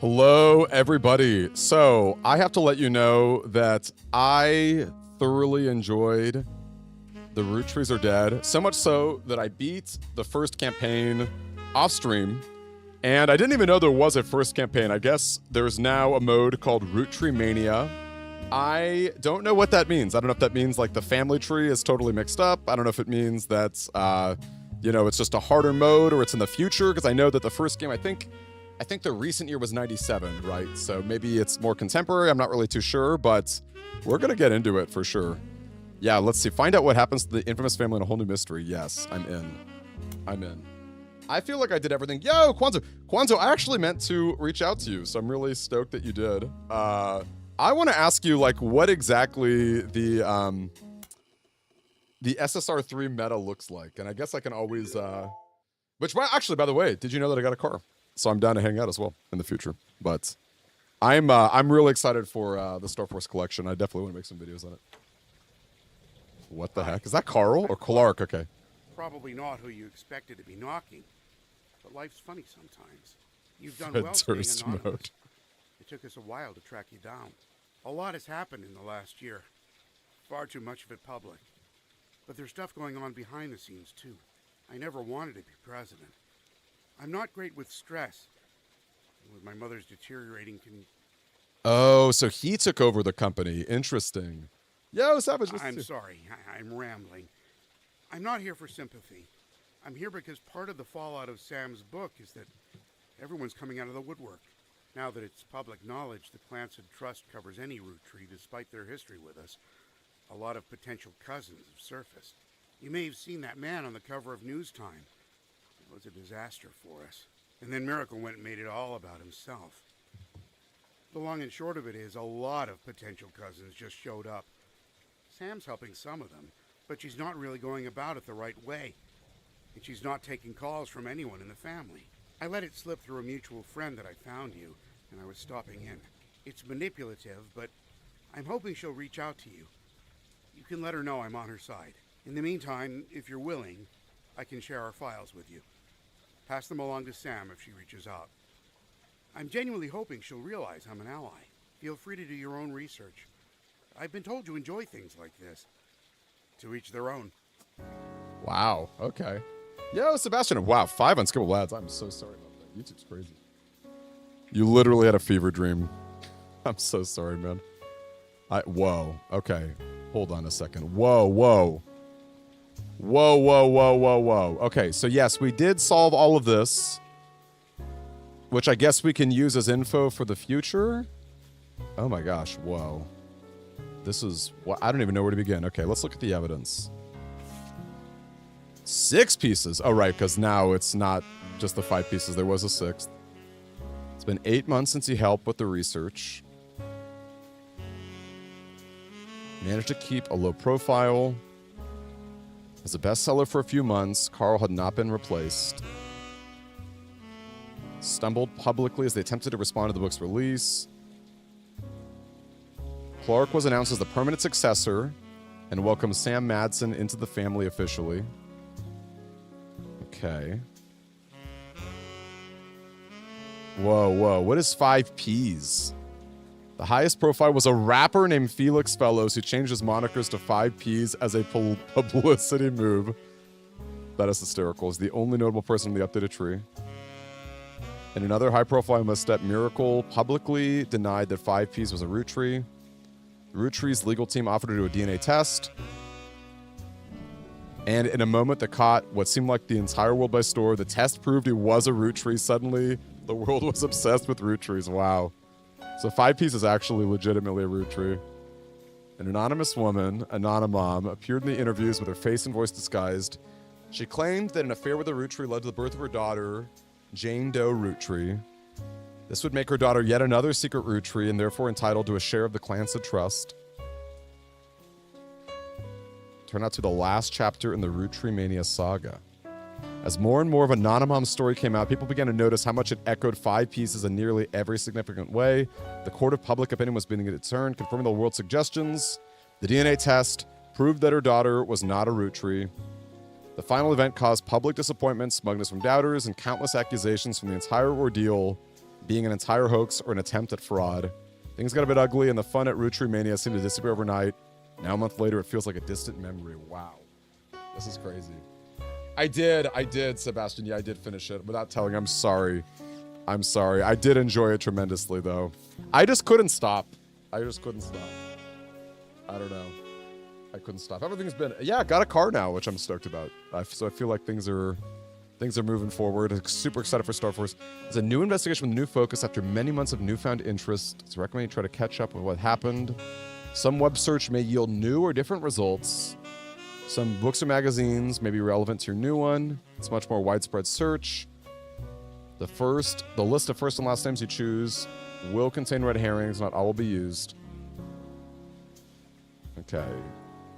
Hello, everybody. So I have to let you know that I thoroughly enjoyed the Roottrees Are Dead, so much so that I beat the first campaign off stream, and I didn't even know there was a first campaign. I guess there's now a mode called Roottree MANIA. I don't know what that means. I don't know if that means like the family tree is totally mixed up. I don't know if it means that, it's just a harder mode or it's in the future, because I know that the first game, I think the recent year was 97, right? So maybe it's more contemporary. I'm not really too sure, but we're going to get into it for sure. Yeah, let's see. Find out what happens to the infamous family in a whole new mystery. Yes, I'm in. I feel like I did everything. Yo, Kwanzo, I actually meant to reach out to you, so I'm really stoked that you did. I want to ask you, like, what exactly the SSR3 meta looks like. And I guess I can always... Actually, by the way, did you know that I got a car? So I'm down to hang out as well in the future. But I'm really excited for the Star Force collection. I definitely want to make some videos on it. What the heck? Is that Carl or Clark? Okay. Probably not who you expected to be knocking. But life's funny sometimes. You've done well staying anonymous. Mode. It took us a while to track you down. A lot has happened in the last year. Far too much of it public. But there's stuff going on behind the scenes too. I never wanted to be president. I'm not great with stress. With my mother's deteriorating Oh, so he took over the company. Interesting. Yo, Savage. I'm sorry. I'm rambling. I'm not here for sympathy. I'm here because part of the fallout of Sam's book is that everyone's coming out of the woodwork. Now that it's public knowledge that Clancy Trust covers any Roottree despite their history with us, a lot of potential cousins have surfaced. You may have seen that man on the cover of News Time. It was a disaster for us. And then Miracle went and made it all about himself. The long and short of it is a lot of potential cousins just showed up. Sam's helping some of them, but she's not really going about it the right way. And she's not taking calls from anyone in the family. I let it slip through a mutual friend that I found you, and I was stopping in. It's manipulative, but I'm hoping she'll reach out to you. You can let her know I'm on her side. In the meantime, if you're willing, I can share our files with you. Pass them along to Sam if she reaches out. I'm genuinely hoping she'll realize I'm an ally. Feel free to do your own research. I've been told you enjoy things like this. To each their own. Wow, okay. Yo, Sebastian. Wow, 5 unskippable ads. I'm so sorry about that. YouTube's crazy. You literally had a fever dream. I'm so sorry, man. Whoa, okay. Hold on a second. Whoa. Okay, so yes, we did solve all of this, which I guess we can use as info for the future. Oh my gosh, whoa. This is... I don't even know where to begin. Okay, let's look at the evidence. 6 pieces. Oh, right, because now it's not just the 5 pieces. There was a 6th. It's been 8 months since he helped with the research. Managed to keep a low profile. As a bestseller for a few months, Carl had not been replaced. Stumbled publicly as they attempted to respond to the book's release. Clark was announced as the permanent successor and welcomed Sam Madsen into the family officially. Okay. Whoa. What is 5 Ps? The highest profile was a rapper named Felix Fellows who changed his monikers to 5 Ps as a publicity move. That is hysterical. He's the only notable person in the updated tree. In another high-profile misstep, Miracle publicly denied that 5 Ps was a Roottree. The Roottree's legal team offered to do a DNA test. And in a moment that caught what seemed like the entire world by storm, the test proved he was a Roottree. Suddenly, the world was obsessed with Roottrees. Wow. So 5 Ps is actually legitimately a Roottree. An anonymous woman, Anonymom, appeared in the interviews with her face and voice disguised. She claimed that an affair with a Roottree led to the birth of her daughter, Jane Doe Roottree. This would make her daughter yet another secret Roottree and therefore entitled to a share of the Clancy Trust. Turned out to the last chapter in the Roottree Mania saga. As more and more of Anonymom's story came out, people began to notice how much it echoed 5 pieces in nearly every significant way. The court of public opinion was beginning its turn, confirming the world's suggestions. The DNA test proved that her daughter was not a Roottree. The final event caused public disappointment, smugness from doubters, and countless accusations from the entire ordeal being an entire hoax or an attempt at fraud. Things got a bit ugly, and the fun at Roottree MANIA seemed to disappear overnight. Now a month later, it feels like a distant memory. Wow. This is crazy. I did, Sebastian. Yeah, I did finish it without telling. I'm sorry. I'm sorry. I did enjoy it tremendously, though. I just couldn't stop. I don't know. I couldn't stop. Everything's been... Yeah, got a car now, which I'm stoked about. So I feel like things are moving forward. I'm super excited for Star Force. There's a new investigation with a new focus after many months of newfound interest. It's recommended you try to catch up with what happened. Some web search may yield new or different results. Some books or magazines may be relevant to your new one. It's much more widespread search. The list of first and last names you choose will contain red herrings. Not all will be used. Okay.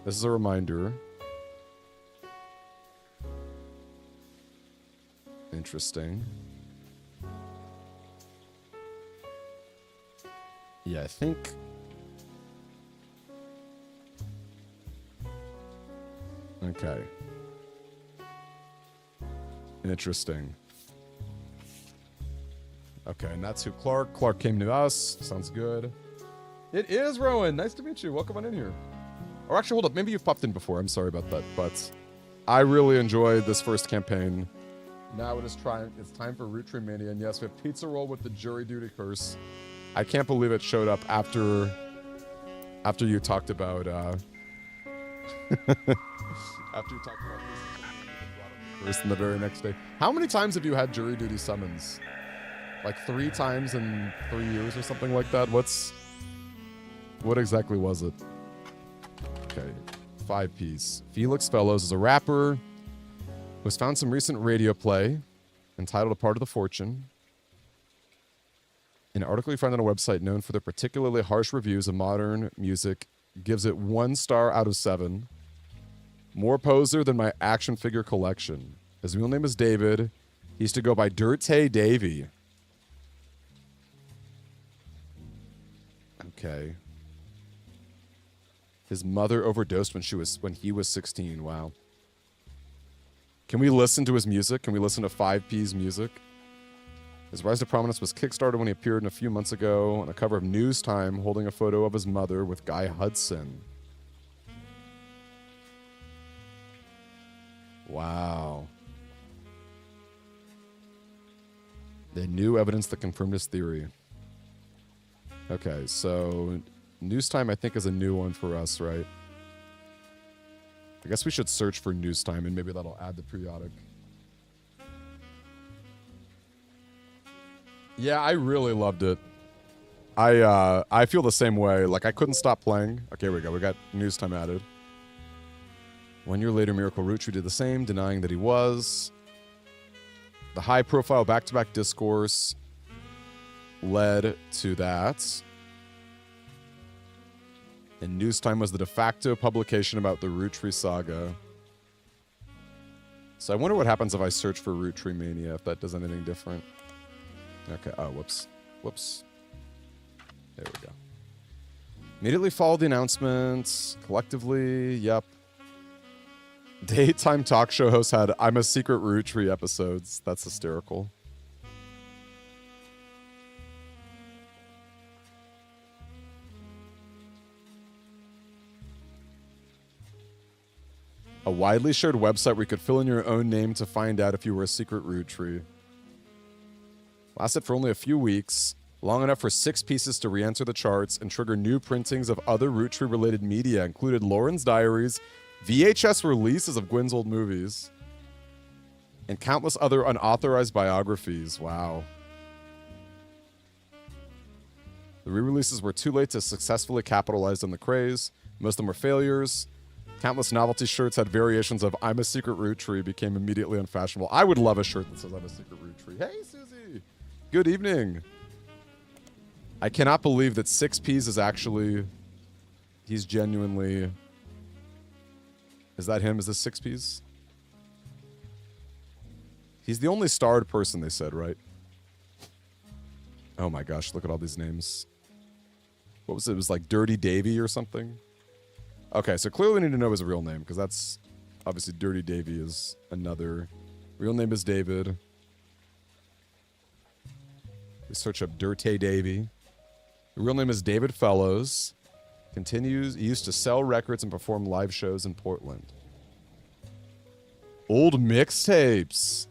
This is a reminder. Interesting. Yeah, I think... Okay. Interesting. Okay, and that's who Clark. Clark came to us. Sounds good. It is Rowan. Nice to meet you. Welcome on in here. Or actually, hold up. Maybe you've popped in before. I'm sorry about that. But I really enjoyed this first campaign. Now it's time for Roottree MANIA. And yes, we have Pizza Roll with the Jury Duty Curse. I can't believe it showed up after you talked about... After you talked about this, first and the very next day. How many times have you had jury duty summons? Like 3 times in 3 years or something like that? What exactly was it? Okay, 5-piece. Felix Fellows is a rapper who has found some recent radio play entitled A Part of the Fortune. An article you found on a website known for their particularly harsh reviews of modern music gives it 1 star out of 7. More poser than my action figure collection. His real name is David. He used to go by Dirtay Davy. Okay. His mother overdosed when he was 16. Wow. Can we listen to his music? Can we listen to 5P's music? His rise to prominence was kickstarted when he appeared a few months ago on the cover of News Time holding a photo of his mother with Guy Hudson. Wow. They knew evidence that confirmed his theory. Okay, so News Time I think is a new one for us, right? I guess we should search for News Time and maybe that'll add the periodic. Yeah, I really loved it. I feel the same way. Like, I couldn't stop playing. Okay, here we go. We got News Time added. 1 year later, Miracle Roottree did the same, denying that he was. The high-profile back-to-back discourse led to that. And News Time was the de facto publication about the Roottree saga. So I wonder what happens if I search for Roottree Mania, if that does anything different. Okay, oh, whoops. Whoops. There we go. Immediately followed the announcements. Collectively, yep. Daytime talk show host had I'm a Secret Roottree episodes. That's hysterical. A widely shared website where you could fill in your own name to find out if you were a secret Roottree. Lasted for only a few weeks, long enough for 6 pieces to re-enter the charts and trigger new printings of other Roottree-related media, included Lauren's diaries, VHS releases of Gwen's old movies, and countless other unauthorized biographies. Wow. The re-releases were too late to successfully capitalize on the craze. Most of them were failures. Countless novelty shirts had variations of I'm a Secret Roottree, became immediately unfashionable. I would love a shirt that says I'm a Secret Roottree. Hey, Susie. Good evening. I cannot believe that 6Ps is actually... He's genuinely... Is that him? Is this 6Ps? He's the only starred person, they said, right? Oh my gosh, look at all these names. What was it? It was like Dirty Davy or something? Okay, so clearly we need to know his real name, because that's... Obviously, Dirty Davy is another... Real name is David. We search up Dirty Davy. The real name is David Fellows. Continues, he used to sell records and perform live shows in Portland. Old mixtapes.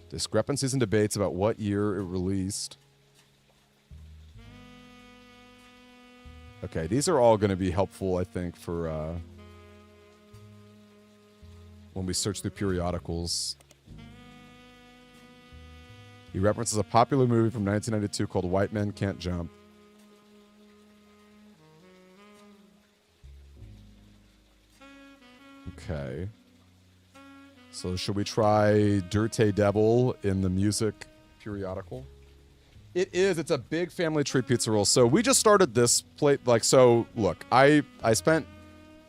Discrepancies and debates about what year it released. Okay, these are all going to be helpful, I think, for when we search through periodicals. He references a popular movie from 1992 called White Men Can't Jump. Okay. So should we try Dirty Devil in the music periodical? It is. It's a big family tree pizza roll. So we just started this plate. Like, so look, I spent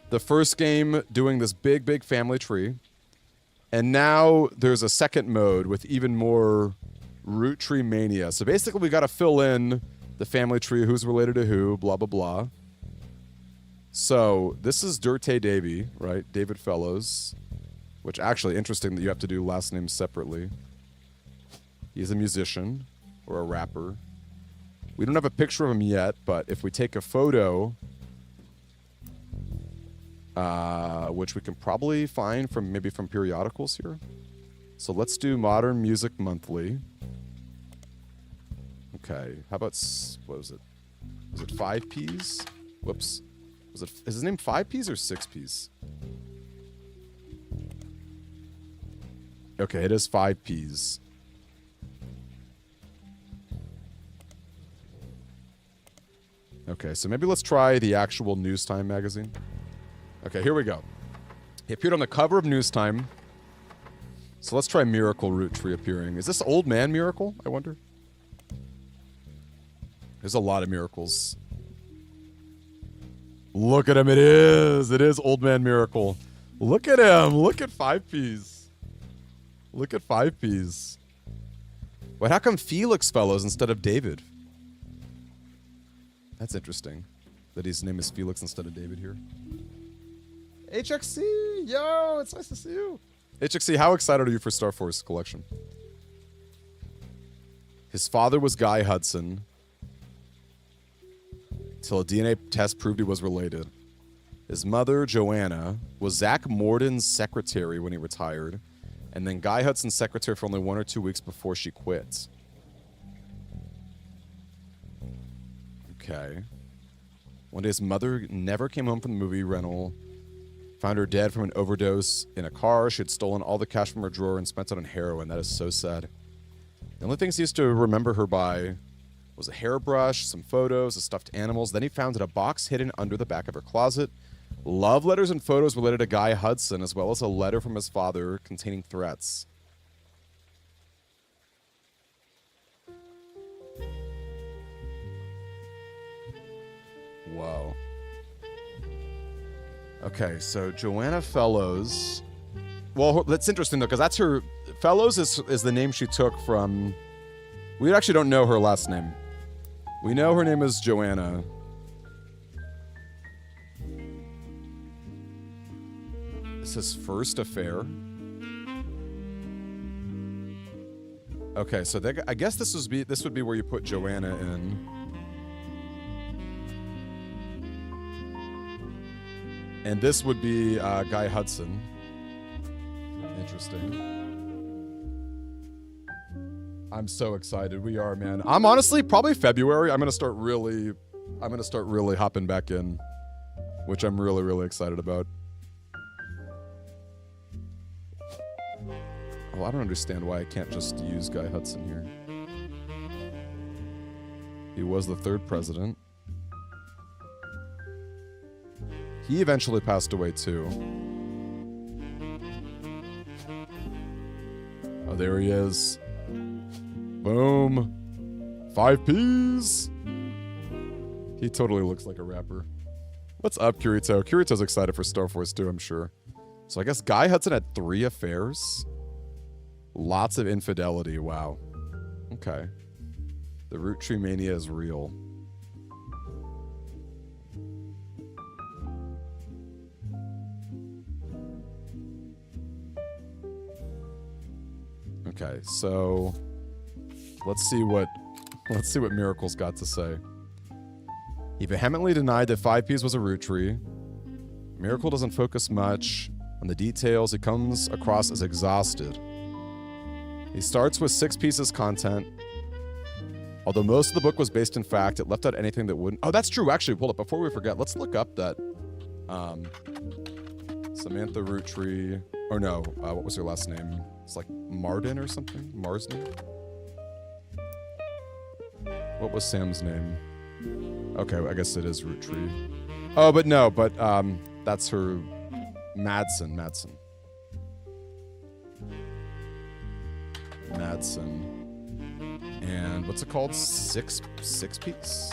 the first game doing this big family tree. And now there's a second mode with even more Roottree MANIA. So basically we got to fill in the family tree, who's related to who, blah, blah, blah. So this is Dirty Davy, right? David Fellows, which actually interesting that you have to do last names separately. He's a musician or a rapper. We don't have a picture of him yet, but if we take a photo, which we can probably find from maybe from periodicals here. So let's do Modern Music Monthly. Okay, how about, what was it? Was it 5 Ps? Whoops. Is his name 5 Ps or 6 Ps? Okay, it is 5 Ps. Okay, so maybe let's try the actual News Time magazine. Okay, here we go. He appeared on the cover of News Time. So let's try Miracle Roottree appearing. Is this Old Man Miracle, I wonder? There's a lot of miracles. Look at him, it is. It is Old Man Miracle. Look at him. Look at 5 Ps. Look at 5 Ps. Wait, how come Felix Fellows instead of David? That's interesting. That his name is Felix instead of David here. HXC! Yo, it's nice to see you. HXC, how excited are you for Star Force Collection? His father was Guy Hudson. Till a DNA test proved he was related. His mother, Joanna, was Zach Morden's secretary when he retired, and then Guy Hudson's secretary for only 1 or 2 weeks before she quit. Okay. One day his mother never came home from the movie rental, found her dead from an overdose in a car. She had stolen all the cash from her drawer and spent it on heroin. That is so sad. The only things he used to remember her by was a hairbrush, some photos, of stuffed animals. Then he found in a box hidden under the back of her closet love letters and photos related to Guy Hudson, as well as a letter from his father containing threats. Whoa. Okay, so Joanna Fellows. Well, that's interesting, though, because that's her... Fellows is the name she took from... We actually don't know her last name. We know her name is Joanna. This is first affair. Okay, so I guess this would be where you put Joanna in. And this would be Guy Hudson. Interesting. I'm so excited. We are, man. I'm honestly probably February. I'm gonna start really hopping back in, which I'm really excited about. Oh, I don't understand why I can't just use Guy Hudson here. He was the 3rd president. He eventually passed away too. Oh, there he is. Boom. 5 Ps. He totally looks like a rapper. What's up, Kirito? Kirito's excited for Star Force 2, I'm sure. So I guess Guy Hudson had 3 affairs. Lots of infidelity. Wow. Okay. The Roottree Mania is real. Okay, so let's see what Miracle's got to say. He vehemently denied that 5Ps was a root tree. Miracle doesn't focus much on the details. He comes across as exhausted. He starts with 6 pieces content. Although most of the book was based in fact, it left out anything that wouldn't... Oh, that's true. Actually, hold up. Before we forget, let's look up that Samantha Roottree... Or no, what was her last name? It's like Marden or something? Marsden? What was Sam's name? Okay, I guess it is Roottree. Oh, but no, but that's her... Madsen. And what's it called? Six piece?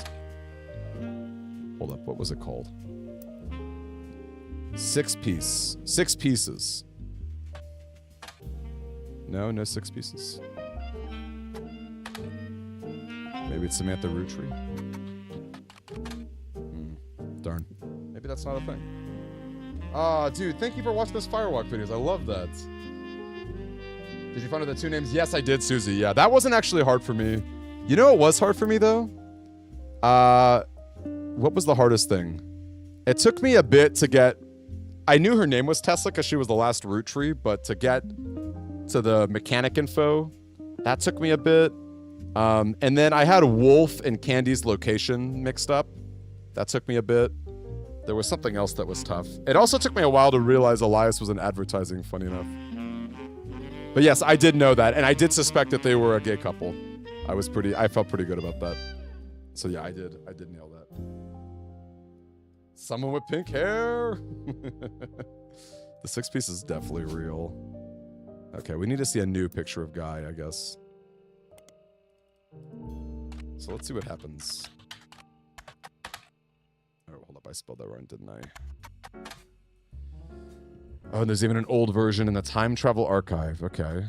Hold up, what was it called? 6 pieces. No 6 pieces. Maybe it's Samantha Roottree. Darn. Maybe that's not a thing. Ah, dude, thank you for watching those Firewalk videos. I love that. Did you find out the 2 names? Yes, I did, Susie. Yeah, that wasn't actually hard for me. You know what was hard for me, though? What was the hardest thing? It took me a bit to get... I knew her name was Tesla because she was the last Roottree, but to get to the mechanic info, that took me a bit. And then I had Wolf and Candy's location mixed up. That took me a bit. There was something else that was tough. It also took me a while to realize Elias was in advertising, funny enough. But yes, I did know that, and I did suspect that they were a gay couple. I felt pretty good about that. So yeah, I did nail that. Someone with pink hair. The 6 piece is definitely real. Okay, we need to see a new picture of Guy, I guess. So let's see what happens. Oh, hold up, I spelled that wrong, didn't I? Oh, and there's even an old version in the Time Travel Archive. Okay.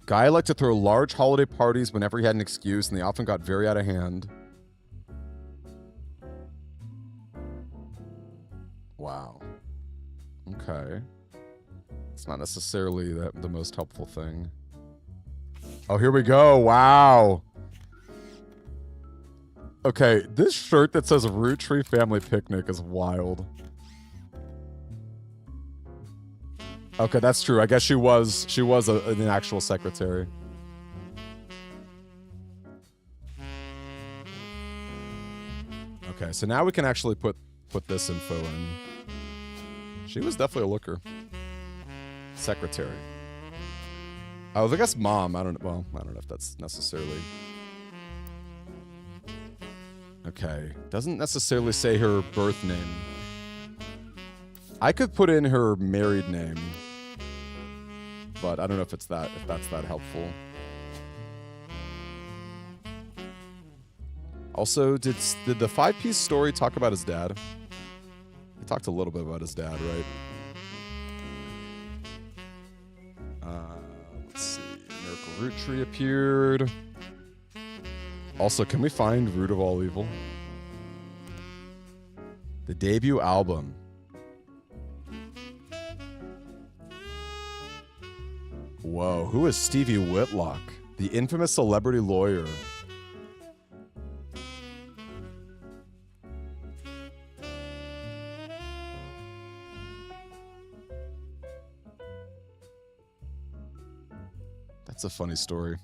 Guy liked to throw large holiday parties whenever he had an excuse, and they often got very out of hand. Wow. Okay. It's not necessarily the most helpful thing. Oh, here we go. Wow. Okay, this shirt that says Roottree Family Picnic is wild. Okay, that's true. I guess she was an actual secretary. Okay, so now we can actually put this info in. She was definitely a looker. Secretary. Oh, I guess mom. I don't know if that's necessarily... Okay. Doesn't necessarily say her birth name. I could put in her married name, but I don't know if that's that helpful. Also, did the 5-piece story talk about his dad? He talked a little bit about his dad, right? Let's see. Miracle Roottree appeared. Also, can we find Root of All Evil? The debut album. Whoa, who is Stevie Whitlock? The infamous celebrity lawyer. That's a funny story.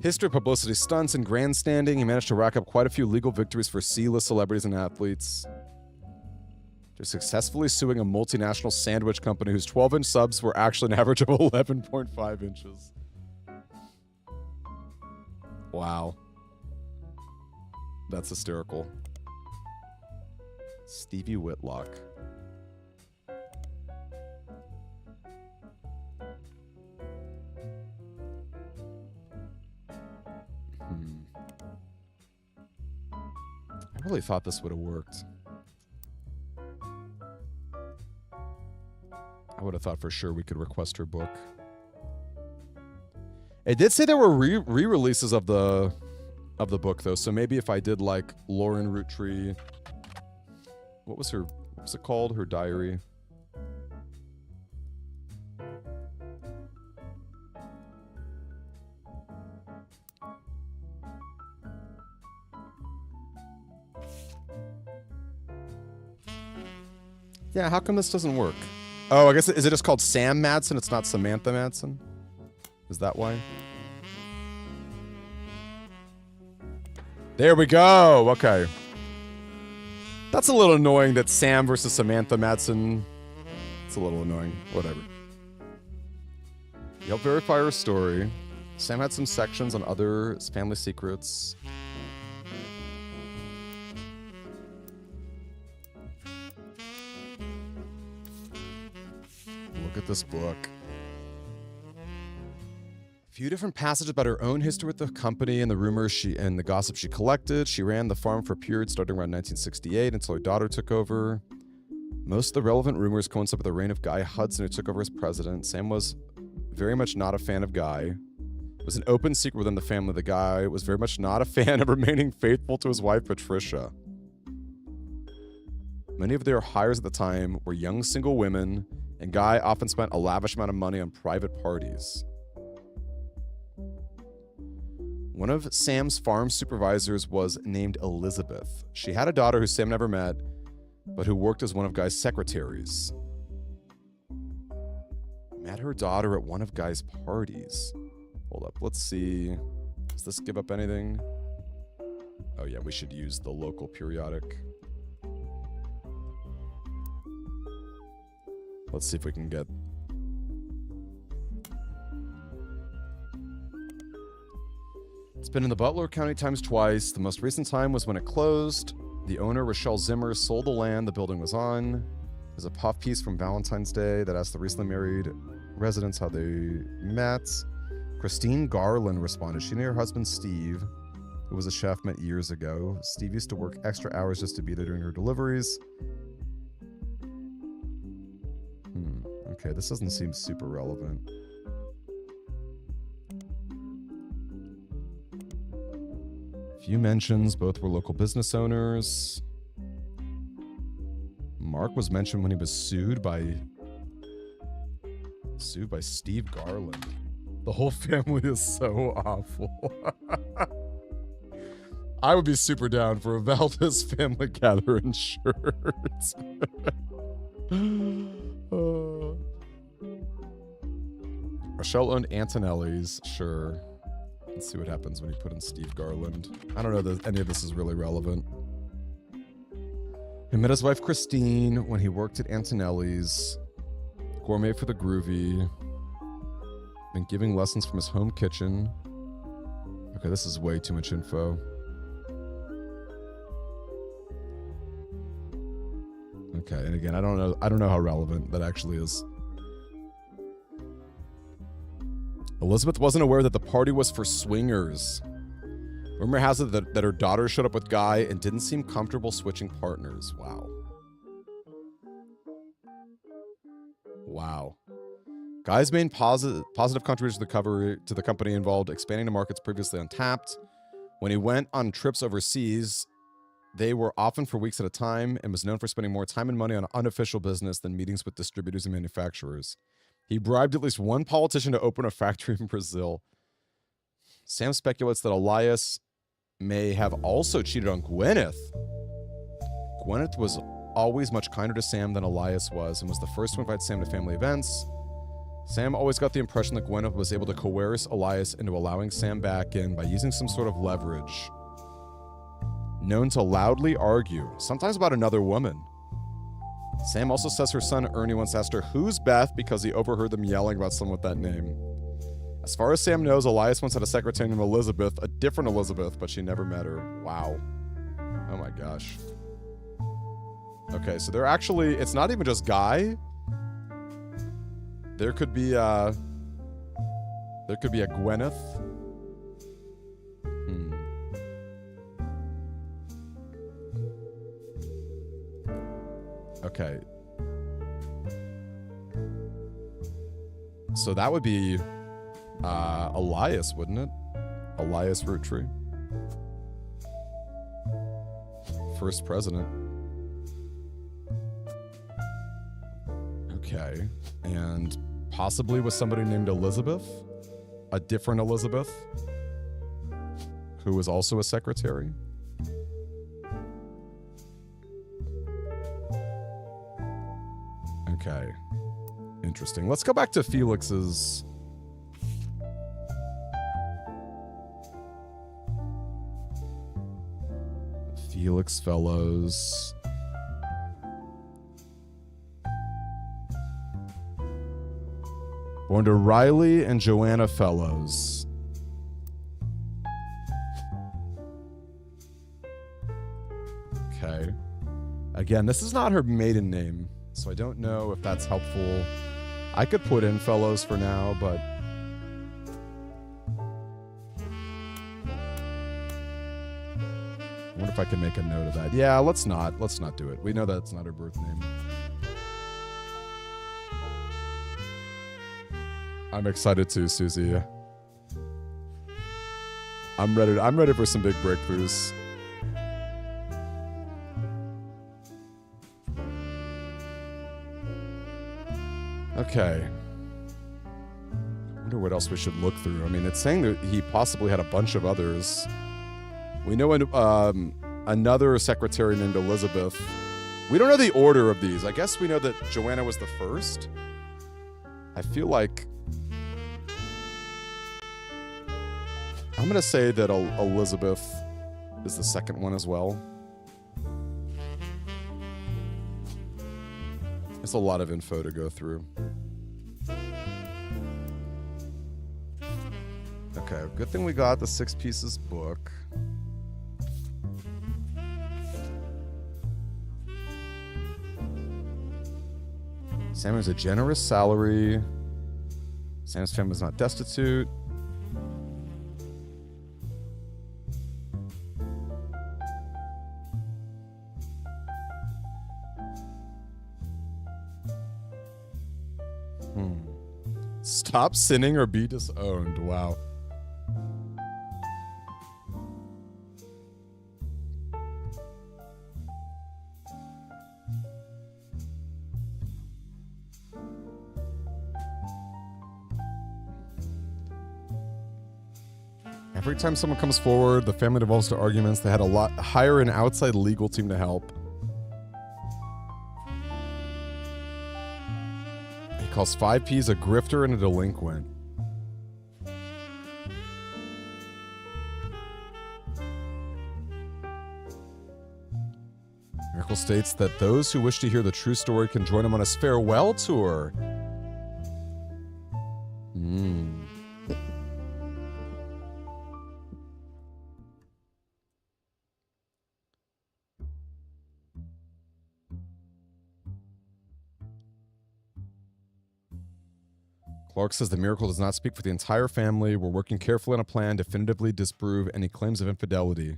History, publicity, stunts, and grandstanding. He managed to rack up quite a few legal victories for C-list celebrities and athletes. They're successfully suing a multinational sandwich company whose 12-inch subs were actually an average of 11.5 inches. Wow. That's hysterical. Stevie Whitlock. I really thought this would have worked. I would have thought for sure we could request her book. It did say there were re-releases of the book though, so maybe if I did like Lauren Roottree, what was it called? Her diary. Yeah, how come this doesn't work? Oh, I guess, is it just called Sam Madsen? It's not Samantha Madsen? Is that why? There we go. Okay. That's a little annoying that Sam versus Samantha Madsen. It's a little annoying. Whatever. Yelp verify her story. Sam had some sections on other family secrets. Look at this book. A few different passages about her own history with the company and the rumors and the gossip she collected. She ran the farm for a period starting around 1968 until her daughter took over. Most of the relevant rumors coincide with the reign of Guy Hudson, who took over as president. Sam was very much not a fan of Guy. It was an open secret within the family that Guy was very much not a fan of remaining faithful to his wife, Patricia. Many of their hires at the time were young single women, and Guy often spent a lavish amount of money on private parties. One of Sam's farm supervisors was named Elizabeth. She had a daughter who Sam never met, but who worked as one of Guy's secretaries. Met her daughter at one of Guy's parties. Hold up, let's see. Does this give up anything? Oh yeah, we should use the local periodic. Let's see if we can get... It's been in the Butler County Times twice. The most recent time was when it closed. The owner, Rochelle Zimmer, sold the land the building was on. There's a puff piece from Valentine's Day that asked the recently married residents how they met. Christine Garland responded. She and her husband, Steve, who was a chef, met years ago. Steve used to work extra hours just to be there during her deliveries. Okay, this doesn't seem super relevant. Few mentions, both were local business owners. Mark was mentioned when he was sued by Steve Garland. The whole family is so awful. I would be super down for a Valdez family gathering shirt. Rochelle owned Antonelli's, sure. Let's see what happens when you put in Steve Garland. I don't know that any of this is really relevant. He met his wife Christine when he worked at Antonelli's. Gourmet for the Groovy. Been giving lessons from his home kitchen. Okay, this is way too much info. Okay, and again, I don't know how relevant that actually is. Elizabeth wasn't aware that the party was for swingers. Rumor has it that her daughter showed up with Guy and didn't seem comfortable switching partners. Wow. Wow. Guy's main positive contribution to the company involved expanding to markets previously untapped. When he went on trips overseas, they were often for weeks at a time and was known for spending more time and money on unofficial business than meetings with distributors and manufacturers. He bribed at least one politician to open a factory in Brazil. Sam speculates that Elias may have also cheated on Gwyneth. Gwyneth was always much kinder to Sam than Elias was and was the first to invite Sam to family events. Sam always got the impression that Gwyneth was able to coerce Elias into allowing Sam back in by using some sort of leverage. Known to loudly argue, sometimes about another woman. Sam also says her son Ernie once asked her, "Who's Beth?" because he overheard them yelling about someone with that name. As far as Sam knows, Elias once had a secretary named Elizabeth, a different Elizabeth, but she never met her. Wow. Oh my gosh. Okay, so they're actually, it's not even just Guy. There could be a Gwyneth. Okay. So that would be Elias, wouldn't it? Elias Roottree. First president. Okay. And possibly with somebody named Elizabeth? A different Elizabeth? Who was also a secretary? Okay. Interesting. Let's go back to Felix's. Felix Fellows. Born to Riley and Joanna Fellows. Okay. Again, this is not her maiden name, so I don't know if that's helpful. I could put in Fellows for now, but I wonder if I can make a note of that. Yeah, let's not do it. We know that's not her birth name. I'm excited too, Susie. I'm ready for some big breakthroughs. Okay. I wonder what else we should look through. I mean, it's saying that he possibly had a bunch of others. We know another secretary named Elizabeth. We don't know the order of these. I guess we know that Joanna was the first. I feel like I'm going to say that Elizabeth is the second one as well. It's a lot of info to go through. Okay, good thing we got the 6 pieces book. Sam has a generous salary. Sam's family is not destitute. Stop sinning or be disowned. Wow. Every time someone comes forward, the family devolves to arguments. They had hire an outside legal team to help. He calls 5Ps a grifter and a delinquent. Miracle states that those who wish to hear the true story can join him on his farewell tour. Clark says the miracle does not speak for the entire family. We're working carefully on a plan to definitively disprove any claims of infidelity.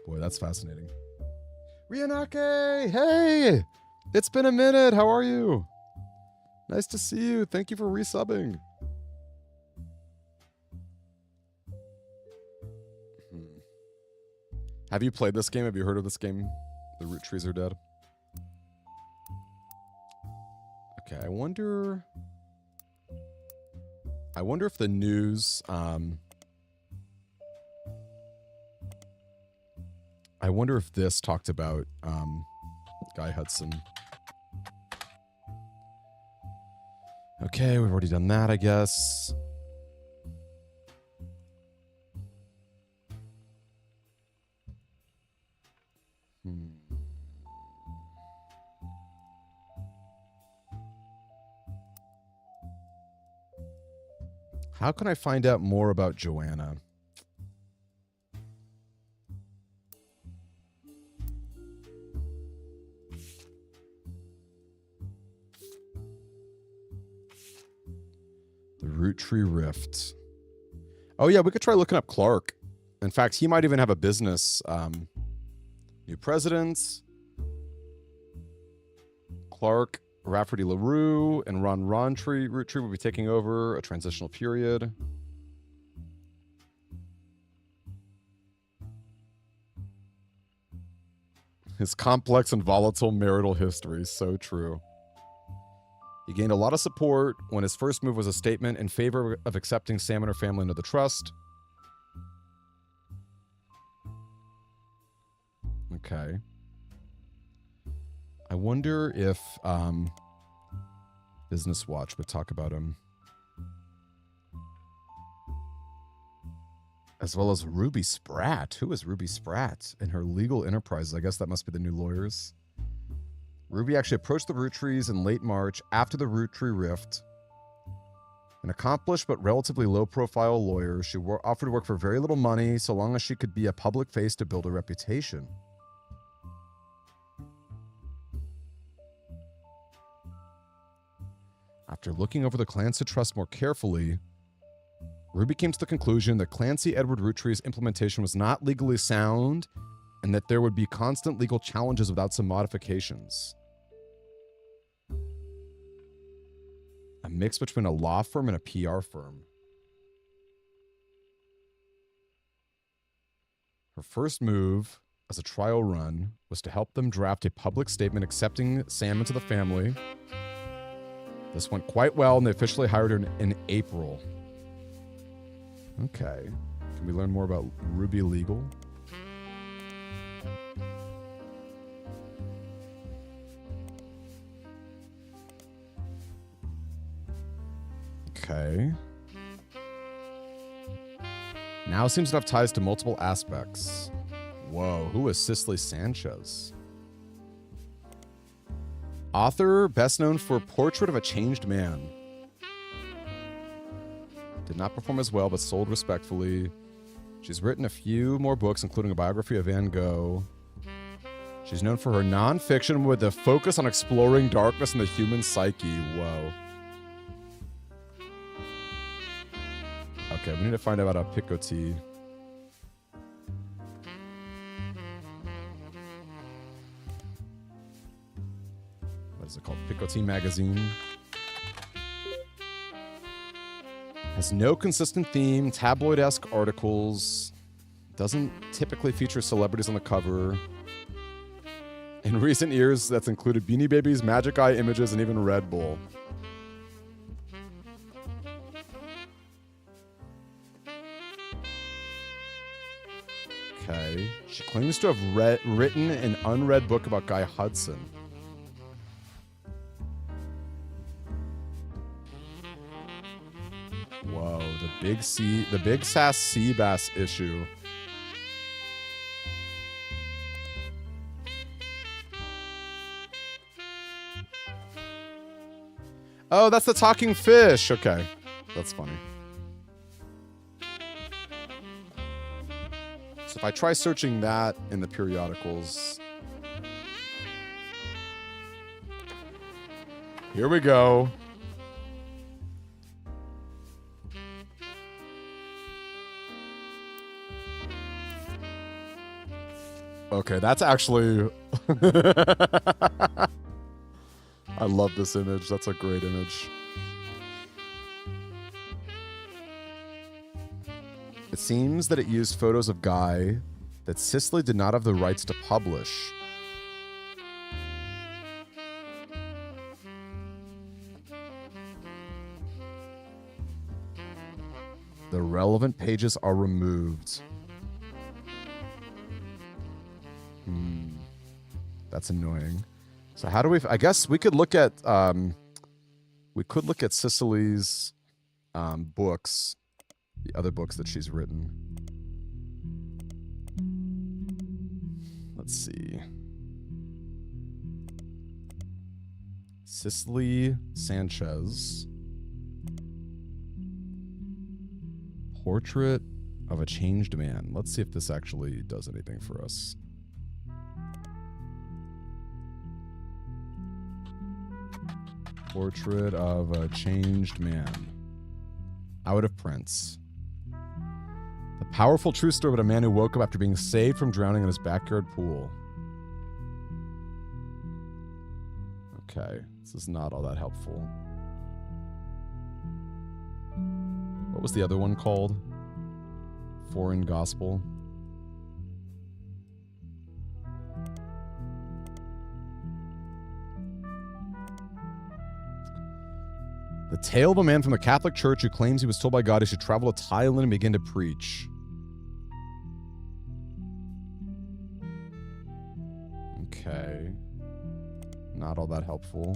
Boy, that's fascinating. Rianake! Hey! It's been a minute. How are you? Nice to see you. Thank you for resubbing. Have you played this game? Have you heard of this game? The Roottrees Are Dead. Okay, I wonder if the news I wonder if this talked about Guy Hudson. Okay, we've already done that, I guess. How can I find out more about Joanna? The Roottree Rift. Oh yeah, we could try looking up Clark. In fact, he might even have a business. New presidents. Clark, Rafferty LaRue, and Ron Roottree will be taking over a transitional period. His complex and volatile marital history. So true. He gained a lot of support when his first move was a statement in favor of accepting Sam and her family into the trust. Okay. I wonder if Business Watch would talk about him. As well as Ruby Spratt. Who is Ruby Spratt? And her legal enterprises. I guess that must be the new lawyers. Ruby actually approached the Roottrees in late March after the Roottree rift. An accomplished but relatively low-profile lawyer, she offered to work for very little money so long as she could be a public face to build a reputation. After looking over the Clancy Trust more carefully, Ruby came to the conclusion that Clancy Edward Roottree's implementation was not legally sound and that there would be constant legal challenges without some modifications. A mix between a law firm and a PR firm. Her first move as a trial run was to help them draft a public statement accepting Sam into the family. This went quite well, and they officially hired her in April. Okay. Can we learn more about Ruby Legal? Okay. Now seems to have ties to multiple aspects. Whoa, who is Cicely Sanchez? Author, best known for Portrait of a Changed Man. Did not perform as well, but sold respectfully. She's written a few more books, including a biography of Van Gogh. She's known for her nonfiction with a focus on exploring darkness in the human psyche. Whoa. Okay, we need to find out about a Picotee. What is it called? Picotee magazine. Has no consistent theme, tabloid-esque articles. Doesn't typically feature celebrities on the cover. In recent years, that's included Beanie Babies, Magic Eye Images, and even Red Bull. Okay. She claims to have written an unread book about Guy Hudson. Whoa, the big sass sea bass issue. Oh, that's the talking fish. Okay, that's funny. So if I try searching that in the periodicals. Here we go. Okay, that's actually... I love this image. That's a great image. It seems that it used photos of Guy that Cicely did not have the rights to publish. The relevant pages are removed. That's annoying. So how do we... I guess we could look at... Cicely's books. The other books that she's written. Let's see. Cicely Sanchez. Portrait of a Changed Man. Let's see if this actually does anything for us. Portrait of a Changed Man. Out of prints. The powerful true story about a man who woke up after being saved from drowning in his backyard pool. Okay, this is not all that helpful. What was the other one called? Foreign Gospel. The tale of a man from the Catholic Church who claims he was told by God he should travel to Thailand and begin to preach. Okay. Not all that helpful.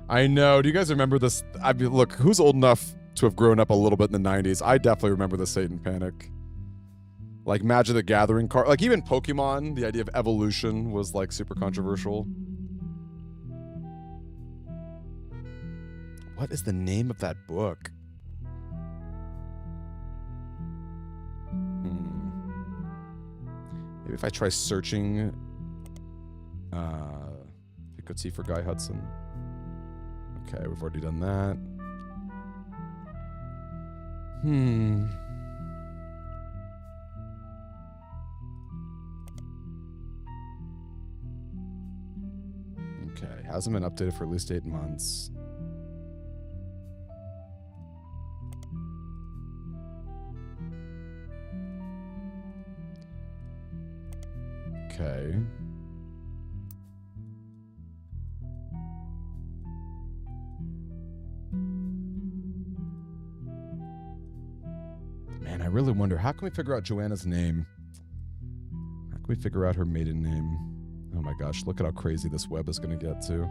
I know. Do you guys remember this? I mean, look, who's old enough to have grown up a little bit in the 90s? I definitely remember the Satan Panic. Like Magic the Gathering card. Like even Pokemon, the idea of evolution was like super controversial. What is the name of that book? Maybe if I try searching you could see for Guy Hudson. Okay, we've already done that. Okay, hasn't been updated for at least 8 months. Okay. Man, I really wonder, how can we figure out Joanna's name? How can we figure out her maiden name? Oh my gosh, look at how crazy this web is going to get to.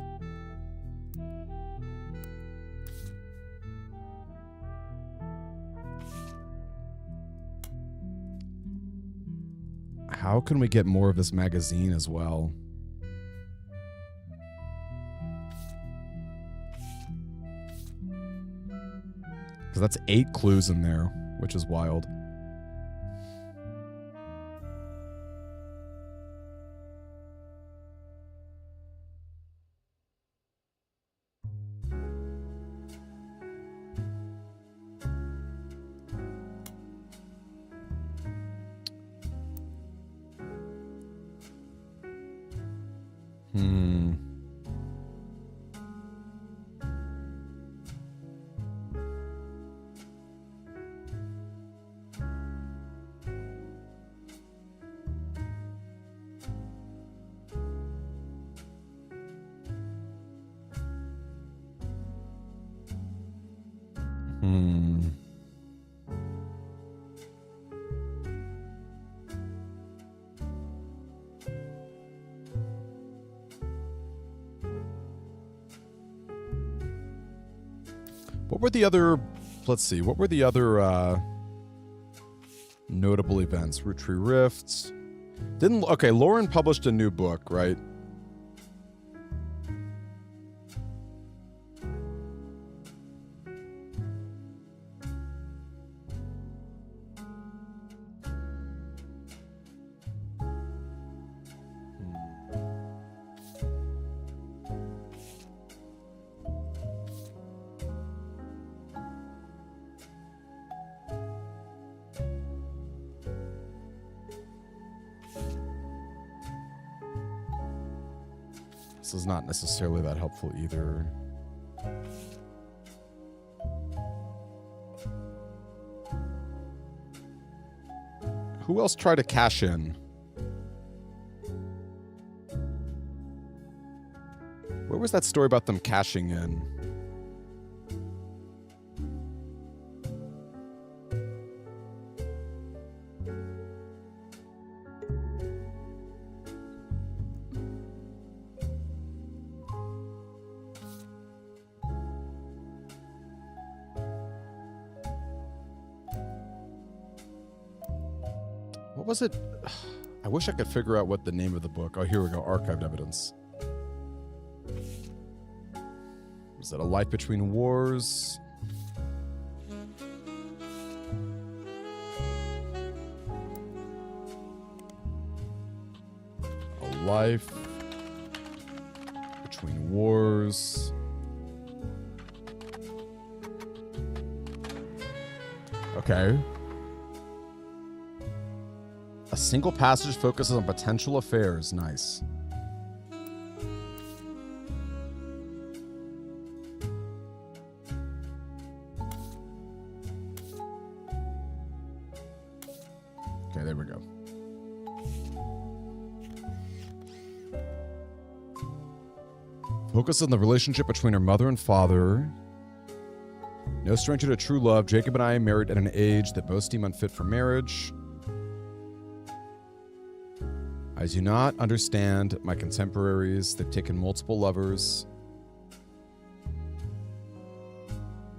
How can we get more of this magazine as well? Because that's 8 clues in there, which is wild. What were the other, let's see, what were the other notable events? Roottree Rifts. Okay, Lauren published a new book, right? This is not necessarily that helpful either. Who else tried to cash in? Where was that story about them cashing in? What was it? I wish I could figure out what the name of the book. Oh, here we go. Archived evidence. Was that A Life Between Wars? A Life Between Wars. Okay. A single passage focuses on potential affairs. Nice. Okay, there we go. Focus on the relationship between her mother and father. No stranger to true love, Jacob and I married at an age that most deem unfit for marriage. I do not understand my contemporaries. They've taken multiple lovers.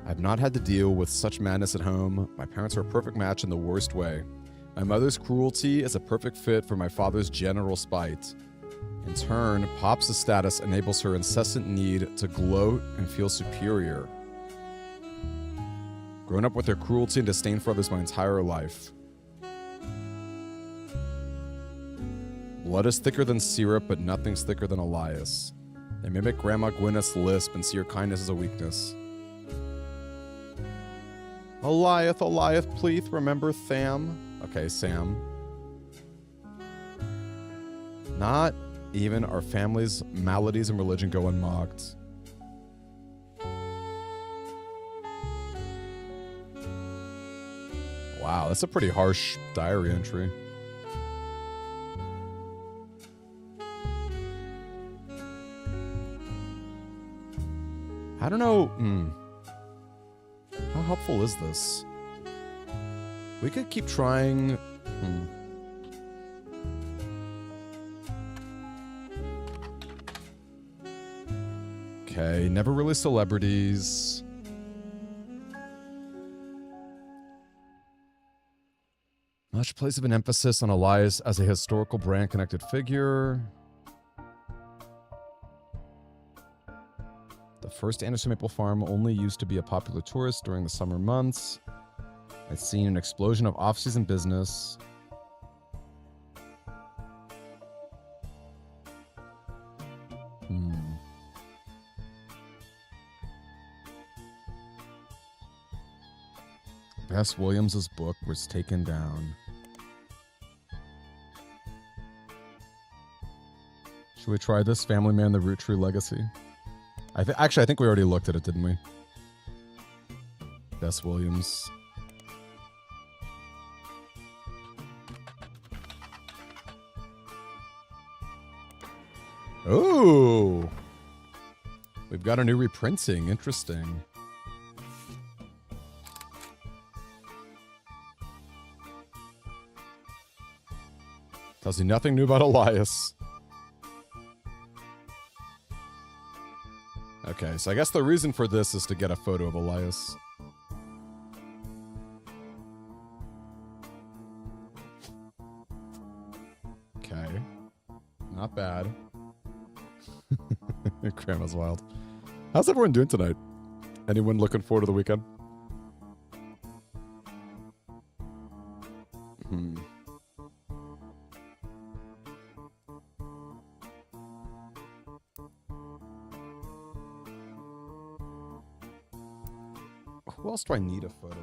I've not had to deal with such madness at home. My parents are a perfect match in the worst way. My mother's cruelty is a perfect fit for my father's general spite. In turn, Pop's status enables her incessant need to gloat and feel superior. Grown up with her cruelty and disdain for others my entire life. Blood is thicker than syrup, but nothing's thicker than Elias. They mimic Grandma Gwyneth's lisp and see her kindness as a weakness. Eliath, please remember Sam. Okay, Sam. Not even our family's maladies and religion go unmocked. Wow, that's a pretty harsh diary entry. I don't know. How helpful is this? We could keep trying. Okay, never really celebrities. Much place of an emphasis on Elias as a historical brand-connected figure. The first Anderson Maple Farm only used to be a popular tourist during the summer months. I've seen an explosion of off-season business. Bess Williams' book was taken down. Should we try this? Family Man, the Roottree Legacy? Actually, I think we already looked at it, didn't we? Bess Williams. Oh! We've got a new reprinting. Interesting. Tells you nothing new about Elias. Okay, so I guess the reason for this is to get a photo of Elias. Okay. Not bad. Grandma's wild. How's everyone doing tonight? Anyone looking forward to the weekend? Who else do I need a photo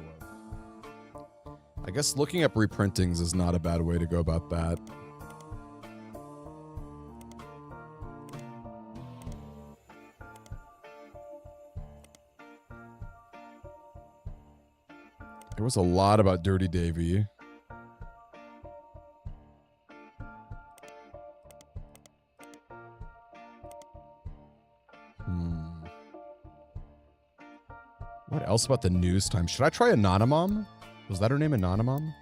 of? I guess looking up reprintings is not a bad way to go about that. There was a lot about Dirty Davy. What else about the news time? Should I try Anonymom? Was that her name, Anonymom?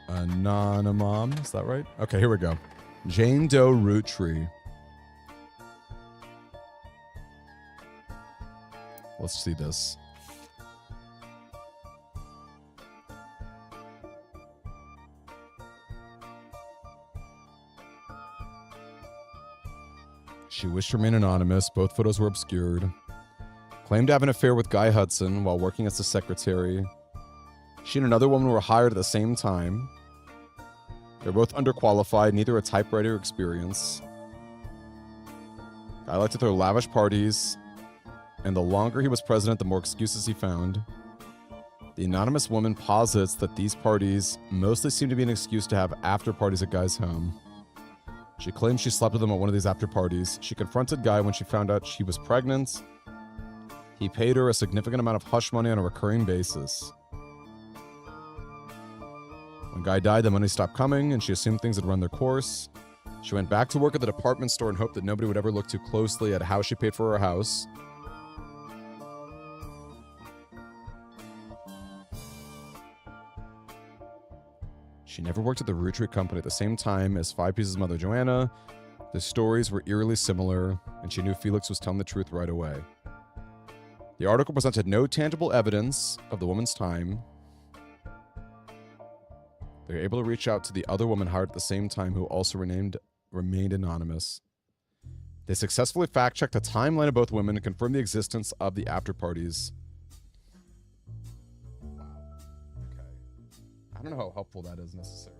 Anonymom, is that right? Okay, here we go. Jane Doe Roottree. Let's see this. She wished to remain anonymous. Both photos were obscured. Claimed to have an affair with Guy Hudson while working as a secretary. She and another woman were hired at the same time. They're both underqualified, neither a typewriter experience. Guy liked to throw lavish parties, and the longer he was president, the more excuses he found. The anonymous woman posits that these parties mostly seem to be an excuse to have after parties at Guy's home. She claims she slept with him at one of these after parties. She confronted Guy when she found out she was pregnant. He paid her a significant amount of hush money on a recurring basis. When Guy died, the money stopped coming, and she assumed things had run their course. She went back to work at the department store and hoped that nobody would ever look too closely at how she paid for her house. She never worked at the Roottree company at the same time as Five Pieces' mother, Joanna. The stories were eerily similar, and she knew Felix was telling the truth right away. The article presented no tangible evidence of the woman's time. They were able to reach out to the other woman hired at the same time who also remained anonymous. They successfully fact-checked the timeline of both women and confirmed the existence of the after-parties. Wow. Okay. I don't know how helpful that is necessarily.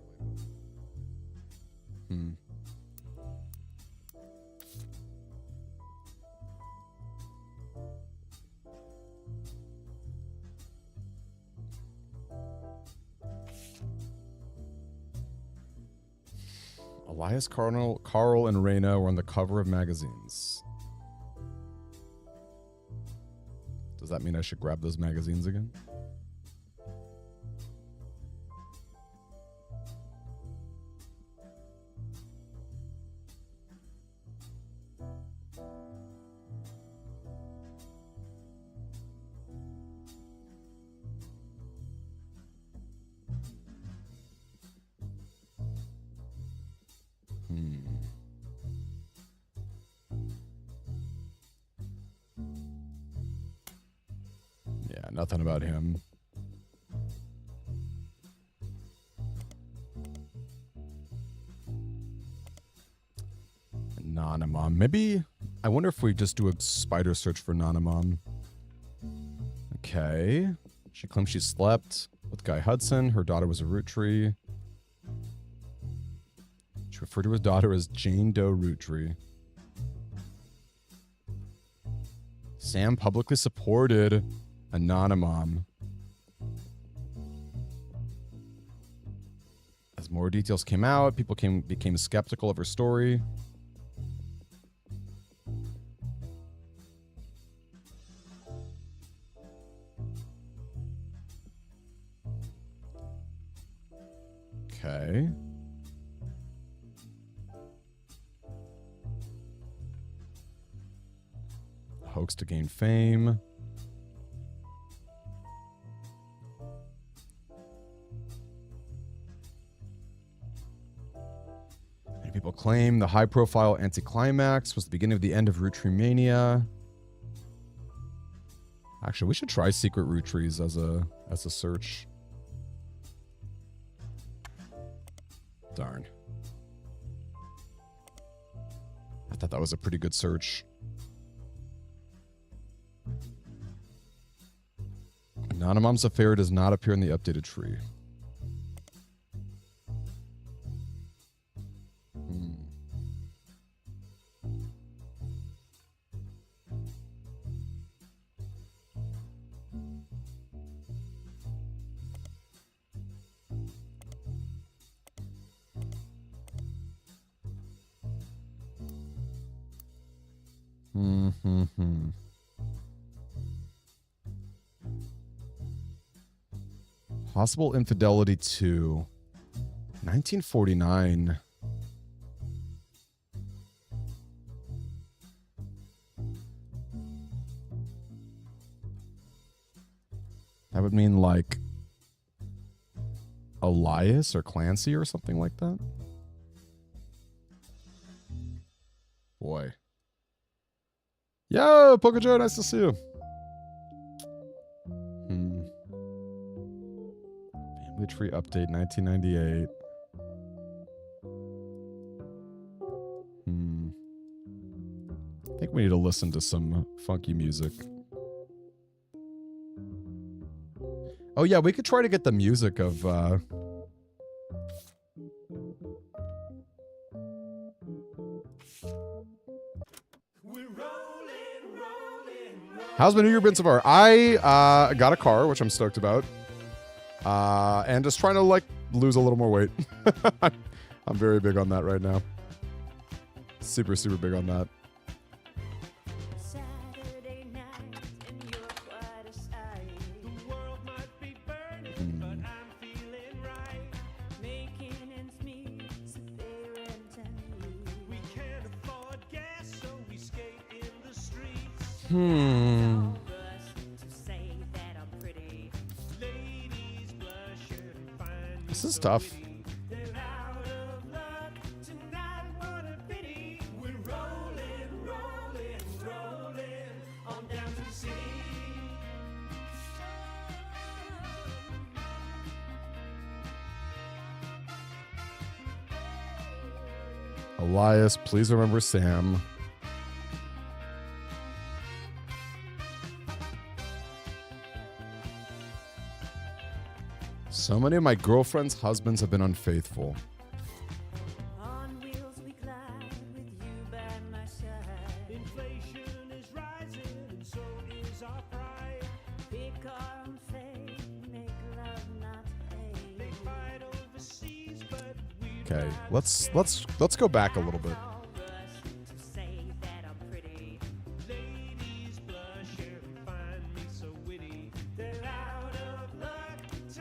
Elias, Carl, and Reyna were on the cover of magazines. Does that mean I should grab those magazines again? Yeah, nothing about him. Nanamom. Maybe, I wonder if we just do a spider search for Nanamom. Okay. She claims she slept with Guy Hudson. Her daughter was a Roottree. She referred to his daughter as Jane Doe Roottree. Sam publicly supported Anonymom. As more details came out, people became skeptical of her story. Okay. Hoax to gain fame. Many people claim the high-profile anticlimax was the beginning of the end of Roottree MANIA. Actually, we should try secret Roottrees as a search. Darn. I thought that was a pretty good search. Anonymom's affair does not appear in the updated tree. Possible Infidelity 2. 1949. That would mean like Elias or Clancy or something like that. Boy. Yo, Poker Joe, nice to see you. Family Tree Update 1998. I think we need to listen to some funky music. Oh yeah, we could try to get the music of How's my new year been so far? I got a car, which I'm stoked about. And just trying to like lose a little more weight. I'm very big on that right now. Super, super big on that. This is tough. Elias, please remember Sam. So many of my girlfriend's husbands have been unfaithful. On wheels we glide with you by my side. Inflation is rising and so is our pride. Pick our own fate, make love not hate. They fight overseas, but we Okay, let's go back a little bit.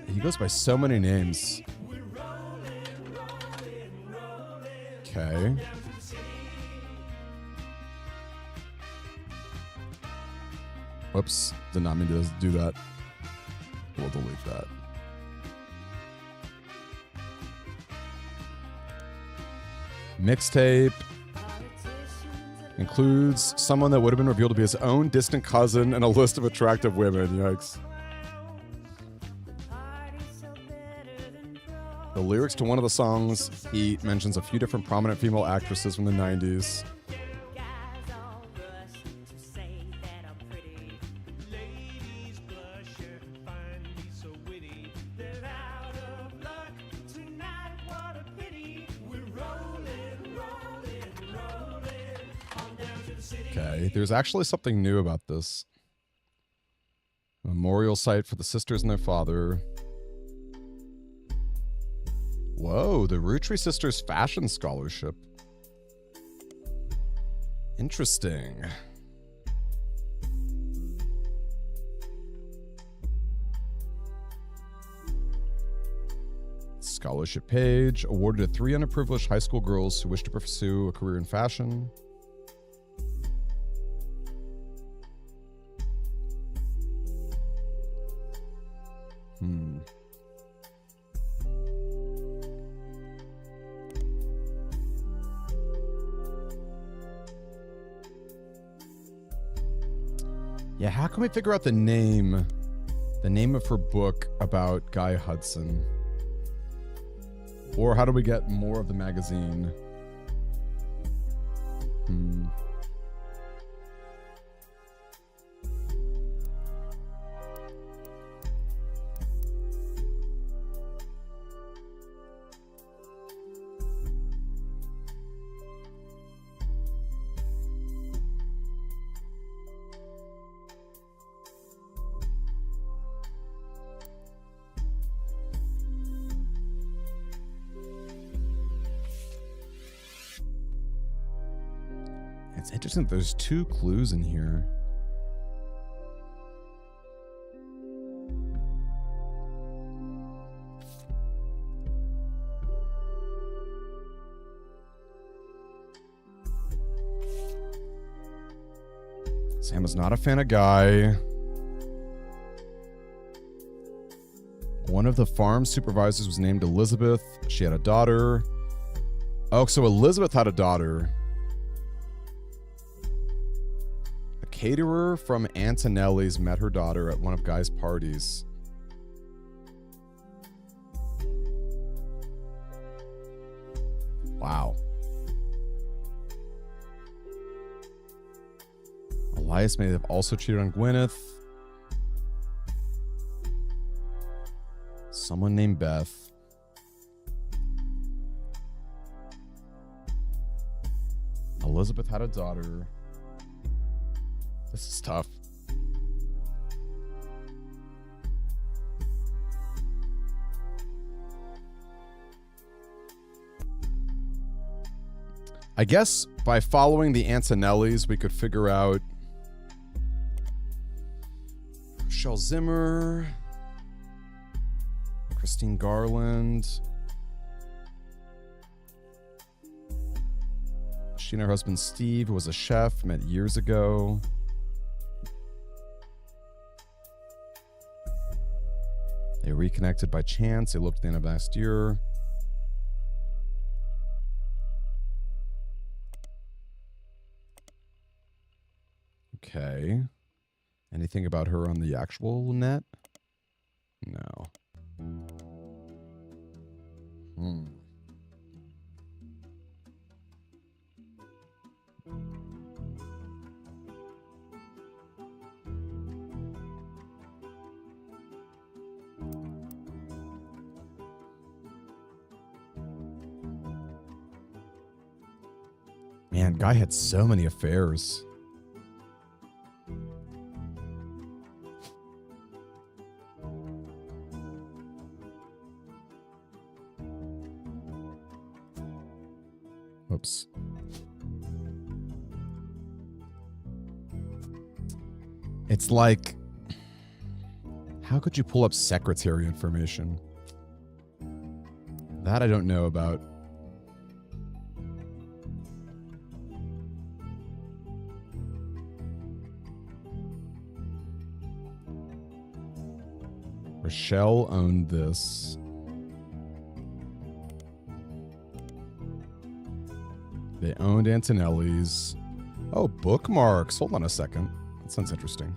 He goes by so many names. Okay. Whoops, did not mean to do that. We'll delete that. Mixtape includes someone that would have been revealed to be his own distant cousin and a list of attractive women. Yikes. The lyrics to one of the songs, Eat, mentions a few different prominent female actresses from the 90s. Okay, there's actually something new about this. A memorial site for the sisters and their father. Whoa, the Roottrie Sisters Fashion Scholarship. Interesting. Scholarship page awarded to 3 underprivileged high school girls who wish to pursue a career in fashion. Yeah, how can we figure out the name of her book about Guy Hudson? Or how do we get more of the magazine? It's interesting that there's 2 clues in here. Sam is not a fan of Guy. One of the farm supervisors was named Elizabeth. She had a daughter. Oh, so Elizabeth had a daughter. A caterer from Antonelli's met her daughter at one of Guy's parties. Wow. Elias may have also cheated on Gwyneth. Someone named Beth. Elizabeth had a daughter. This is tough. I guess by following the Antonellis, we could figure out Michelle Zimmer, Christine Garland. She and her husband Steve, who was a chef, met years ago. They reconnected by chance. They looked at the end of last year. Okay. Anything about her on the actual net? No. Man, guy had so many affairs. Oops. It's like, how could you pull up secretary information? That I don't know about. Rochelle owned this. They owned Antonelli's. Oh, bookmarks. Hold on a second. That sounds interesting.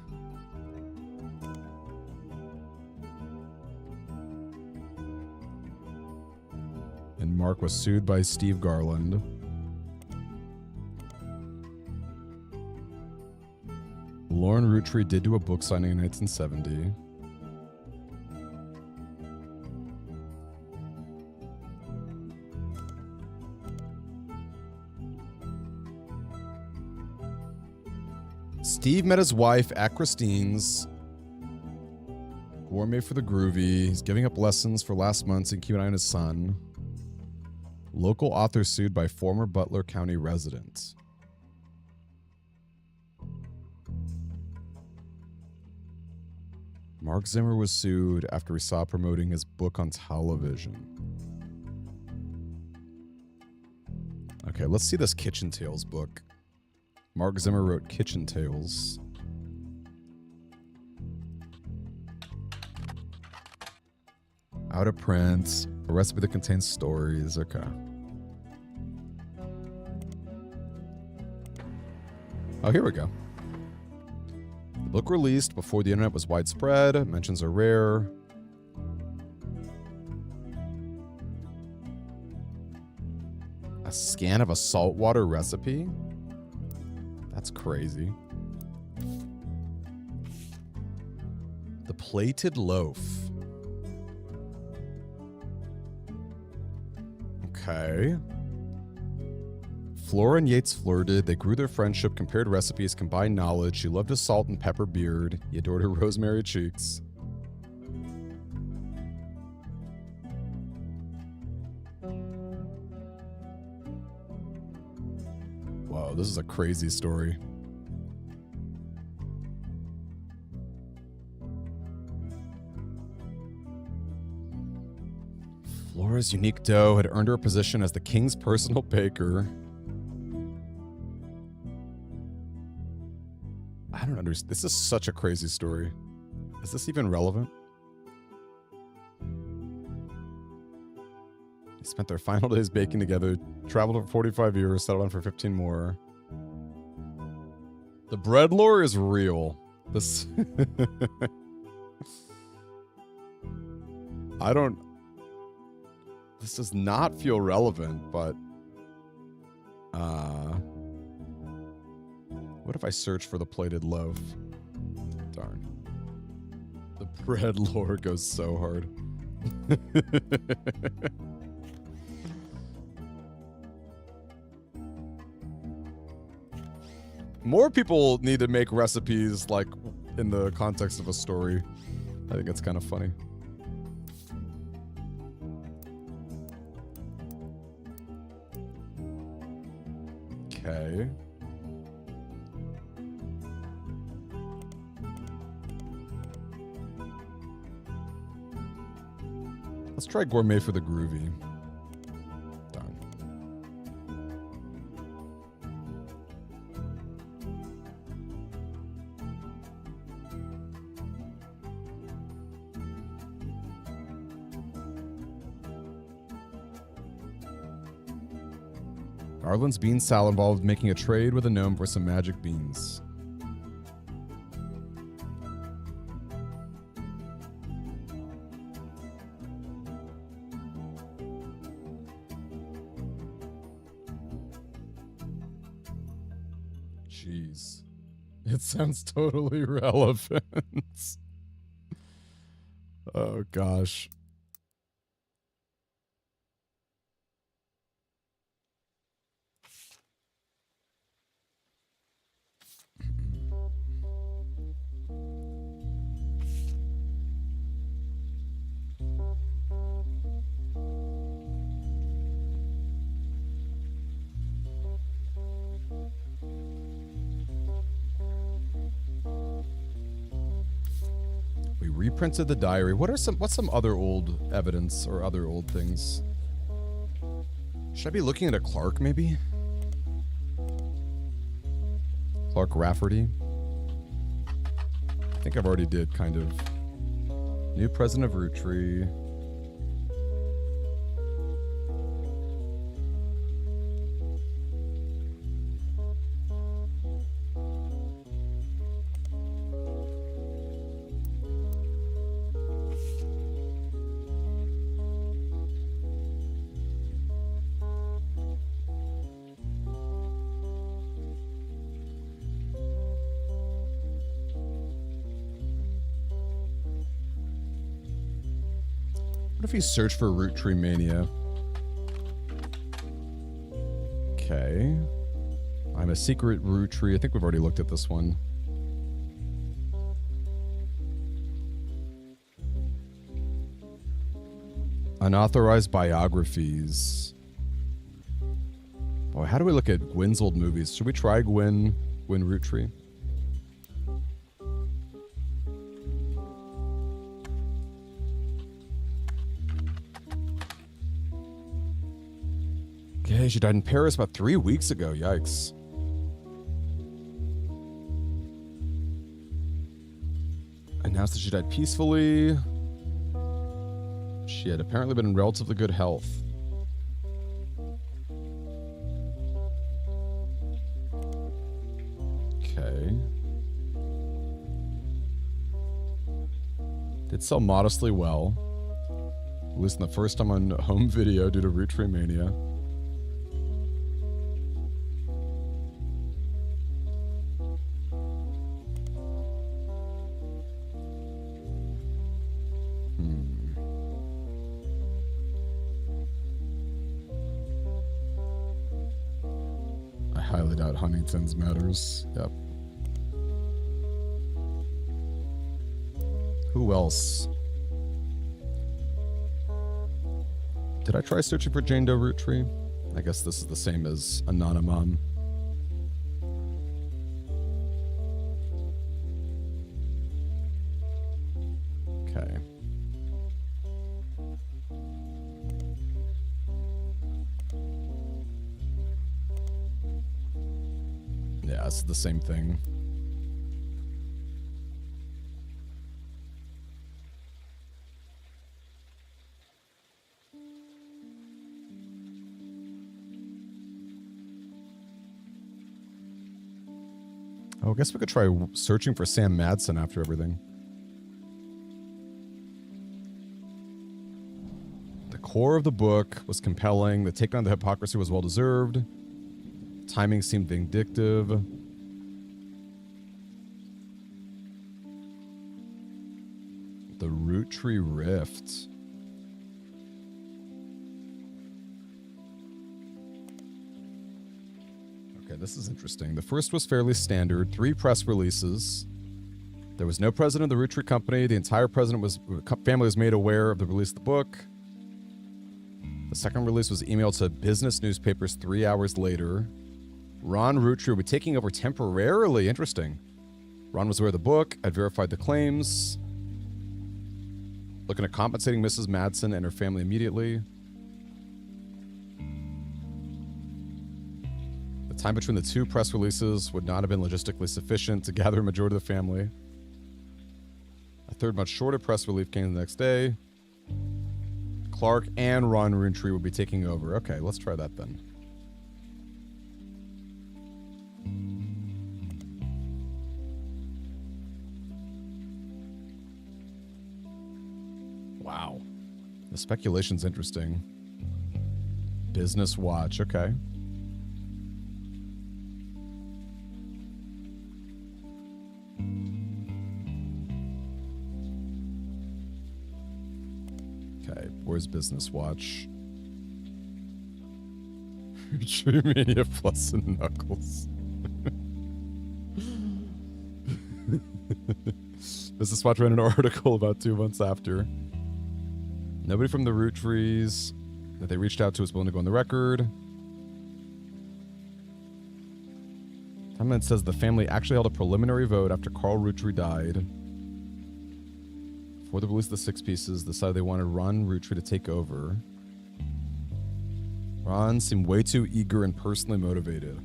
And Mark was sued by Steve Garland. Lauren Roottree did do a book signing in 1970. Steve met his wife at Christine's. Gourmet for the Groovy. He's giving up lessons for last months and keeping an eye on his son. Local author sued by former Butler County resident. Mark Zimmer was sued after he saw promoting his book on television. Okay, let's see this Kitchen Tales book. Mark Zimmer wrote Kitchen Tales. Out of print. A recipe that contains stories. Okay. Oh, here we go. The book released before the internet was widespread. Mentions are rare. A scan of a saltwater recipe? That's crazy. The Plated Loaf. Okay. Flora and Yates flirted. They grew their friendship, compared recipes, combined knowledge. She loved his salt and pepper beard. He adored her rosemary cheeks. Whoa, this is a crazy story. Flora's unique dough had earned her a position as the king's personal baker. I don't understand. This is such a crazy story. Is this even relevant? They spent their final days baking together, traveled for 45 years, settled on for 15 more. The bread lore is real. This... I don't... This does not feel relevant, but... What if I search for the plated loaf? Darn. The bread lore goes so hard. More people need to make recipes like in the context of a story. I think it's kind of funny. Okay. Let's try Gourmet for the Groovy. Darn. Garland's bean salad involved making a trade with a gnome for some magic beans. Jeez. It sounds totally relevant. Oh, gosh. We reprinted the diary. What's some other old evidence or other old things? Should I be looking at a Clark, maybe? Clark Rafferty? I think I've already did, kind of. New president of Roottree. What if you search for Roottree MANIA? Okay. I'm a secret Roottree. I think we've already looked at this one. Unauthorized biographies. Boy, how do we look at Gwyn's old movies? Should we try Gwyn Roottree? Okay, she died in Paris about 3 weeks ago. Yikes. Announced that she died peacefully. She had apparently been in relatively good health. Okay. Did sell modestly well. At least in the first time on home video due to Roottree MANIA. Highly doubt Huntington's matters. Yep. Who else? Did I try searching for Jane Doe Roottree? I guess this is the same as Anonymom. Okay. Yeah, it's the same thing. Oh, I guess we could try searching for Sam Madsen after everything. The core of the book was compelling. The takedown of the hypocrisy was well-deserved. Timing seemed vindictive. The Roottree Rift. Okay, this is interesting. The first was fairly standard. 3 press releases. There was no president of the Roottree Company. The entire family was made aware of the release of the book. The second release was emailed to business newspapers 3 hours later. Ron Roottree will be taking over temporarily. Interesting. Ron was aware of the book, had verified the claims. Looking at compensating Mrs. Madsen and her family immediately. The time between the 2 press releases would not have been logistically sufficient to gather a majority of the family. A third, much shorter press release came the next day. Clark and Ron Roottree will be taking over. Okay, let's try that then. The speculation's interesting. Business watch, okay. Okay, where's business watch? Roottree MANIA plus and Knuckles. Business Watch ran an article about 2 months after. Nobody from the Roottrees that they reached out to was willing to go on the record. Timeline says the family actually held a preliminary vote after Carl Roottree died. Before the release of the 6 pieces, decided they wanted Ron Roottree to take over. Ron seemed way too eager and personally motivated.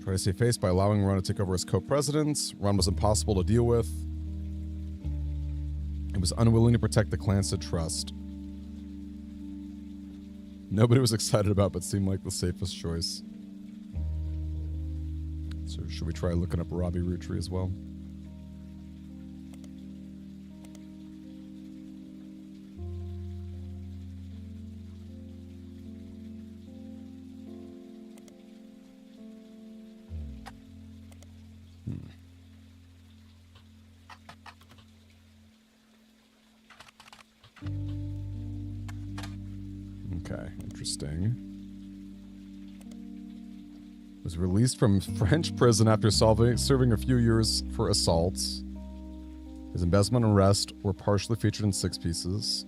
Try to save face by allowing Ron to take over as co-president. Ron was impossible to deal with. He was unwilling to protect the clan's trust. Nobody was excited about, but seemed like the safest choice. So should we try looking up Robbie Roottree as well? Okay, interesting. Was released from French prison after serving a few years for assaults. His embezzlement and arrest were partially featured in 6 pieces.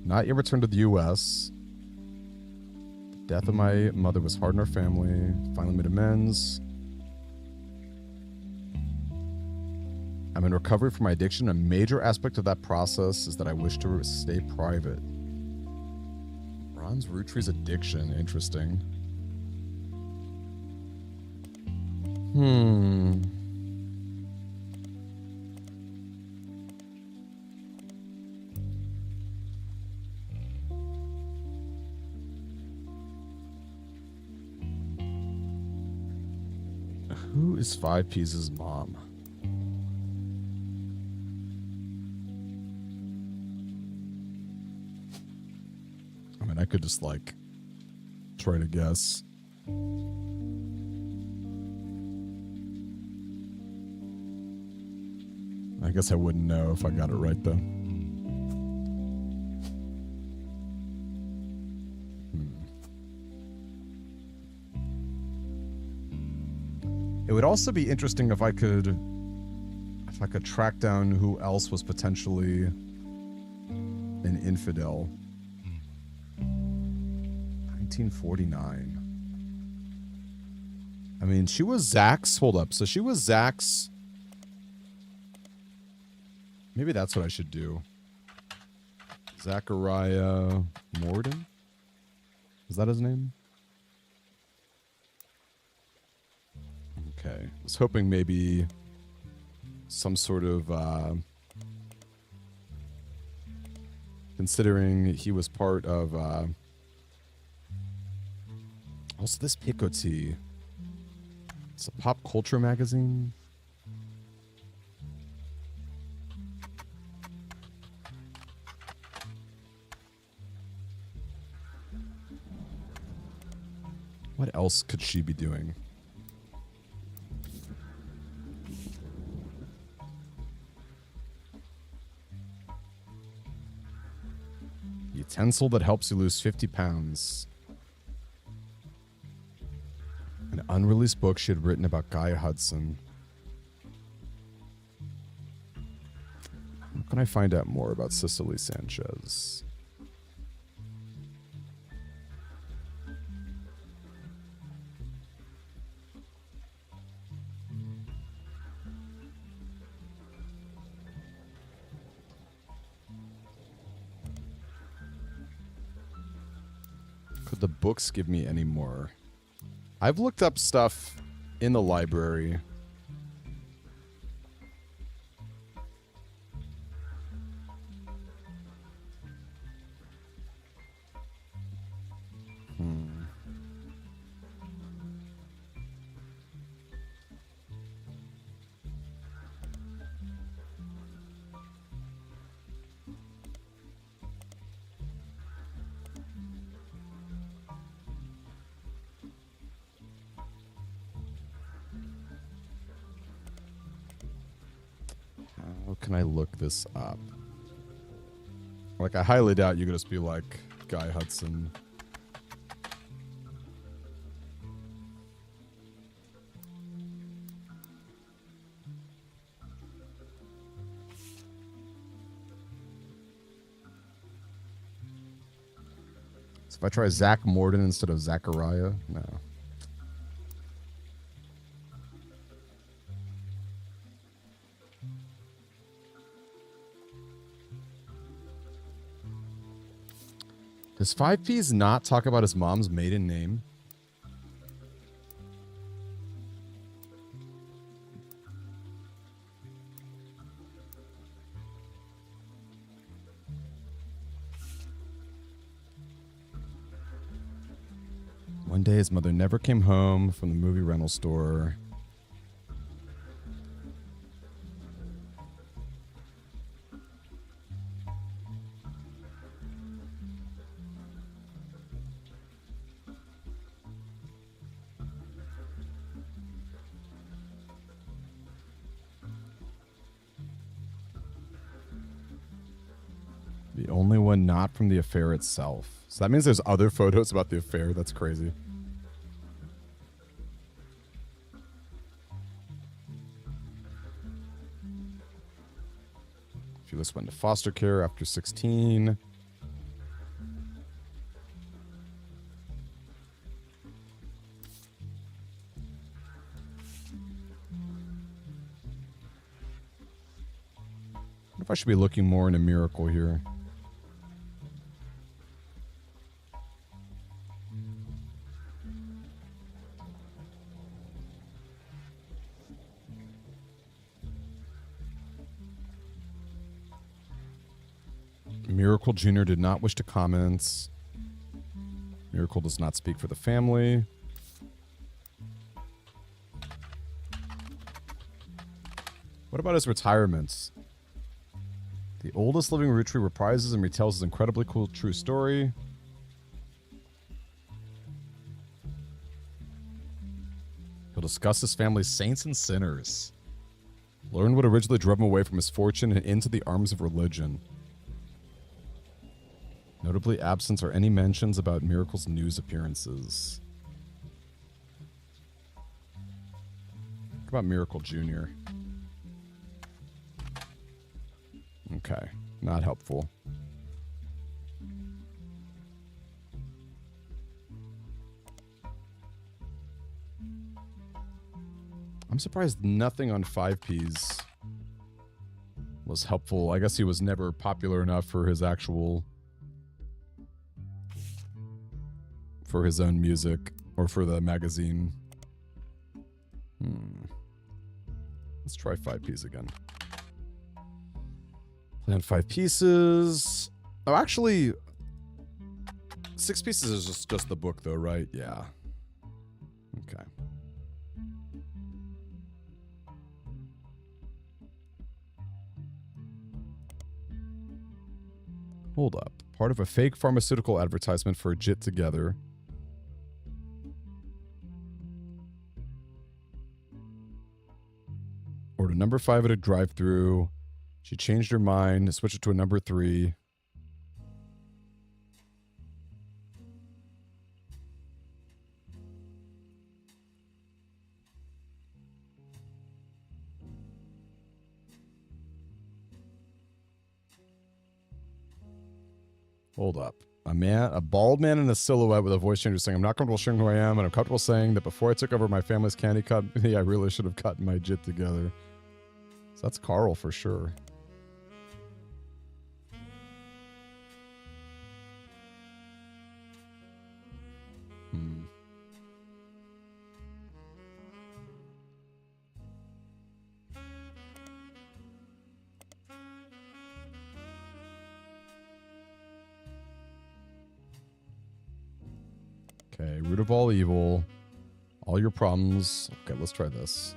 Not yet returned to the U.S. The death of my mother was hard on our family. Finally made amends. I'm in recovery from my addiction. A major aspect of that process is that I wish to stay private. Ron's Roottree's addiction. Interesting. Who is 5 P's' mom? I mean, I could just, like, try to guess. I guess I wouldn't know if I got it right, though. It would also be interesting if I could track down who else was potentially an infidel. 1949. I mean, she was Zach's. Hold up. So she was Zach's. Maybe that's what I should do. Zachariah Morden? Is that his name? Okay. I was hoping maybe some sort of, considering he was part of, also this Picotee. It's a pop culture magazine. What else could she be doing? Utensil that helps you lose 50 pounds. An unreleased book she had written about Guy Hudson. How can I find out more about Cicely Sanchez? Could the books give me any more? I've looked up stuff in the library. can I look this up? Like, I highly doubt you could just be like Guy Hudson. So if I try Zach Morden instead of Zachariah, no. Does 5Ps not talk about his mom's maiden name? One day his mother never came home from the movie rental store. The only one not from the affair itself. So that means there's other photos about the affair. That's crazy. Fearless went to foster care after 16. What if I should be looking more in a miracle here? Miracle Jr. did not wish to comment. Miracle does not speak for the family. What about his retirements? The oldest living Rootree reprises and retells his incredibly cool true story. He'll discuss his family's saints and sinners. Learn what originally drove him away from his fortune and into the arms of religion. Notably absent are any mentions about Miracle's news appearances. What about Miracle Jr.? Okay, not helpful. I'm surprised nothing on 5Ps was helpful. I guess he was never popular enough for his actual... for his own music or for the magazine. Let's try 5Ps again. Plan 5 pieces. Oh, actually, 6 pieces is just the book, though, right? Yeah. Okay. Hold up. Part of a fake pharmaceutical advertisement for a JIT together. Ordered number 5 at a drive-thru. She changed her mind, switched it to a number 3. Hold up. A bald man in a silhouette with a voice changer saying, I'm not comfortable sharing who I am, and I'm comfortable saying that before I took over my family's candy company, I really should have cut my JIT together. So that's Carl for sure. Okay, root of all evil. All your problems. Okay, let's try this.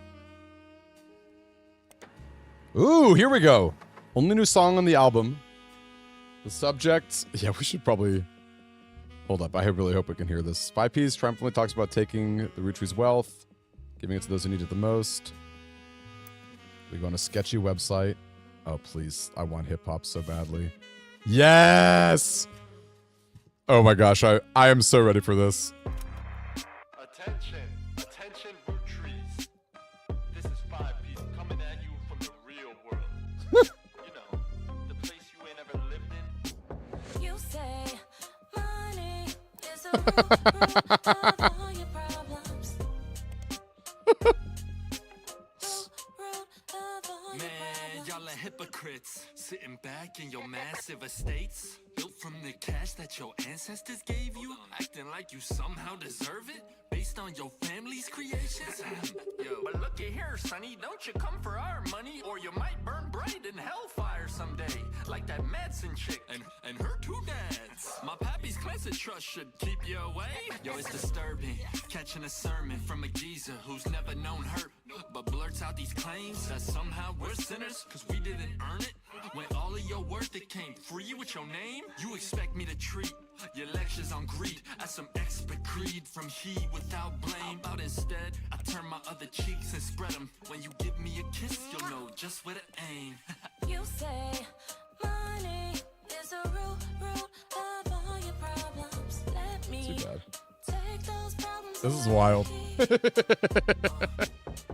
Ooh, here we go. Only new song on the album. The subject. Yeah, we should probably... Hold up. I really hope we can hear this. 5Ps triumphantly talks about taking the Roottrees' wealth, giving it to those who need it the most. We go on a sketchy website. Oh, please. I want hip hop so badly. Yes! Oh my gosh, I am so ready for this. Attention, attention, Roottrees. This is 5-piece coming at you from the real world. You know, the place you ain't ever lived in. You say money is a root of all your problems. Root of all your Man, y'all are hypocrites, sitting back in your massive estates, built from the cash that your ancestors gave you, acting like you somehow deserve it, based on your family's creations. Yo. But looky here, sonny, don't you come for our money, or you might burn bright in hellfire someday, like that Madsen chick and her two dads. My pappy's cleansing trust should keep you away. Yo, it's disturbing, catching a sermon from a geezer who's never known hurt, but blurts out these claims that somehow we're sinners cause we didn't earn it. When all of your worth it came free with your name, you expect me to treat your lectures on greed as some expert creed from he without blame. How about instead I turn my other cheeks and spread them? When you give me a kiss, you'll know just where to aim. You say money is a root of all your problems. Let me Too bad. take those problems This is away. wild.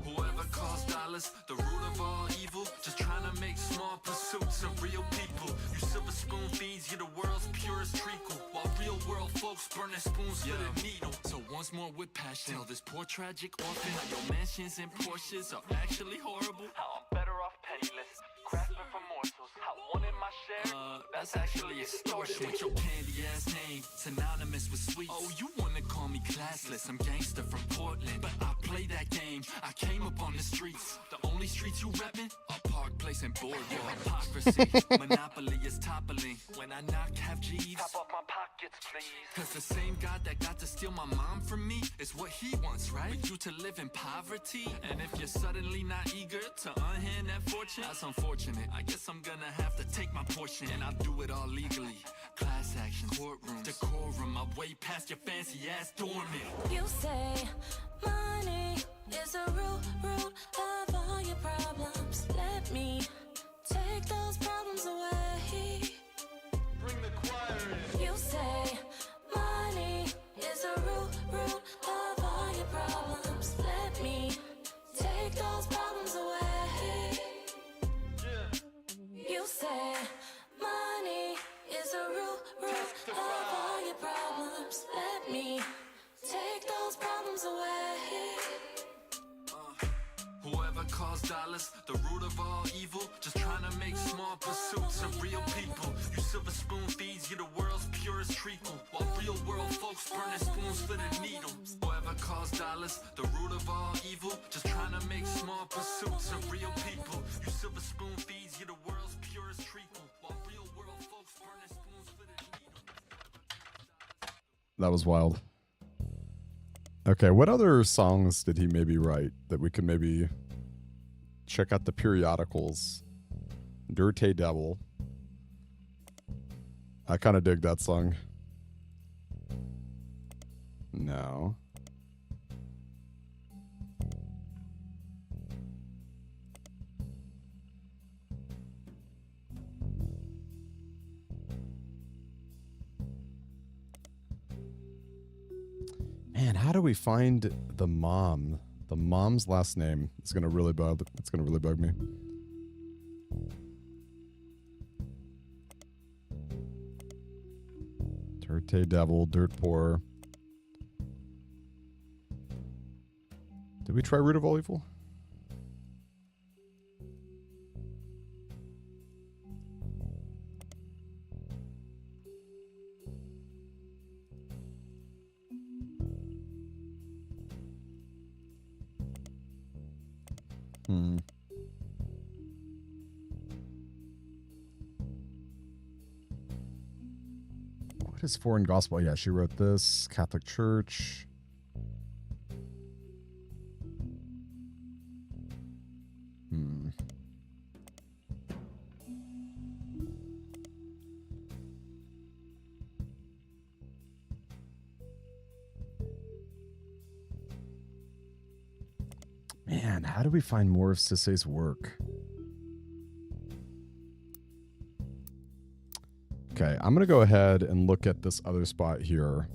Whoever calls dollars the root of all evil, just trying to make small pursuits of real people. You silver spoon feeds you the world's purest treacle, while real world folks burn their spoons for the needle. So once more with passion, tell this poor tragic orphan how your mansions and Porsches are actually horrible. How I'm better off penniless, grasping for morsels. How wanting my share. That's actually extortion. With your candy ass name, synonymous with sweets. Oh, you wanna call me classless? I'm gangster from Portland, but I play that game. I came up on the streets. The only streets you reppin' are Park Place and Board. Your hypocrisy, monopoly is toppling. When I knock, have G's. Top off my pockets, please. Cause the same God that got to steal my mom from me is what he wants, right? For you to live in poverty. And if you're suddenly not eager to unhand that fortune, that's unfortunate. I guess I'm gonna have to take my portion, and I'll do it all legally. Class action, courtrooms, decorum. I'm way past your fancy ass dormant. You say money is a root of all your problems. Let me take those problems away. Bring the choir in. You say money is a root of all your problems. Let me take those problems away. You say money is a root of all your problems. Let me take those problems away. Whoever calls dollars the root of all evil, just trying to make small pursuits of real people. You silver spoon feeds you the world's purest treacle, while real world folks burn their spoons for the needle. Whoever calls dollars the root of all evil, just trying to make small pursuits of real people. You silver spoon feeds you the world's purest treacle, while real world folks burn their spoons for the needle. That was wild. Okay, what other songs did he maybe write that we could maybe check out the periodicals? Dirty Devil. I kind of dig that song. No. Man, how do we find the mom? The mom's last name. It's gonna really bug. It's gonna really bug me. Dirty Devil, Dirt Poor. Did we try Root of All Evil? What is Foreign Gospel? Yeah, she wrote this. Catholic Church. Man, how do we find more of Sisse's work? Okay, I'm going to go ahead and look at this other spot here.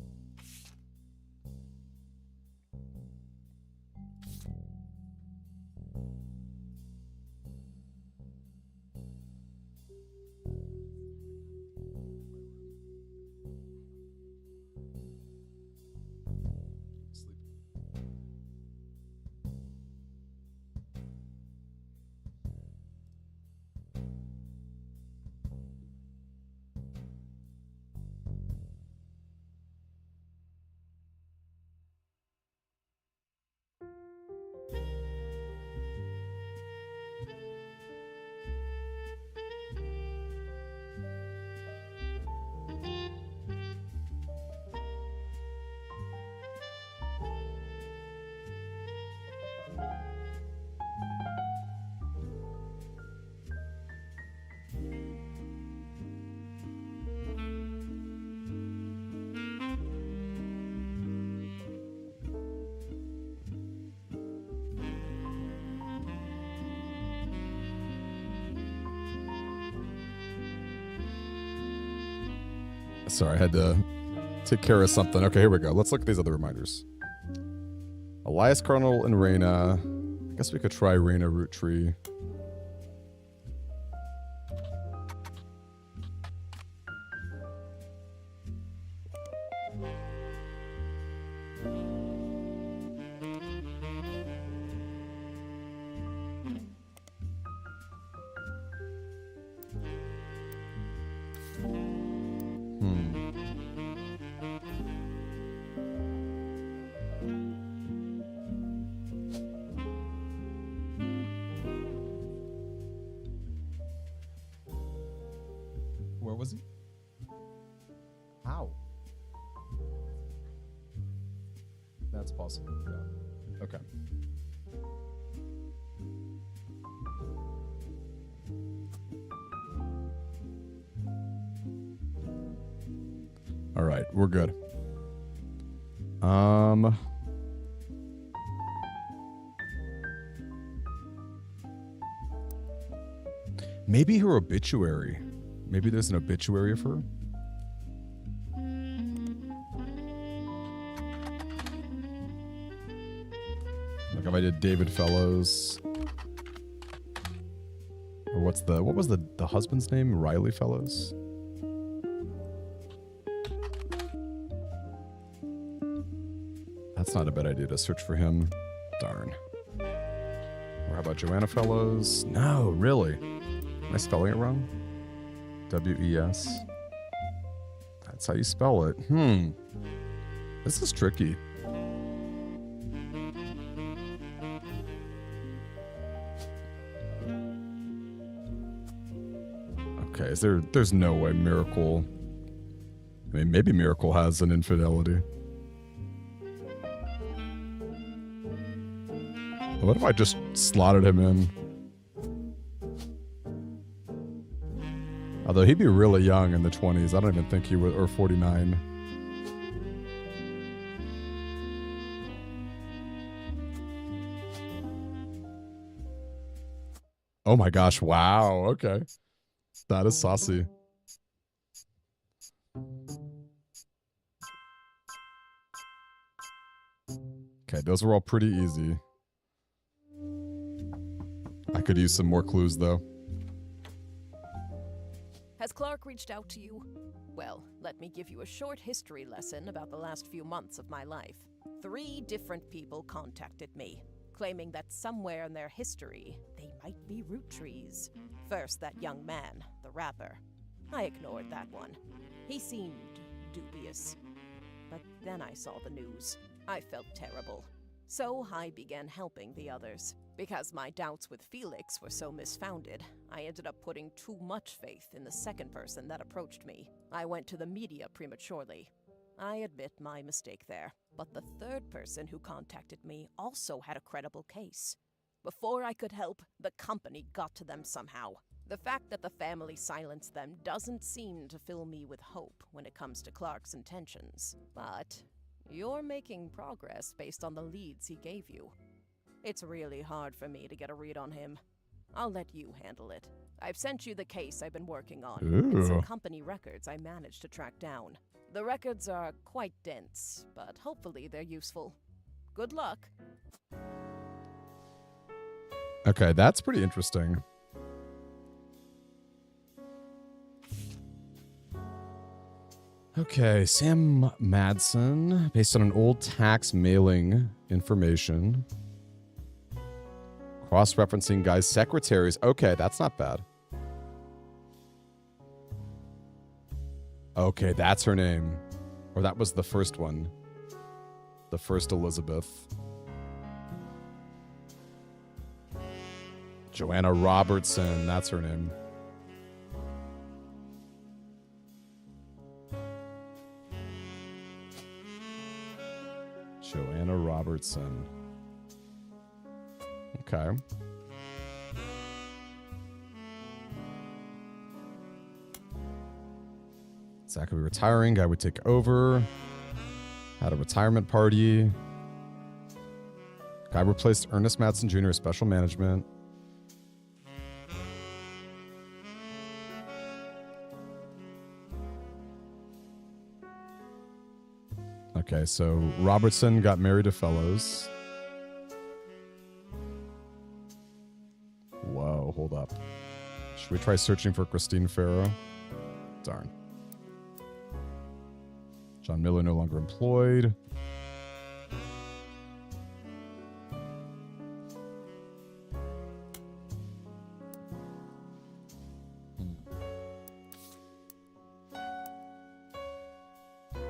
Sorry, I had to take care of something. Okay, here we go. Let's look at these other reminders. Elias Cardinal and Reyna. I guess we could try Reyna Roottree. Where was he? How? That's possible, yeah. Okay. All right, we're good. Maybe her obituary. Maybe there's an obituary of her. Like if I did David Fellows. Or what was the husband's name? Riley Fellows? That's not a bad idea to search for him. Darn. Or how about Joanna Fellows? No, really. Am I spelling it wrong? W-E-S. That's how you spell it. This is tricky. Okay, there's no way Miracle... I mean, maybe Miracle has an infidelity. What if I just slotted him in? Although he'd be really young in the 20s. I don't even think he would, or 49. Oh my gosh, wow, okay. That is saucy. Okay, those were all pretty easy. I could use some more clues though. Has Clark reached out to you? Well, let me give you a short history lesson about the last few months of my life. 3 different people contacted me, claiming that somewhere in their history, they might be Roottrees. First, that young man, the rapper. I ignored that one. He seemed dubious. But then I saw the news. I felt terrible. So I began helping the others. Because my doubts with Felix were so misfounded, I ended up putting too much faith in the second person that approached me. I went to the media prematurely. I admit my mistake there. But the third person who contacted me also had a credible case. Before I could help, the company got to them somehow. The fact that the family silenced them doesn't seem to fill me with hope when it comes to Clark's intentions. But you're making progress based on the leads he gave you. It's really hard for me to get a read on him. I'll let you handle it. I've sent you the case I've been working on, and some Ooh. company records I managed to track down. The records are quite dense, but hopefully they're useful. Good luck. Okay, that's pretty interesting. Okay, Sam Madsen, based on an old tax mailing information. Cross-referencing guys' secretaries. Okay, that's not bad. Okay, that's her name. Or that was the first one. The first Elizabeth. Joanna Robertson, that's her name. Joanna Robertson. Okay. Zach would be retiring. Guy would take over. Had a retirement party. Guy replaced Ernest Madsen Jr. as special management. Okay, so Robertson got married to Fellows. Whoa, hold up. Should we try searching for Christine Farrow? Darn. John Miller no longer employed.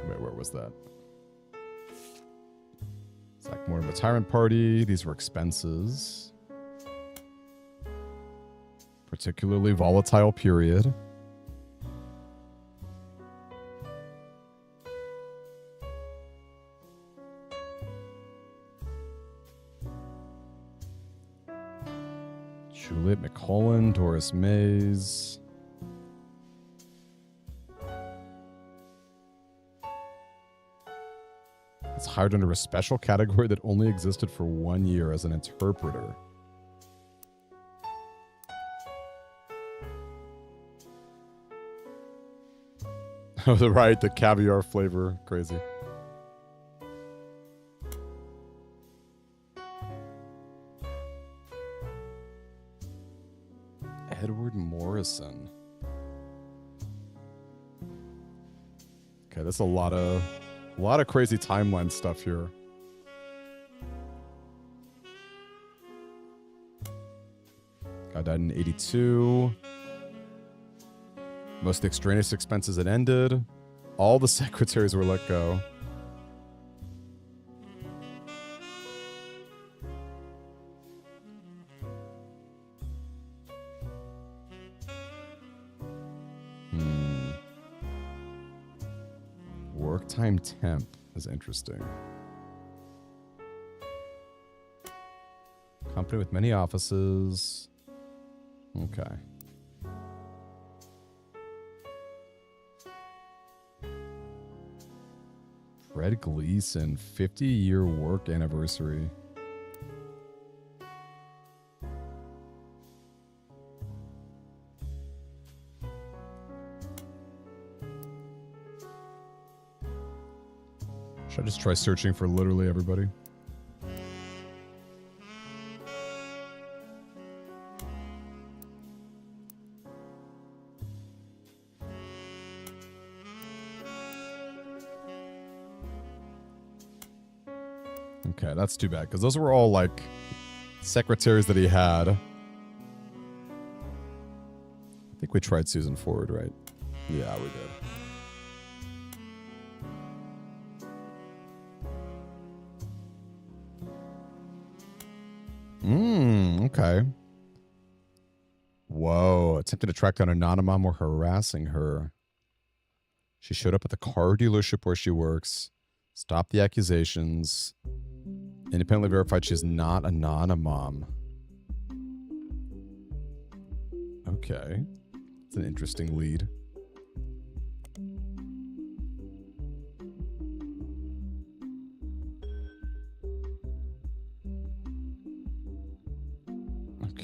Wait, where was that? Zach Morton retirement party. These were expenses. Particularly volatile period. Juliet McCullen, Doris Mays. It's hired under a special category that only existed for 1 year as an interpreter. Oh, right, the caviar flavor. Crazy. Edward Morrison. Okay, that's a lot of crazy timeline stuff here. Guy died in 82. Most of the extraneous expenses had ended. All the secretaries were let go. Work time temp is interesting. Company with many offices. Okay. Fred Gleason, 50-year work anniversary. Should I just try searching for literally everybody? Okay, that's too bad, because those were all, like, secretaries that he had. I think we tried Susan Ford, right? Yeah, we did. Okay. Whoa, attempted to track down a non-mom or harassing her. She showed up at the car dealership where she works, stopped the accusations, independently verified she is not a non-mom. Okay. It's an interesting lead.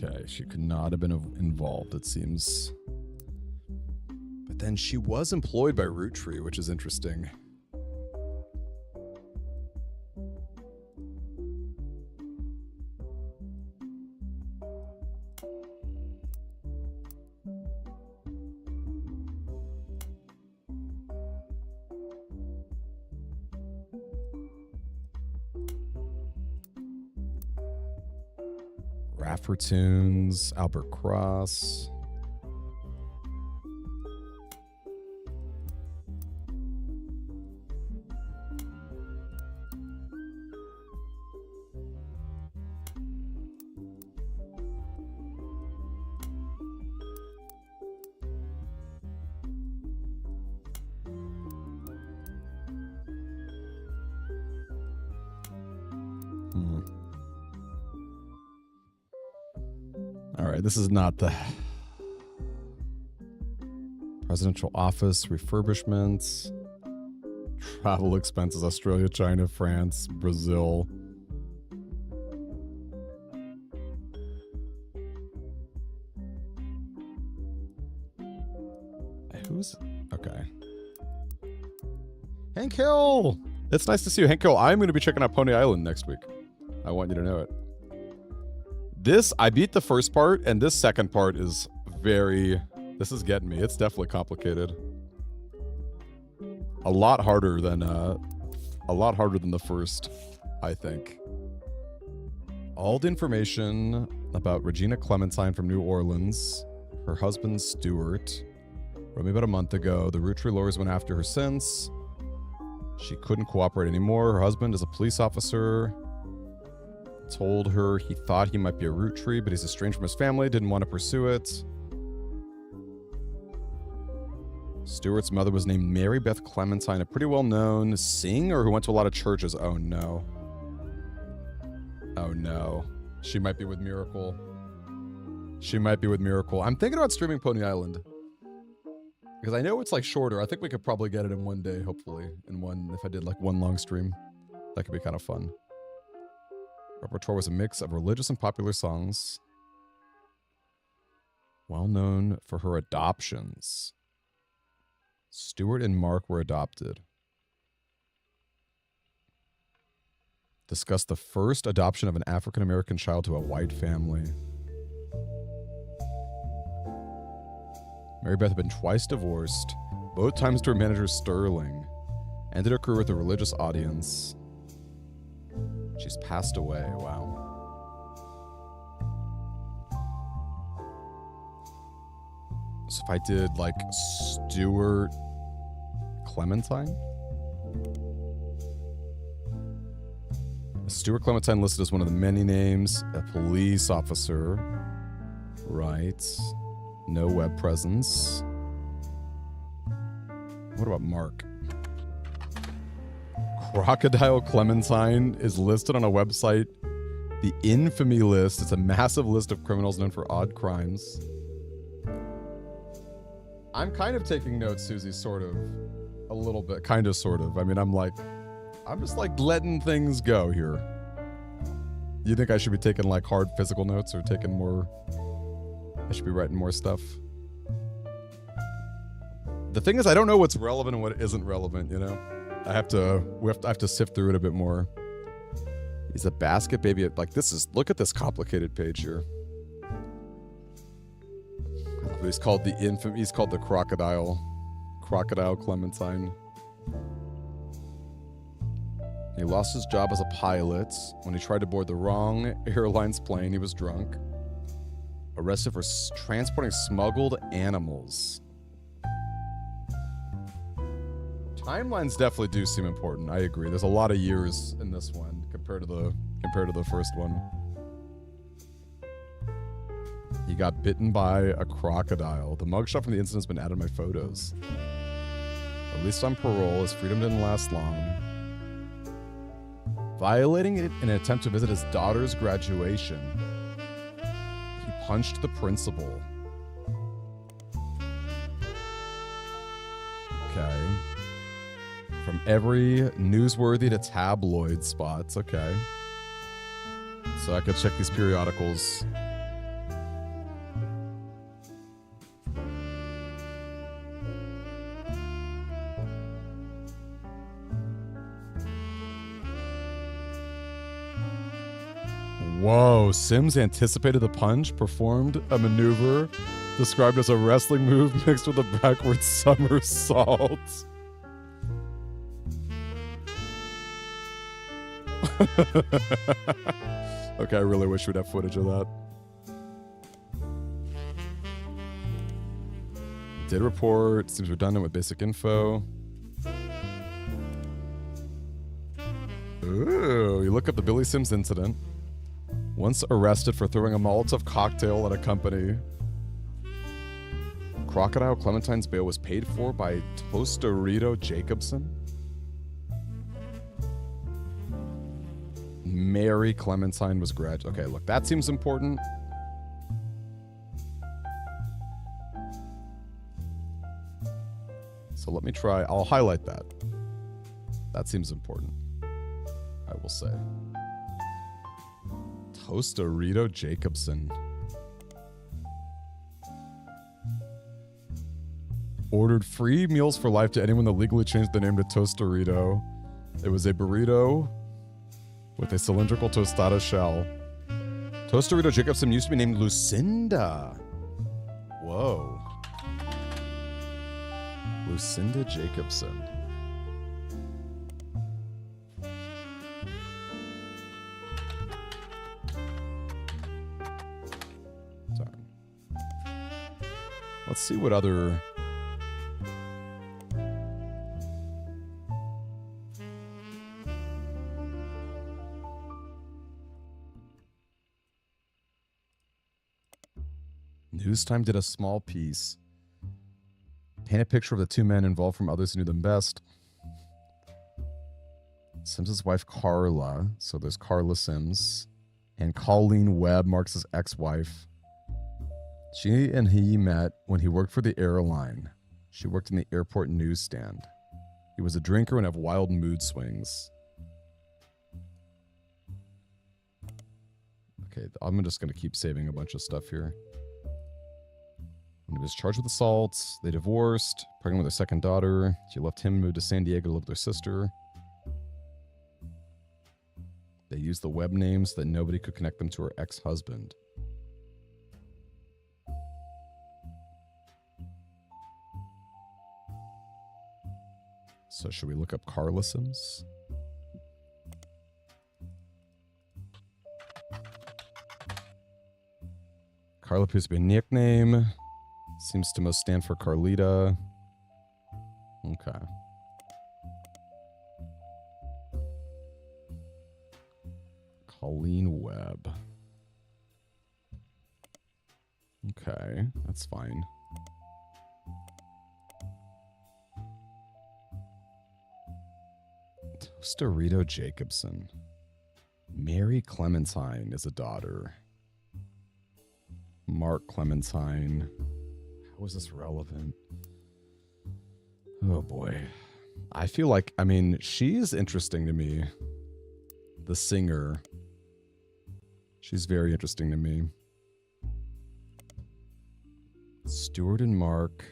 Okay, she could not have been involved, it seems. But then she was employed by Roottree, which is interesting. Raffertunes, Albert Cross. All right, this is not the presidential office, refurbishments, travel expenses, Australia, China, France, Brazil. Who's okay? Hank Hill. It's nice to see you, Hank Hill. I'm going to be checking out Pony Island next week. I want you to know it. I beat the first part, and this second part is this is getting me. It's definitely complicated. A lot harder than the first, I think. All the information about Regina Clementine from New Orleans, her husband Stuart, wrote me about a month ago. The Roottree lawyers went after her since. She couldn't cooperate anymore. Her husband is a police officer. Told her he thought he might be a Roottree, but he's estranged from his family, didn't want to pursue it. Stuart's mother was named Mary Beth Clementine, a pretty well-known singer who went to a lot of churches. Oh no. Oh no. She might be with Miracle. She might be with Miracle. I'm thinking about streaming Pony Island. Because I know it's like shorter. I think we could probably get it in one day, hopefully. If I did like one long stream. That could be kind of fun. Repertoire was a mix of religious and popular songs. Well known for her adoptions. Stuart and Mark were adopted. Discussed the first adoption of an African-American child to a white family. Mary Beth had been twice divorced, both times to her manager Sterling. Ended her career with a religious audience. She's passed away. Wow. So if I did like Stuart Clementine? Stuart Clementine listed as one of the many names. A police officer. Right. No web presence. What about Mark? Crocodile Clementine is listed on a website. The Infamy List. It's a massive list of criminals known for odd crimes. I'm kind of taking notes, Susie, sort of. A little bit. Kind of, sort of. I mean, I'm just like letting things go here. You think I should be taking like hard physical notes or taking more... I should be writing more stuff. The thing is, I don't know what's relevant and what isn't relevant, you know? I have to sift through it a bit more. He's a basket baby. Like look at this complicated page here. He's called the Crocodile Clementine. He lost his job as a pilot when he tried to board the wrong airline's plane. He was drunk. Arrested for transporting smuggled animals. Timelines definitely do seem important. I agree. There's a lot of years in this one compared to the first one. He got bitten by a crocodile. The mugshot from the incident's been added to my photos. Released on parole, his freedom didn't last long. Violating it in an attempt to visit his daughter's graduation. He punched the principal. Okay. From every newsworthy to tabloid spots. Okay. So I could check these periodicals. Whoa, Sims anticipated the punch, performed a maneuver described as a wrestling move mixed with a backward somersault. Okay, I really wish we'd have footage of that. Did report, seems redundant with basic info. Ooh, you look up the Billy Sims incident. Once arrested for throwing a Molotov cocktail at a company. Crocodile Clementine's bail was paid for by Tostarito Jacobson. Mary Clementine was Okay, look, that seems important. So let me try. I'll highlight that. That seems important, I will say. Tostarito Jacobson. Ordered free meals for life to anyone that legally changed the name to Tostarito. It was a burrito with a cylindrical tostada shell. Tostarito Jacobson used to be named Lucinda. Whoa. Lucinda Jacobson. Sorry. Let's see what other... Newstime did a small piece. Paint a picture of the two men involved from others who knew them best. Sims' wife Carla. So there's Carla Sims. And Colleen Webb, Marx's ex-wife. She and he met when he worked for the airline. She worked in the airport newsstand. He was a drinker and had wild mood swings. Okay, I'm just going to keep saving a bunch of stuff here. When he was charged with assault, they divorced, pregnant with their second daughter. She left him and moved to San Diego to live with their sister. They used the web names so that nobody could connect them to her ex-husband. So should we look up Carla Sims? Carla appears to be a nickname. Seems to most stand for Carlita. Okay. Colleen Webb. Okay, that's fine. Tostarito Jacobson. Mary Clementine is a daughter. Mark Clementine. How is this relevant? Oh boy. I feel like, I mean, she's interesting to me. The singer. She's very interesting to me. Stuart and Mark.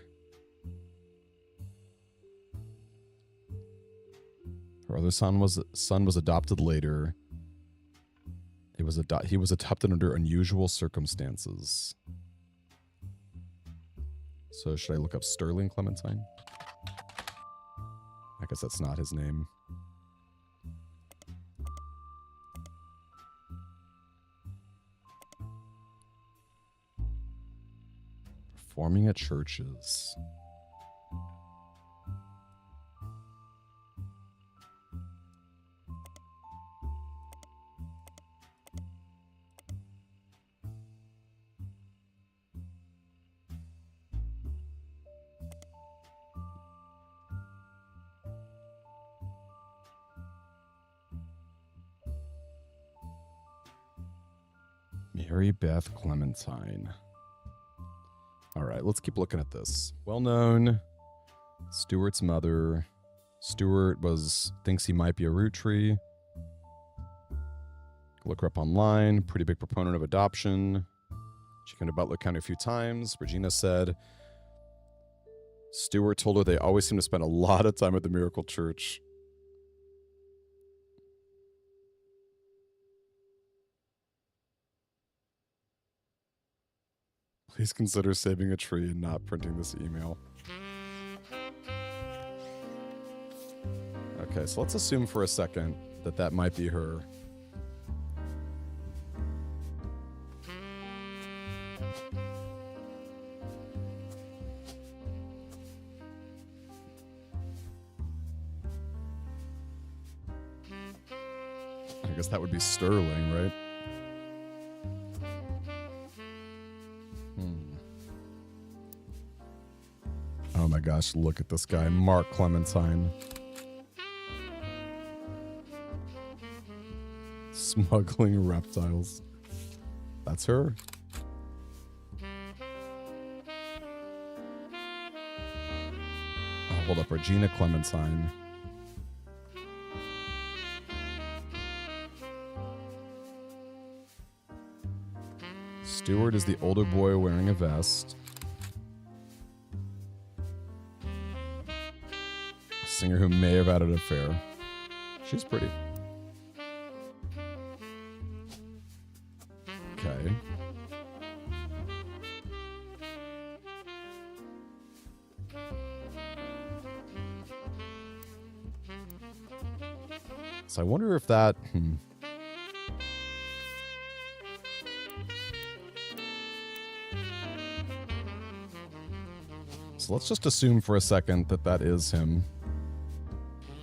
Her other son was adopted later. He was adopted under unusual circumstances. So should I look up Sterling Clementine? I guess that's not his name. Performing at churches. Mary Beth Clementine. All right, let's keep looking at this. Well known. Stuart's mother. Stuart thinks he might be a Roottree. Look her up online. Pretty big proponent of adoption. She came to Butler County a few times. Regina said Stuart told her they always seem to spend a lot of time at the Miracle Church. Please consider saving a tree and not printing this email. Okay, so let's assume for a second that that might be her. I guess that would be Sterling, right? Oh my gosh, look at this guy, Mark Clementine. Smuggling reptiles. That's her? Oh, hold up, Regina Clementine. Stewart is the older boy wearing a vest. A singer who may have had an affair. She's pretty. Okay. So I wonder if that... So let's just assume for a second that that is him.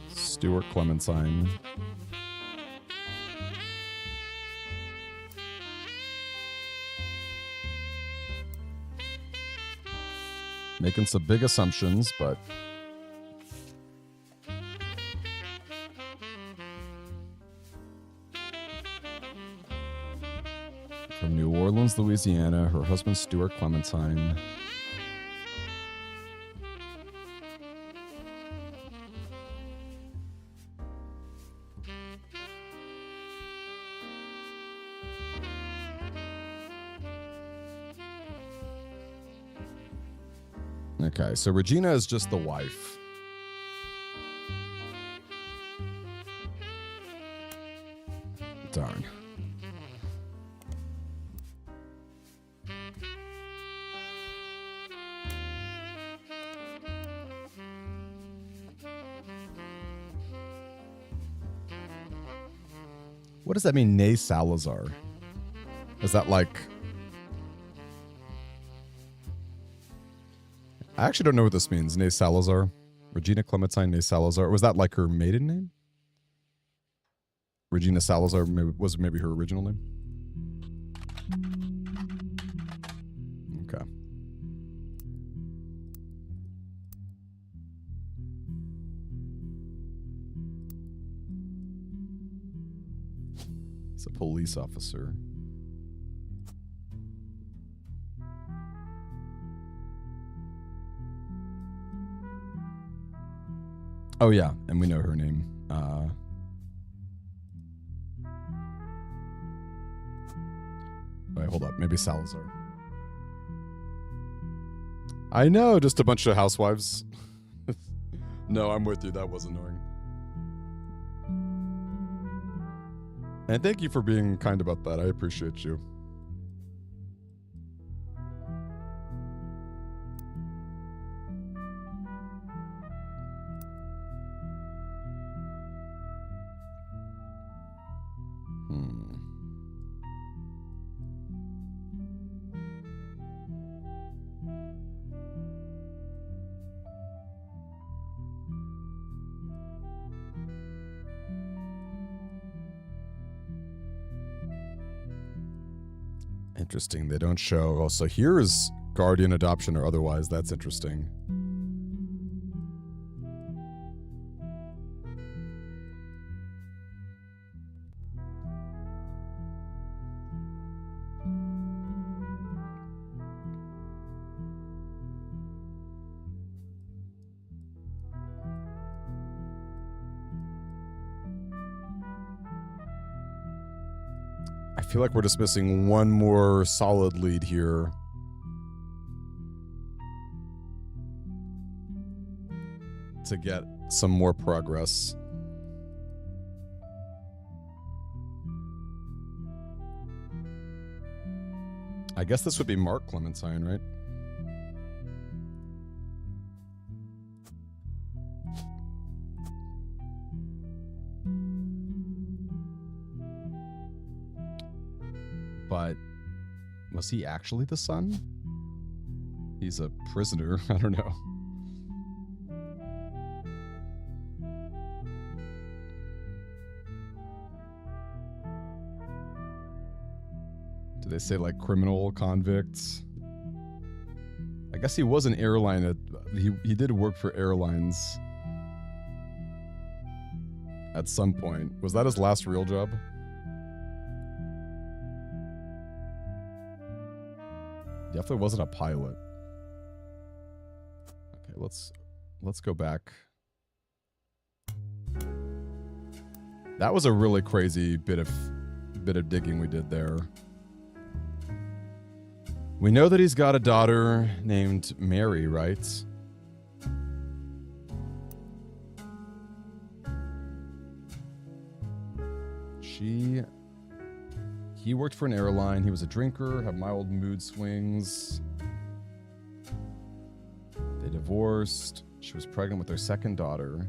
Stuart Clementine. Making some big assumptions, but... From New Orleans, Louisiana, her husband Stuart Clementine. Okay, so Regina is just the wife. Darn. What does that mean, Nay Salazar? Is that like... I actually don't know what this means. Nay Salazar. Regina Clementine Nay Salazar. Was that like her maiden name? Regina Salazar was maybe her original name? Okay. He's a police officer. Oh, yeah, and we know her name. Wait, hold up. Maybe Salazar. I know, just a bunch of housewives. No, I'm with you. That was annoying. And thank you for being kind about that. I appreciate you. Interesting. They don't show. Oh, so here is guardian adoption or otherwise. That's interesting. I feel like we're just missing one more solid lead here. To get some more progress. I guess this would be Mark Clementine, right? But was he actually the son? He's a prisoner. I don't know. Do they say like criminal convicts? I guess he was an airline. He did work for airlines at some point. Was that his last real job? Definitely wasn't a pilot. Okay, let's go back. That was a really crazy bit of digging we did there. We know that he's got a daughter named Mary, right? He worked for an airline. He was a drinker, had mild mood swings. They divorced. She was pregnant with their second daughter.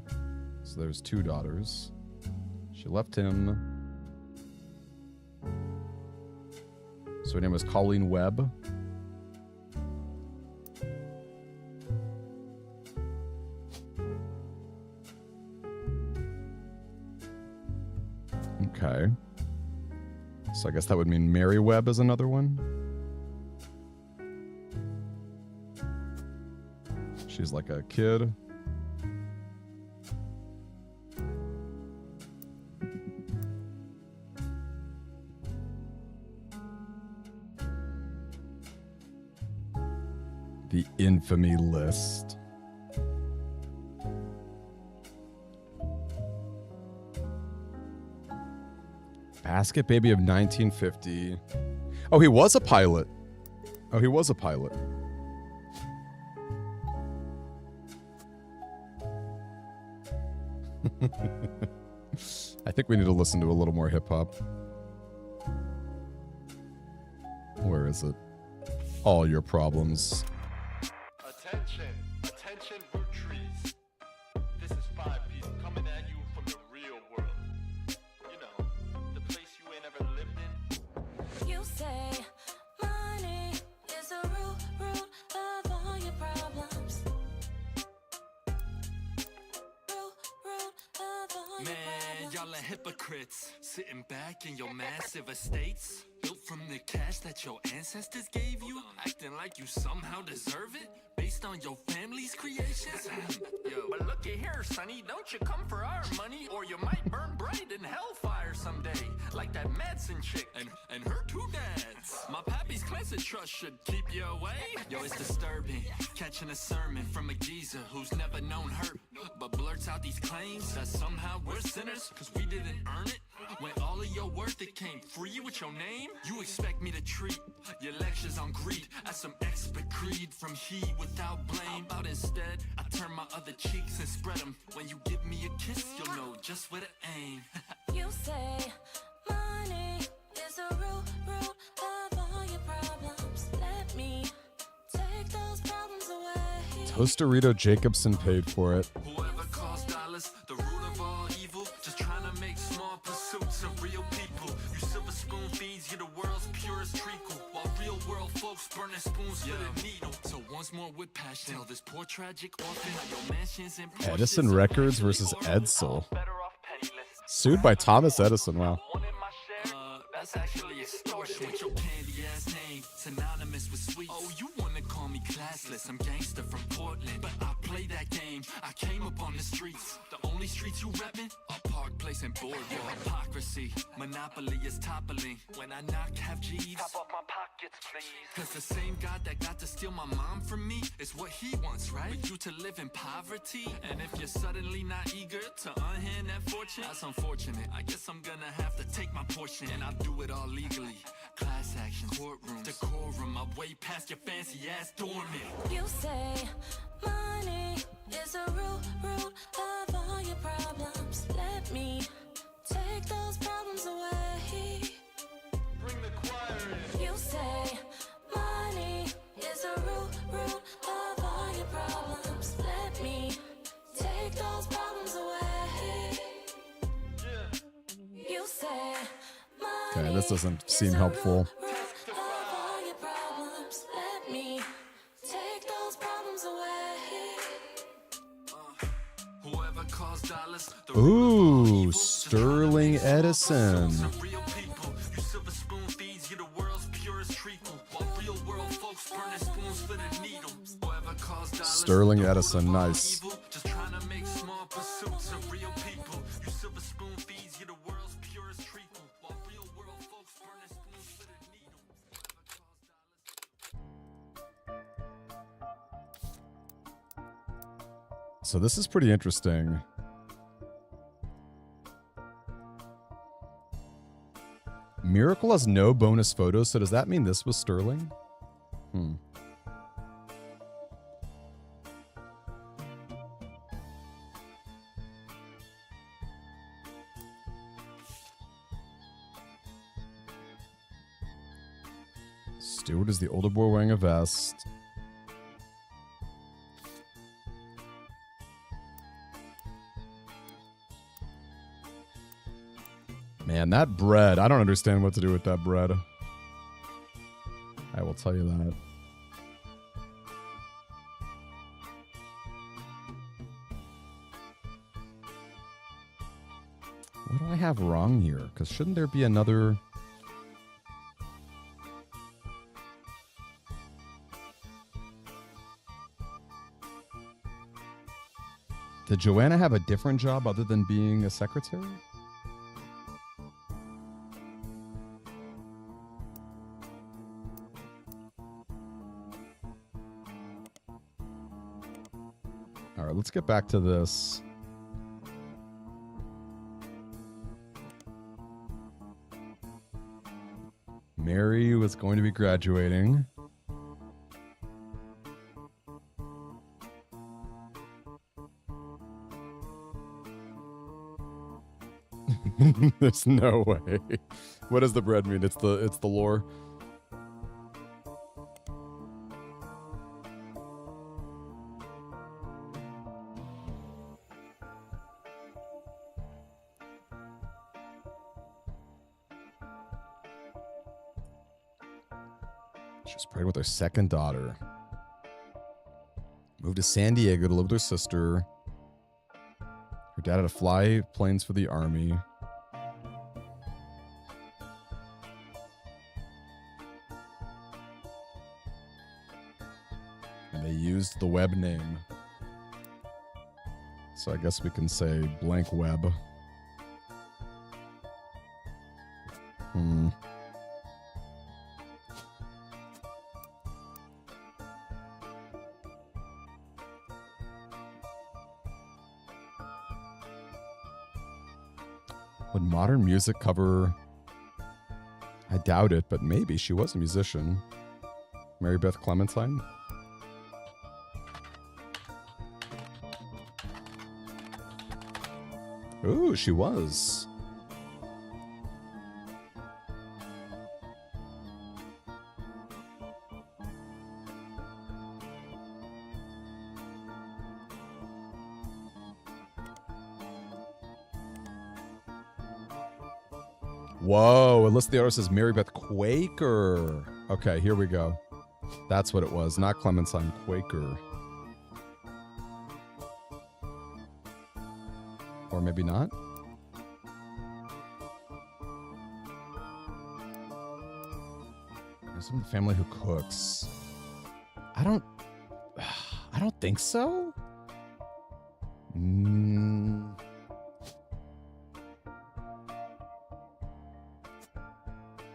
So there's 2 daughters. She left him. So her name was Colleen Webb. Okay. So I guess that would mean Mary Webb is another one. She's like a kid. The infamy list. Basket Baby of 1950. Oh, he was a pilot. Oh, he was a pilot. I think we need to listen to a little more hip hop. Where is it? All your problems. Attention, attention, Roottrees. This is 5 People coming at you from the real world. You know, the place you ain't ever lived in. You say money is the root of all your problems. Root of all your Man, problems. y'all are hypocrites, sitting back in your massive estates, built from the cash that your ancestors gave you, acting like you somehow deserve it, based on your family's creations. Yo, but look at here, sonny, don't you come for our money, or you might burn bright in hellfire someday, like that Madsen chick and her 2 dads. My pappy's cleansing trust should keep you away. Yo, it's disturbing, catching a sermon from a geezer who's never known hurt, but blurts out these claims that somehow we're sinners, cause we didn't earn it. When all of your worth it came free with your name, you expect me to treat your lectures on greed as some expert creed from he without blame. How about instead, I turn my other cheeks and spread them. When you give me a kiss, you'll know just where to aim. You say money is the root of all your problems. Let me take those problems away. Toasterito Jacobson paid for it. Whoever calls dollars the root of all evil, just trying to make small pursuits of real people. You silver spoon feeds you the world's purest treacle, while real world folks burning spoons with a needle. So once more with passion, tell this poor tragic orphan your mansions and Porsches Edison are Records actually versus horrible. Edsel. Better off penniless. Sued by Thomas Edison. Wow. One in my share. That's actually extortion with your candy ass name, synonymous with sweets. Oh, you wanna call me classless? I'm gangster from Portland, but I play that game. I came up on the streets, the only streets you reppin' are Park Place and Boardwalk. Hypocrisy, monopoly is toppling. When I knock, have G's. Top off my pockets, please. Cause the same God that got to steal my mom from me is what he wants, right? For you to live in poverty. And if you're suddenly not eager to unhand that fortune, that's unfortunate. I guess I'm gonna have to take my portion, and I'll do it all legally. Class action, courtrooms, decorum, I'm way past your fancy ass dormant. You say money is the root of all your problems. Let me take those problems away. Bring the choir in. You say this doesn't seem helpful. Ooh, Sterling Edison. Sterling Edison, nice. So this is pretty interesting. Miracle has no bonus photos, so does that mean this was Sterling? Stewart is the older boy wearing a vest. Man, that bread. I don't understand what to do with that bread. I will tell you that. What do I have wrong here? Because shouldn't there be another... Did Joanna have a different job other than being a secretary? All right, let's get back to this. Mary was going to be graduating. There's no way. What does the bread mean? It's the lore. She's pregnant with her second daughter. Moved to San Diego to live with her sister. Her dad had to fly planes for the army. And they used the web name. So I guess we can say blank web. Would modern music cover... I doubt it, but maybe she was a musician. Mary Beth Clementine? Ooh, she was. Whoa, it lists the artist as Mary Beth Quaker. Okay, here we go. That's what it was, not Clementine, Quaker. Or maybe not. There's some family who cooks. I don't think so.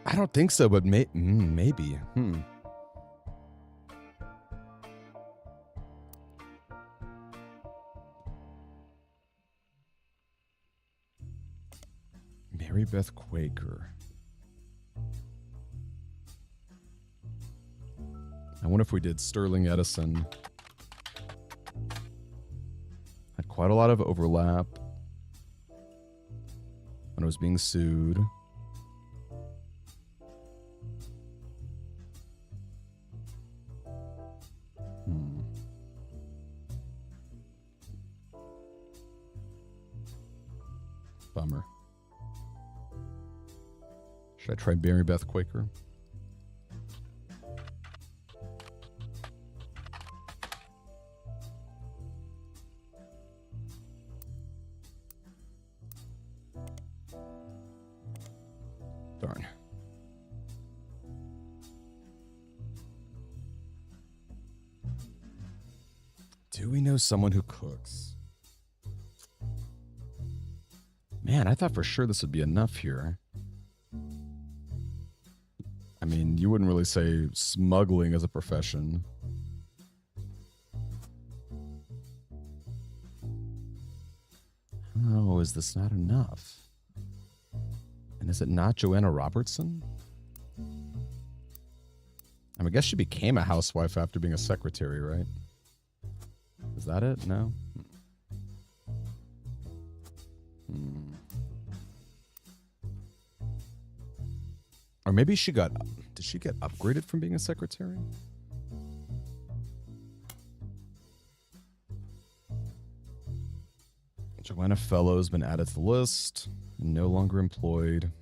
I don't think so, but maybe. Mary Beth Quaker. I wonder if we did Sterling Edison. Had quite a lot of overlap when I was being sued. Bummer. Should I try Mary Beth Quaker? Darn. Do we know someone who cooks? Man, I thought for sure this would be enough here. I mean, you wouldn't really say smuggling as a profession. Oh, is this not enough? And is it not Joanna Robertson? I mean, I guess she became a housewife after being a secretary, right? Is that it? No? Or maybe she got... Did she get upgraded from being a secretary? Joanna Fellow's been added to the list. No longer employed.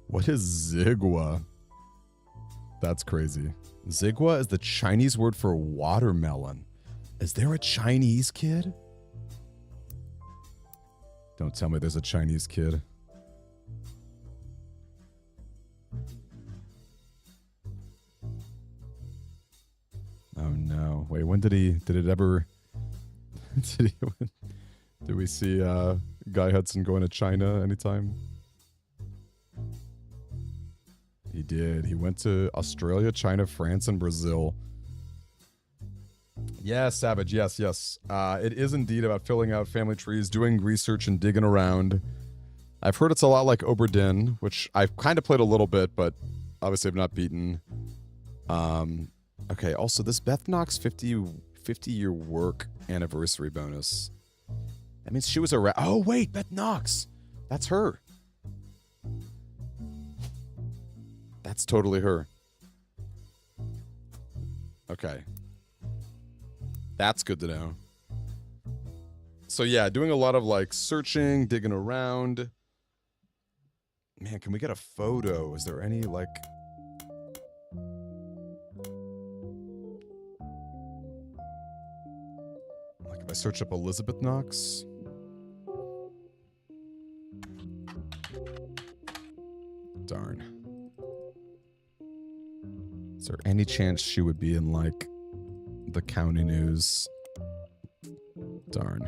What is Zigua? That's crazy. Zigua is the Chinese word for watermelon. Is there a Chinese kid? Don't tell me there's a Chinese kid. Oh no. Wait, when did it ever... did we see Guy Hudson going to China anytime? He did. He went to Australia, China, France, and Brazil. Yes, Savage. Yes, yes. It is indeed about filling out family trees, doing research, and digging around. I've heard it's a lot like Oberdin, which I've kind of played a little bit, but obviously I've not beaten. Okay, also this Beth Knox 50-year work anniversary bonus. That means she was a... Oh, wait, Beth Knox. That's her. That's totally her. Okay. That's good to know. So yeah, doing a lot of like searching, digging around. Man, can we get a photo? Is there any like... Like if I search up Elizabeth Knox? Darn. Is there any chance she would be in, like, the county news? Darn.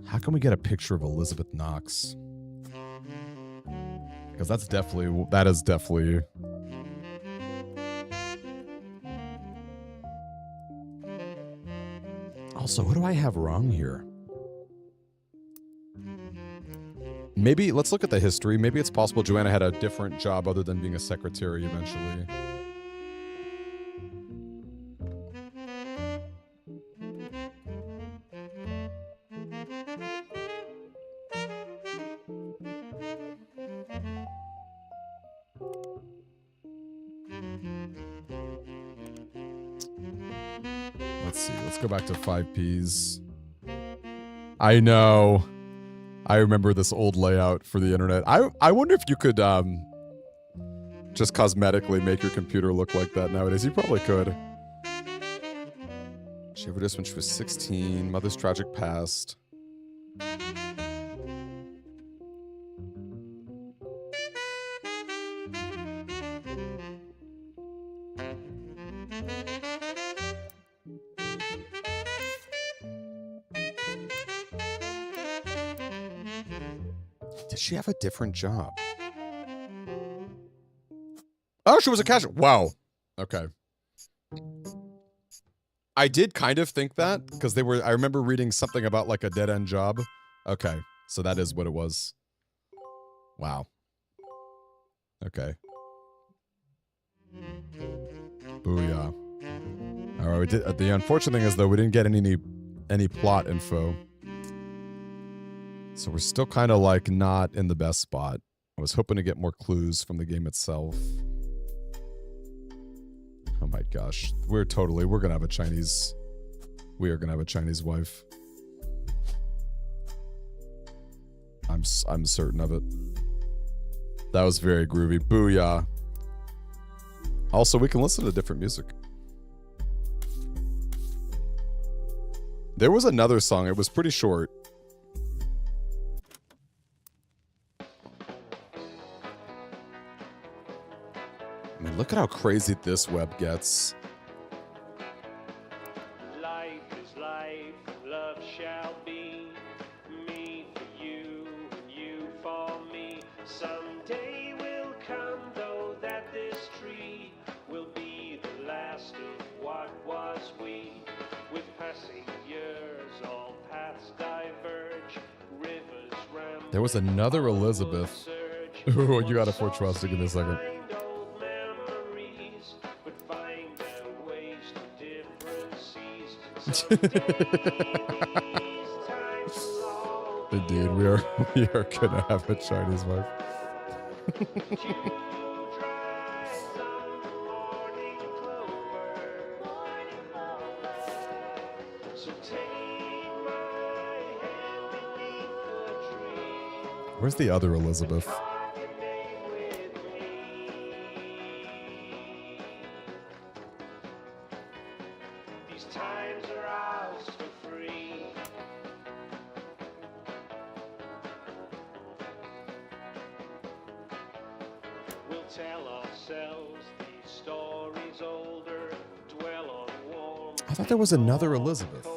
How can we get a picture of Elizabeth Knox? Because that is definitely... Also, what do I have wrong here? Maybe, let's look at the history. Maybe it's possible Joanna had a different job other than being a secretary eventually. Let's see. Let's go back to 5Ps. I know. I remember this old layout for the internet. I wonder if you could just cosmetically make your computer look like that nowadays. You probably could. She overdosed when she was 16. Mother's tragic past. Did she have a different job? Oh, she was a cashier. Wow. Okay. I did kind of think that because I remember reading something about like a dead end job. Okay. So that is what it was. Wow. Okay. Booyah. All right. We did. The unfortunate thing is though, we didn't get any plot info. So we're still kind of like not in the best spot. I was hoping to get more clues from the game itself. Oh my gosh. We're gonna have a Chinese. We are gonna have a Chinese wife. I'm certain of it. That was very groovy. Booyah. Also, we can listen to different music. There was another song. It was pretty short. I mean, look at how crazy this web gets. Life is life, love shall be. Me for you, and you for me. Someday will come, though, that this tree will be the last of what was we. With passing years, all paths diverge. Rivers ramble. There was another Elizabeth. Ooh, you gotta for trust to give me a second. Indeed, we are gonna have a Chinese wife. Where's the other Elizabeth? I thought there was another Elizabeth.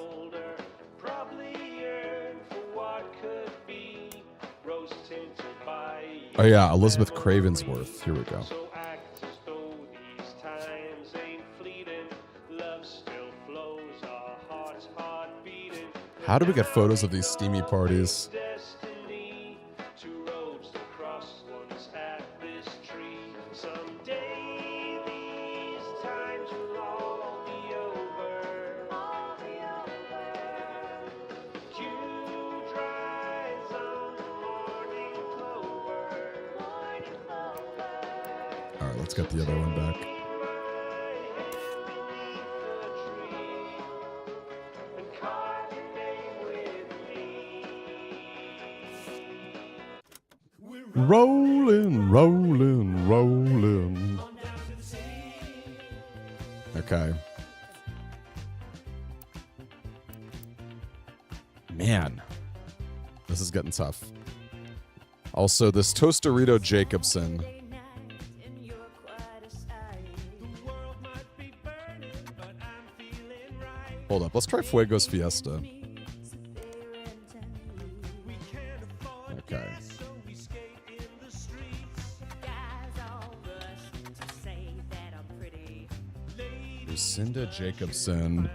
Oh yeah, Elizabeth Cravensworth. Here we go. How do we get photos of these steamy parties? Let's get the other one back. Rolling, rolling, rolling. Okay. Man, this is getting tough. Also, this Tostarito Jacobson. Hold up, let's try Fuego's Fiesta. Okay. Lucinda Jacobson.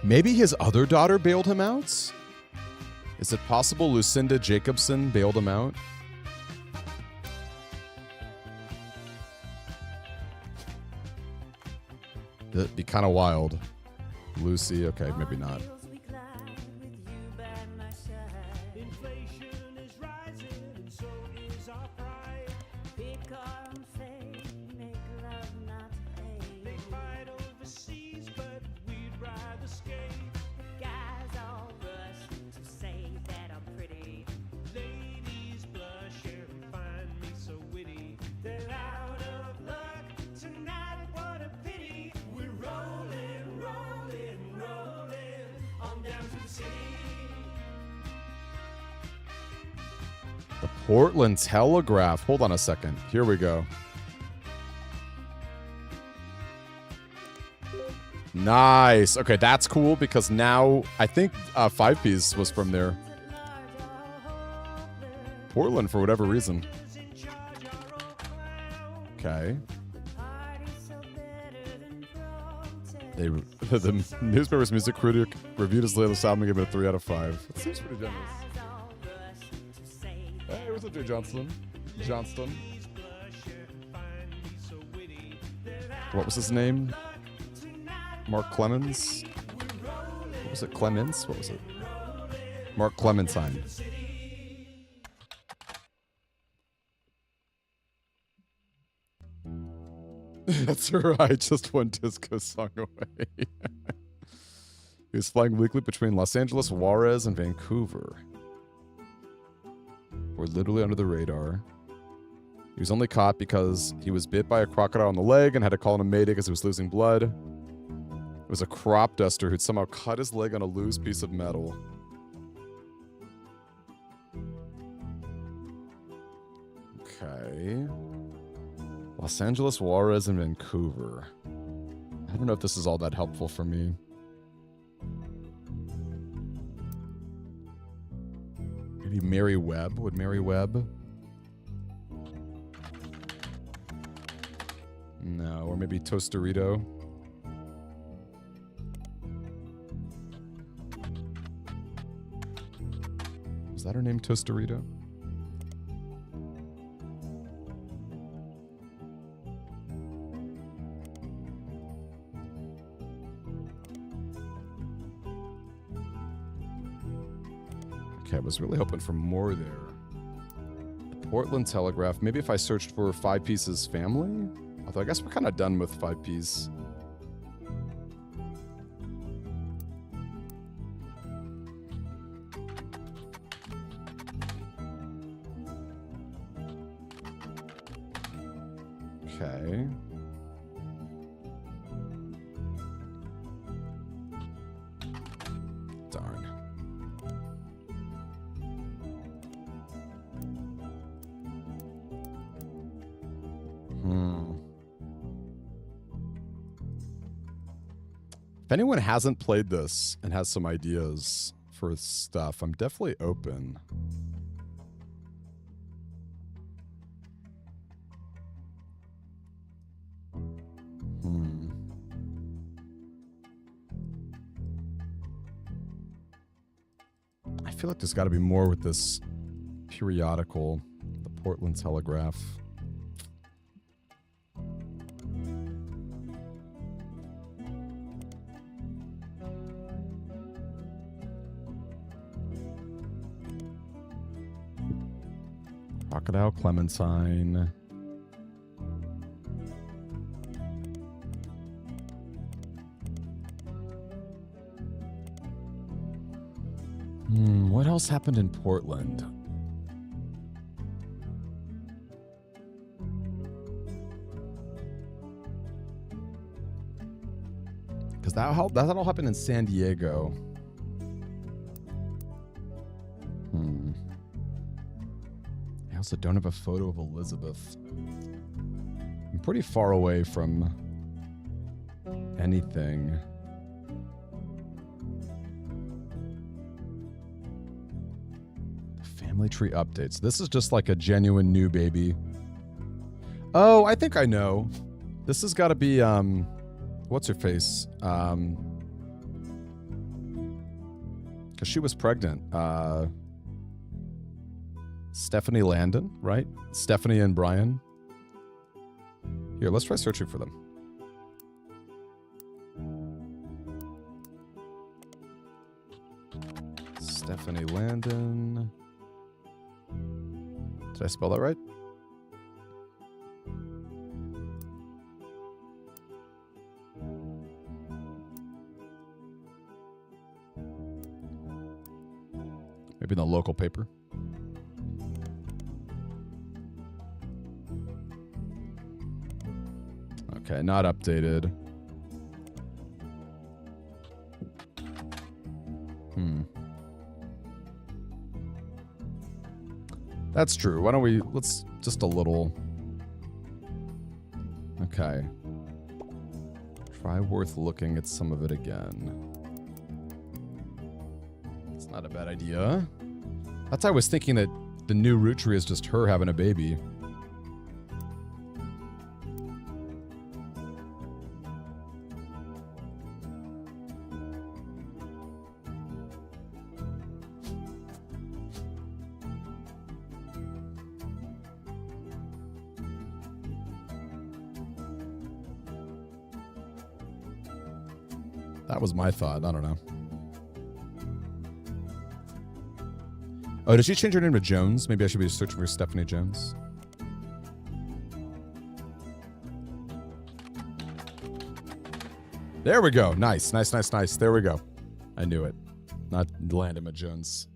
Maybe his other daughter bailed him out? Is it possible Lucinda Jacobson bailed him out? That'd be kind of wild. Lucy, okay, maybe not. Portland Telegraph. Hold on a second. Here we go. Nice. Okay, that's cool because now I think 5Ps was from there. Portland for whatever reason. Okay. The newspaper's music critic reviewed his latest album and gave it a 3 out of 5. That seems pretty generous. Hey, what's up, Jay Johnston? What was his name? Mark Clemens? What was it? Clemens? What was it? Mark Clementine. That's right. Just one disco song away. He was flying weekly between Los Angeles, Juarez, and Vancouver. We're literally under the radar. He was only caught because he was bit by a crocodile on the leg and had to call in a mayday because he was losing blood. It was a crop duster who'd somehow cut his leg on a loose piece of metal. Okay. Los Angeles, Juarez, and Vancouver. I don't know if this is all that helpful for me. Maybe Mary Webb? Would Mary Webb? No, or maybe Tostarito. Is that her name, Tostarito? Okay, I was really hoping for more there. The Portland Telegraph. Maybe if I searched for 5P's family? Although I guess we're kind of done with 5P's. Okay. Darn. If anyone hasn't played this and has some ideas for stuff, I'm definitely open. I feel like there's got to be more with this periodical, the Portland Telegraph. Crocodile Clementine. What else happened in Portland? Because that all happened in San Diego. I also don't have a photo of Elizabeth. I'm pretty far away from anything. Family tree updates. This is just like a genuine new baby. Oh, I think I know. This has got to be, what's her face? Because she was pregnant. Stephanie Landon, right? Stephanie and Brian. Here, let's try searching for them. Stephanie Landon. Did I spell that right? Maybe in the local paper. Okay, not updated. That's true. Why don't we, let's just a little. Okay. Try worth looking at some of it again. It's not a bad idea. That's why I was thinking that the new Roottree is just her having a baby. That was my thought. I don't know. Oh, did she change her name to Jones? Maybe I should be searching for Stephanie Jones. There we go. Nice, nice, nice, nice. There we go. I knew it. Not Landema Jones.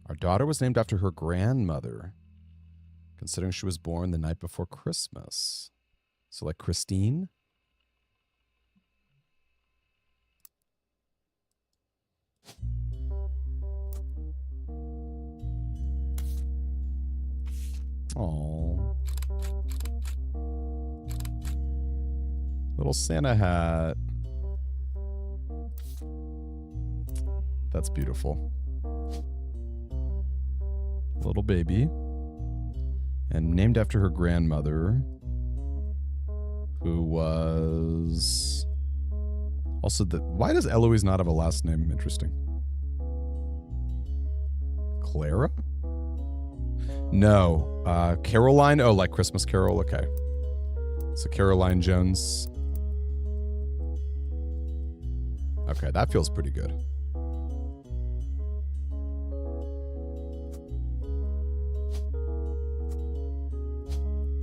Our daughter was named after her grandmother, considering she was born the night before Christmas. So like Christine? Oh, little Santa hat. That's beautiful. Little baby. And named after her grandmother, who was also the. Why does Eloise not have a last name? Interesting. Clara? No. Caroline? Oh, like Christmas Carol? Okay. So Caroline Jones. Okay, that feels pretty good.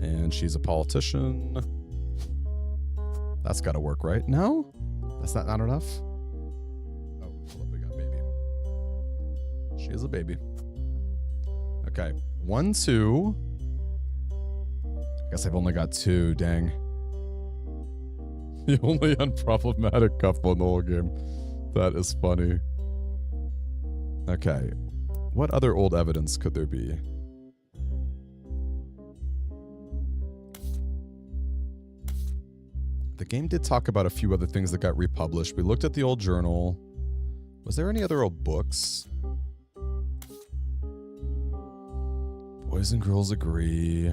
And she's a politician. That's got to work, right? No? That's not enough? Oh, hold up, we got baby. She is a baby. Okay. 1, 2. I guess I've only got 2. Dang. The only unproblematic couple in the whole game. That is funny. Okay. What other old evidence could there be? The game did talk about a few other things that got republished. We looked at the old journal. Was there any other old books? Boys and girls agree.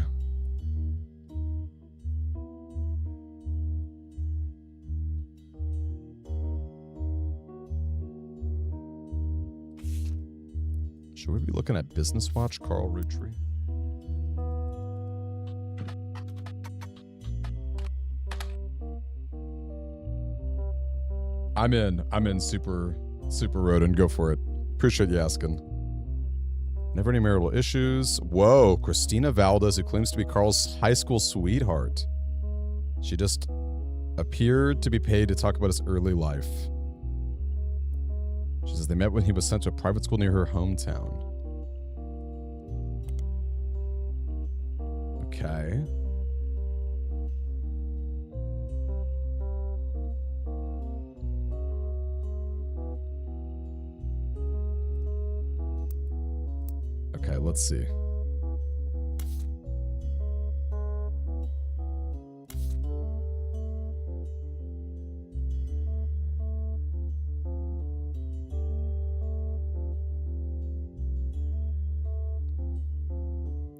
Should we be looking at Business Watch, Carl Roottree? I'm in super Rodin. Go for it. Appreciate you asking. Never any marital issues. Whoa, Christina Valdez, who claims to be Carl's high school sweetheart. She just appeared to be paid to talk about his early life. She says they met when he was sent to a private school near her hometown. Okay. Okay, let's see.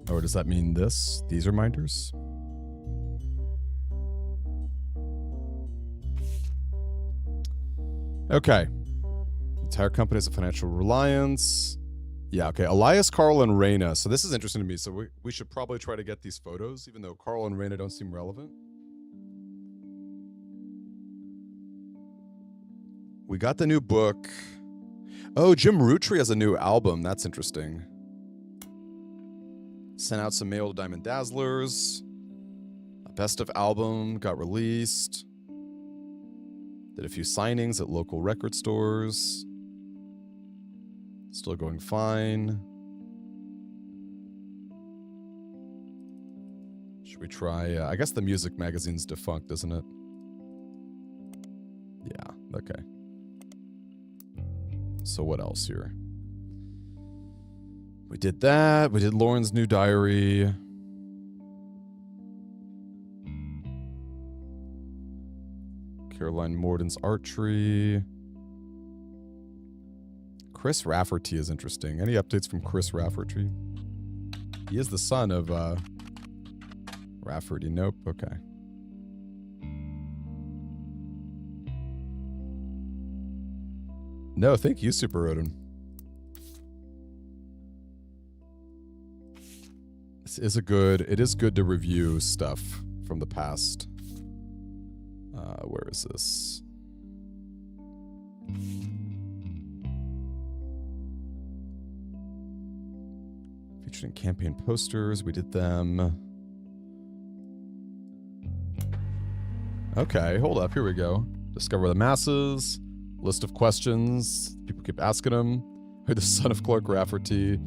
Or does that mean this? These reminders? Okay. Entire company is a financial reliance. Yeah, okay. Elias, Carl, and Reyna. So this is interesting to me. So we should probably try to get these photos, even though Carl and Reyna don't seem relevant. We got the new book. Oh, Jim Roottree has a new album. That's interesting. Sent out some mail to Diamond Dazzlers. A best of album got released. Did a few signings at local record stores. Still going fine. Should we try? I guess the music magazine's defunct, isn't it? Yeah, okay. So what else here? We did that. We did Lauren's new diary. Caroline Morden's art tree. Chris Rafferty is interesting. Any updates from Chris Rafferty? He is the son of Rafferty. Nope. Okay. No, thank you, Super Rodin. This is it is good to review stuff from the past. Where is this? Featuring campaign posters. We did them. Okay, hold up. Here we go. Discover the masses. List of questions. People keep asking him. Are the son of Clark Rafferty?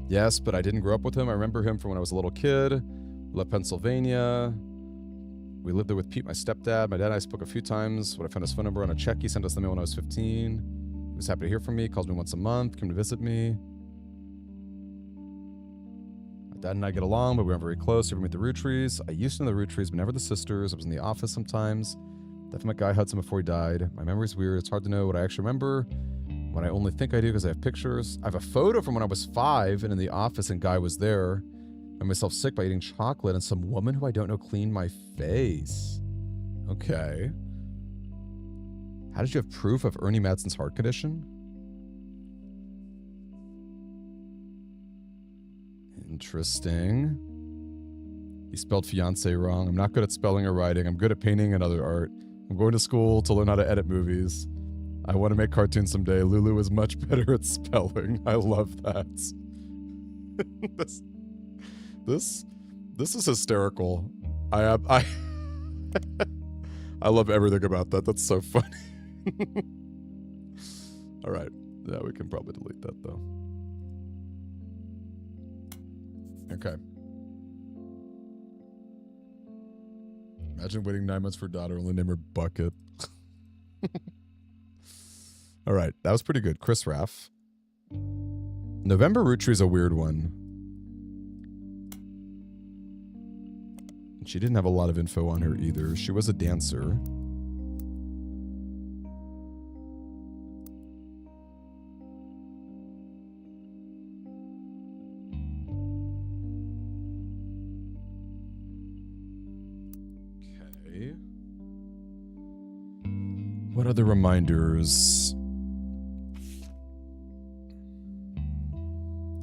Yes, but I didn't grow up with him. I remember him from when I was a little kid. Left Pennsylvania. We lived there with Pete, my stepdad. My dad and I spoke a few times. When I found his phone number on a check, he sent us the mail when I was 15. He was happy to hear from me. Calls me once a month. Came to visit me. My dad and I get along, but we weren't very close. We ever meet the Rootrees? I used to know the Rootrees, but never the sisters. I was in the office sometimes. Definitely met Guy Hudson before he died. My memory's weird. It's hard to know what I actually remember. What I only think I do because I have pictures. I have a photo from when I was 5 and in the office and Guy was there. I made myself sick by eating chocolate and some woman who I don't know cleaned my face. Okay. How did you have proof of Ernie Madsen's heart condition? Interesting. He spelled fiance wrong. I'm not good at spelling or writing. I'm good at painting and other art. I'm going to school to learn how to edit movies. I want to make cartoons someday. Lulu is much better at spelling. I love that. This is hysterical. I I love everything about that. That's so funny. All right. Yeah, we can probably delete that though. Okay. Imagine waiting 9 months for a daughter, only name her Bucket. All right, that was pretty good. Chris Raff. November Roottree is a weird one. She didn't have a lot of info on her either. She was a dancer. Okay. What other reminders?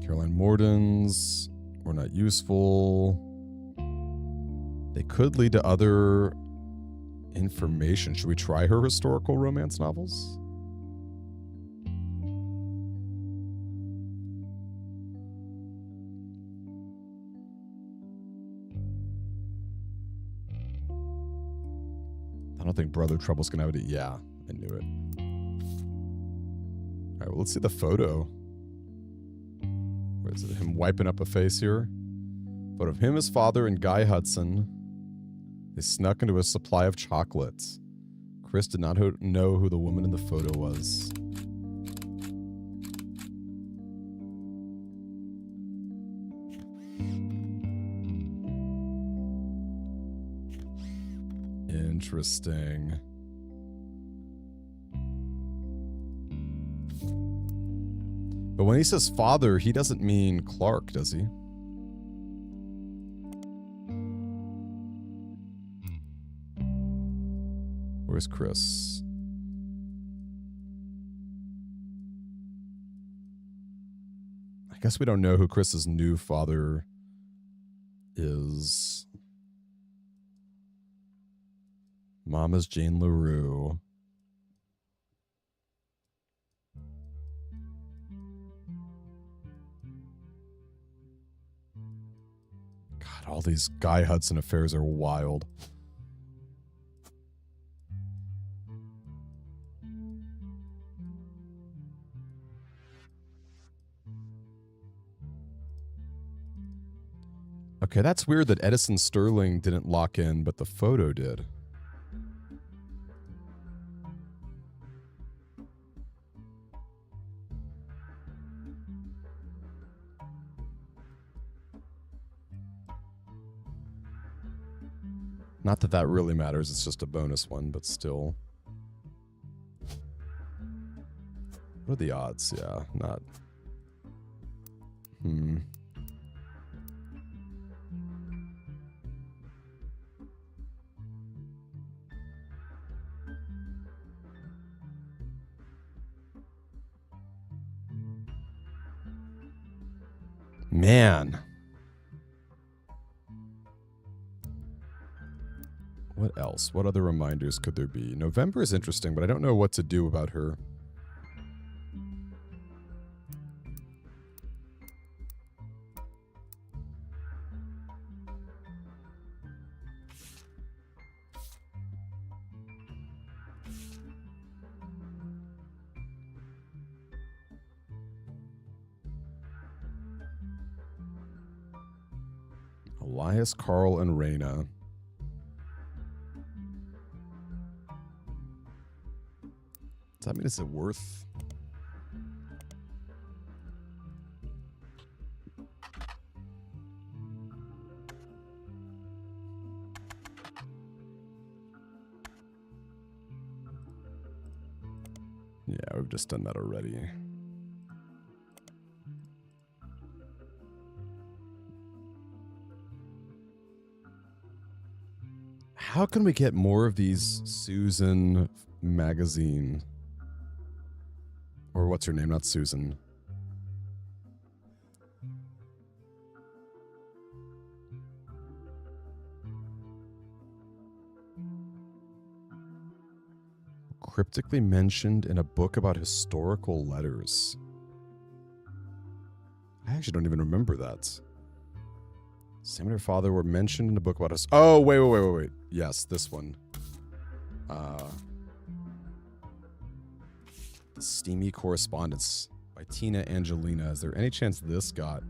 Caroline Morden's were not useful. They could lead to other information. Should we try her historical romance novels? I don't think Brother Trouble's gonna have it. Yeah, I knew it. All right, well, let's see the photo. Where is it? Him wiping up a face here. Photo of him, his father, and Guy Hudson. They snuck into a supply of chocolates. Chris did not know who the woman in the photo was. Interesting. But when he says father, he doesn't mean Clark, does he? Where's Chris? I guess we don't know who Chris's new father is. Mama's Jane LaRue. God, all these Guy Hudson affairs are wild. Okay, that's weird that Edison Sterling didn't lock in, but the photo did. Not that that really matters. It's just a bonus one, but still. What are the odds? Yeah, not. Man. What else? What other reminders could there be? November is interesting, but I don't know what to do about her. Elias, Carl, and Raina. Does that mean is it worth? Yeah, we've just done that already. How can we get more of these Susan magazine? Or what's her name? Not Susan. Cryptically mentioned in a book about historical letters. I actually don't even remember that. Sam and her father were mentioned in a book about us. Oh, wait. Yes, this one. The Steamy Correspondence by Tina Angelina. Is there any chance this got...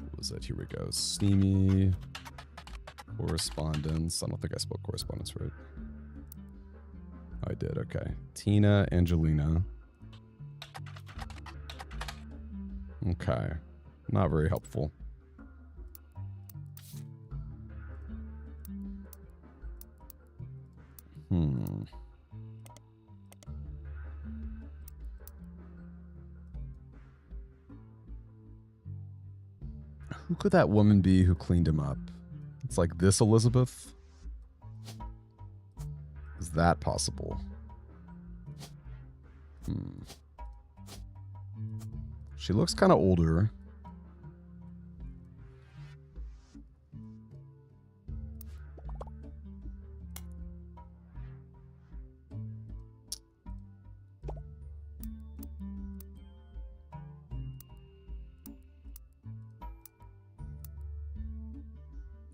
What was that? Here we go. Steamy Correspondence. I don't think I spelled correspondence right. I did, okay. Tina Angelina. Okay. Not very helpful. Who could that woman be who cleaned him up? It's like this Elizabeth? Is that possible? She looks kind of older.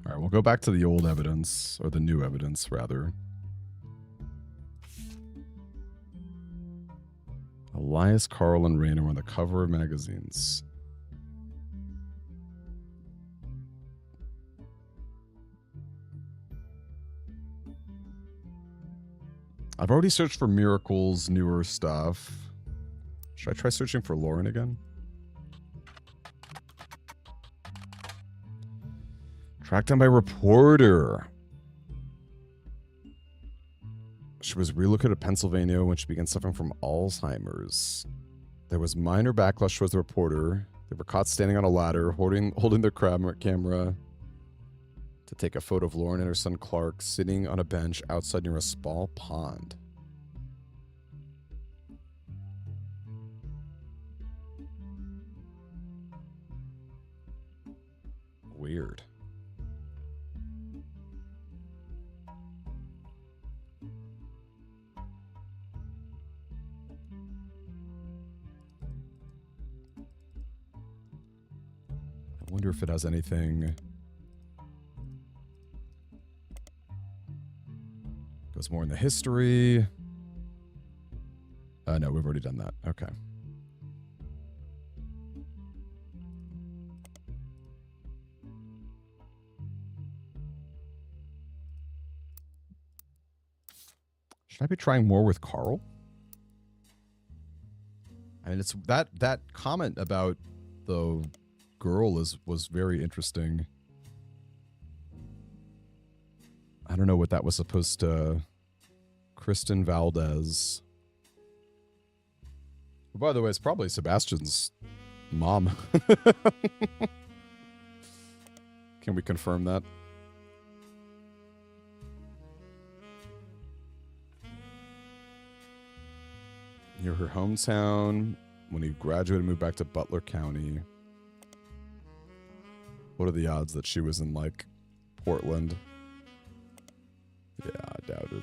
All right, we'll go back to the old evidence, or the new evidence, rather. Elias, Carl, and Raina were on the cover of magazines. I've already searched for Miracle's newer stuff. Should I try searching for Lauren again? Tracked down by reporter. She was relocated to Pennsylvania when she began suffering from Alzheimer's. There was minor backlash towards the reporter. They were caught standing on a ladder, holding their camera to take a photo of Lauren and her son Clark sitting on a bench outside near a small pond. Weird. I wonder if it has anything. Goes more in the history. No, we've already done that. Okay. Should I be trying more with Carl? I mean, it's that comment about the girl was very interesting. I don't know what that was supposed to. Kristen Valdez. Oh, by the way, it's probably Sebastian's mom. Can we confirm that? Near her hometown, when he graduated, moved back to Butler County. What are the odds that she was in, like, Portland? Yeah, I doubt it.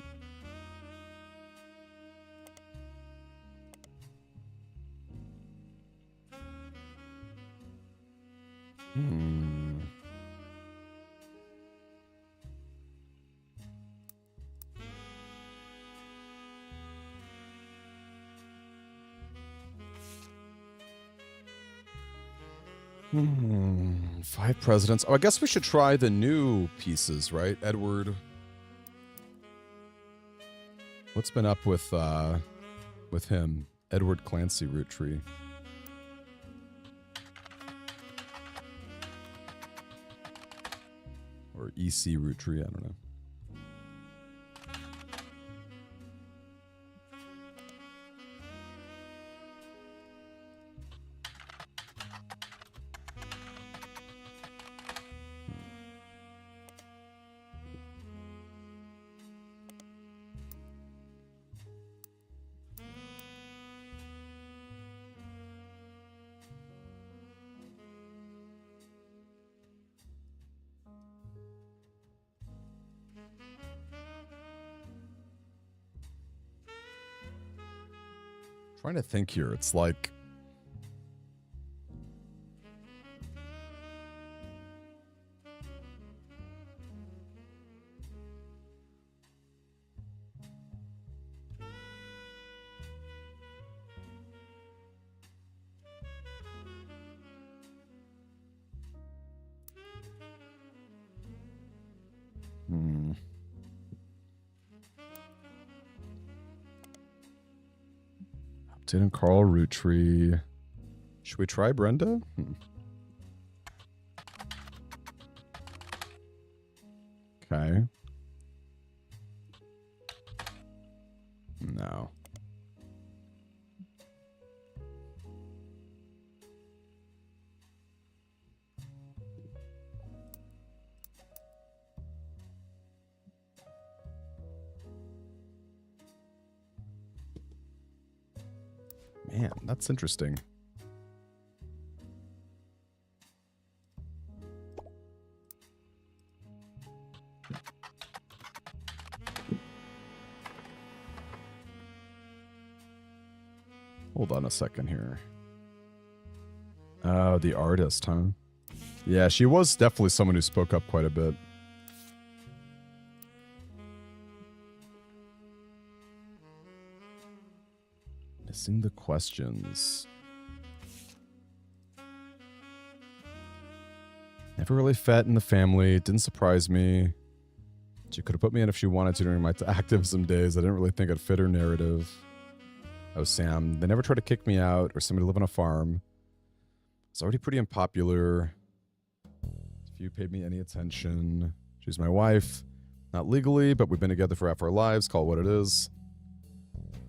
Five presidents. Oh, I guess we should try the new pieces, right? Edward. What's been up with him? Edward Clancy Roottree. Or EC Roottree, I don't know. Trying to think here. It's like Didn't Carl Roottree. Should we try Brenda? Okay. No. Man, that's interesting. Hold on a second here. Oh, the artist, huh? Yeah, she was definitely someone who spoke up quite a bit. Missing the questions. Never really fit in the family. Didn't surprise me. She could have put me in if she wanted to during my activism days. I didn't really think I'd fit her narrative. Oh, Sam. They never tried to kick me out or send me to live on a farm. It's already pretty unpopular. If you paid me any attention. She's my wife. Not legally, but we've been together for half our lives. Call it what it is.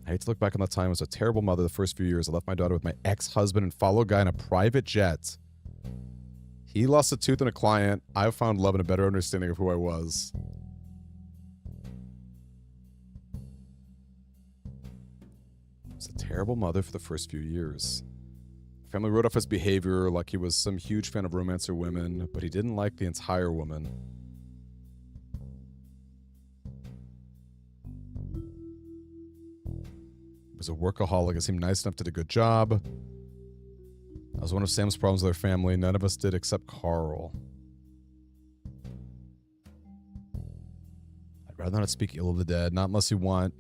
I hate to look back on that time. I was a terrible mother the first few years. I left my daughter with my ex-husband and fellow guy in a private jet. He lost a tooth in a client. I found love and a better understanding of who I was. I was a terrible mother for the first few years. Family wrote off his behavior like he was some huge fan of romance or women, but he didn't like the entire woman. Was a workaholic. I seemed nice enough, did a good job. I was one of Sam's problems with our family. None of us did except Carl. I'd rather not speak ill of the dead, not unless you want